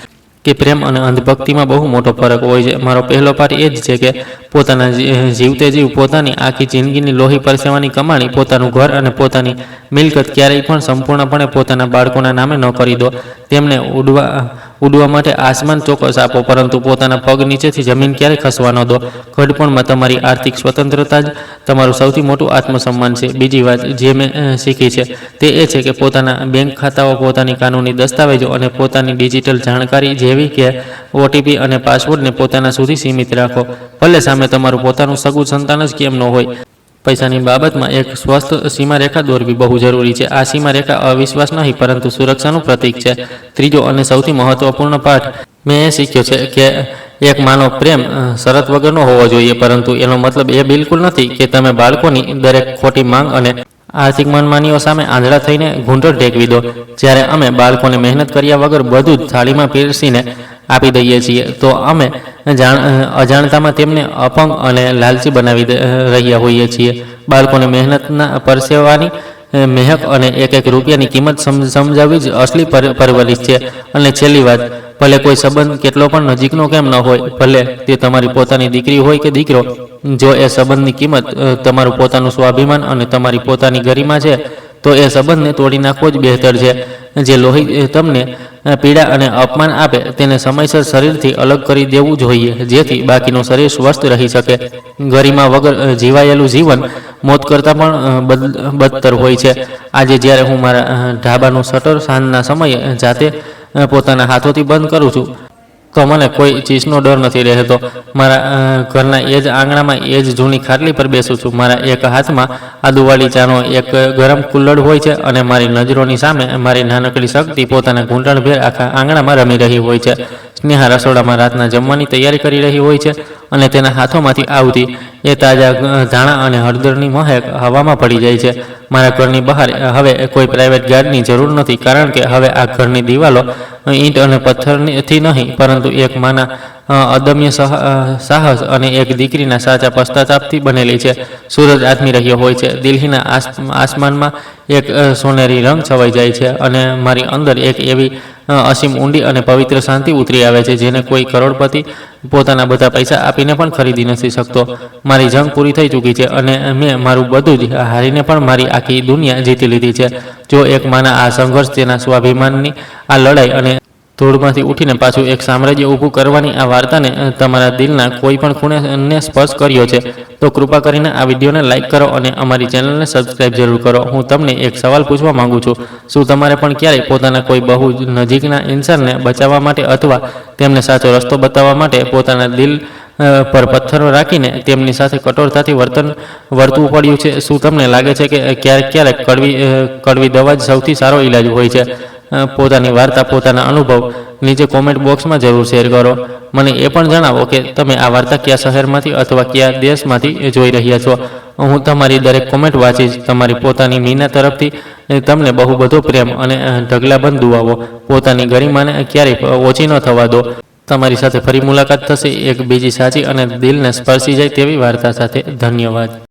Speaker 1: કે પ્રેમ અને અંધભક્તિમાં બહુ મોટો ફરક હોય છે. મારો પહેલો પાઠ એ જ છે કે પોતાના જીવતે જીવ પોતાની આખી જિંદગીની લોહી પરસેવાની કમાણી, પોતાનું ઘર અને પોતાની મિલકત ક્યારેય પણ સંપૂર્ણપણે પોતાના બાળકોના નામે ન કરી દો. તેમને ઉડવા માટે આસમાન ચોક્કસ આપો, પરંતુ પોતાના પગ નીચેથી જમીન ક્યારેય ખસવા ન દો. ઘડપણમાં તમારી આર્થિક સ્વતંત્રતા જ તમારું સૌથી મોટું આત્મસન્માન છે. બીજી વાત જે મેં શીખી છે તે એ છે કે પોતાના બેંક ખાતાઓ, પોતાની કાનૂની દસ્તાવેજો અને પોતાની ડિજિટલ જાણકારી જેવી કે ઓટીપી અને પાસવર્ડને પોતાના સુધી સીમિત રાખો. ભલે સામે તમારું પોતાનું સગું સંતાન જ કેમ ન હોય. પૈસાની બાબતમાં એક સ્વસ્થ સીમારેખા દોરવી બહુ જરૂરી છે. આ સીમારેખા અવિશ્વાસ નહીં, પરંતુ સુરક્ષાનું પ્રતીક છે. ત્રીજો અને સૌથી મહત્વપૂર્ણ પાઠ મેં એ શીખ્યો છે કે એક માનો પ્રેમ શરત વગરનો હોવો જોઈએ, પરંતુ એનો મતલબ એ બિલકુલ નથી કે તમે બાળકોની દરેક ખોટી માંગ અને આર્થિક મનમાનીઓ સામે આંધળા થઈને ઘૂંટણ ટેકવી દો. જ્યારે અમે બાળકોને મહેનત કર્યા વગર બધું જ થાળીમાં પીરસીને આપી દઈએ છીએ, તો અમે અજાણતામાં તેમને અપંગ અને લાલચી બનાવી રહ્યા હોઈએ છીએ. બાળકોને મહેનતના પરસેવાની મહેક અને એક એક રૂપિયાની કિંમત સમજાવવી જ અસલી પરવરિશ છે. અને છેલ્લી વાત, ભલે કોઈ સંબંધ કેટલો પણ નજીકનો કેમ ન હોય, ભલે તે તમારી પોતાની દીકરી હોય કે દીકરો, જો એ સંબંધની કિંમત તમારું પોતાનું સ્વાભિમાન અને તમારી પોતાની ગરિમા છે તો એ સંબંધને તોડી નાખવો જ બહેતર છે. જે લોહી તમને પીડા અને અપમાન આપે તેને સમયસર શરીરથી અલગ કરી દેવું જોઈએ, જેથી બાકીનું શરીર સ્વસ્થ રહી શકે. ગરિમા વગર જીવાયેલું જીવન મોત કરતાં પણ બદતર હોય છે. આજે જ્યારે હું મારા ઢાબાનું શટર સાંજના સમયે જાતે પોતાના હાથોથી બંધ કરું છું તો મને કોઈ ચીજનો ડર નથી રહેતો. મારા ઘરના એ જ આંગણામાં એ જ જૂની ખાટલી પર બેસું છું. મારા એક હાથમાં આદુવાળી ચાનો એક ગરમ કુલ્લડ હોય છે અને મારી નજરોની સામે મારી નાનકડી શક્તિ પોતાના ઘૂંટણભેર આખા આંગણામાં રમી રહી હોય છે. સ્નેહા રસોડામાં રાતના જમવાની તૈયારી કરી રહી હોય છે અને તેના હાથોમાંથી આવતી એ તાજા ધાણા અને હળદરની મહેક હવામાં પડી જાય છે. મારા ઘરની બહાર હવે કોઈ પ્રાઇવેટ ગાર્ડની જરૂર નથી, કારણ કે હવે આ ઘરની દિવાલો ઈંટ અને પથ્થરથી નહીં પરંતુ એક માના અદમ્ય સાહસ અને એક દીકરીના સાચા પશ્ચાતાપથી બનેલી છે. સૂરજ આથમી રહ્યો હોય છે, દિલ્હીના આસમાનમાં એક સોનેરી રંગ છવાઈ જાય છે અને મારી અંદર એક એવી અસીમ ઊંડી અને પવિત્ર શાંતિ ઉતરી આવે છે જેને કોઈ કરોડપતિ પોતાના બધા પૈસા આપીને પણ ખરીદી નથી શકતો. મારી જંગ પૂરી થઈ ચૂકી છે અને મેં મારું બધું જ હારીને પણ મારી આખી દુનિયા જીતી લીધી છે. જો એક માના આ સંઘર્ષ, તેના સ્વાભિમાનની આ લડાઈ અને ધૂળમાંથી ઉઠીને પાછું એક સામ્રાજ્ય ઊભું કરવાની આ વાર્તાને તમારા દિલના કોઈ પણ ખૂણેને સ્પર્શ કર્યો છે તો કૃપા કરીને આ વિડીયોને લાઇક કરો અને અમારી ચેનલને સબસ્ક્રાઈબ જરૂર કરો. હું તમને એક સવાલ પૂછવા માંગુ છું, શું તમારે પણ ક્યારેય પોતાના કોઈ બહુ નજીકના ઇન્સાનને બચાવવા માટે અથવા તેમને સાચો રસ્તો બતાવવા માટે પોતાના દિલ પર પથ્થરો રાખીને તેમની સાથે કઠોરતાથી વર્તવું પડ્યું છે? શું તમને લાગે છે કે ક્યારેક કડવી દવા જ સૌથી સારો ઈલાજ હોય છે? પોતાની વાર્તા, પોતાના અનુભવ નીચે કોમેન્ટ બોક્સમાં જરૂર શેર કરો. મને એ પણ જણાવો કે તમે આ વાર્તા કયા શહેરમાંથી અથવા કયા દેશમાંથી જોઈ રહ્યા છો. હું તમારી દરેક કોમેન્ટ વાંચીશ. તમારી પોતાની મીના તરફથી તમને બહુ બધો પ્રેમ અને ઢગલાબંધ દુઆઓ. પોતાની ગરિમાને ક્યારેય ઓછી ન થવા દો. તમારી સાથે ફરી મુલાકાત થશે એક બીજી સાચી અને દિલને સ્પર્શી જાય તેવી વાર્તા સાથે. ધન્યવાદ.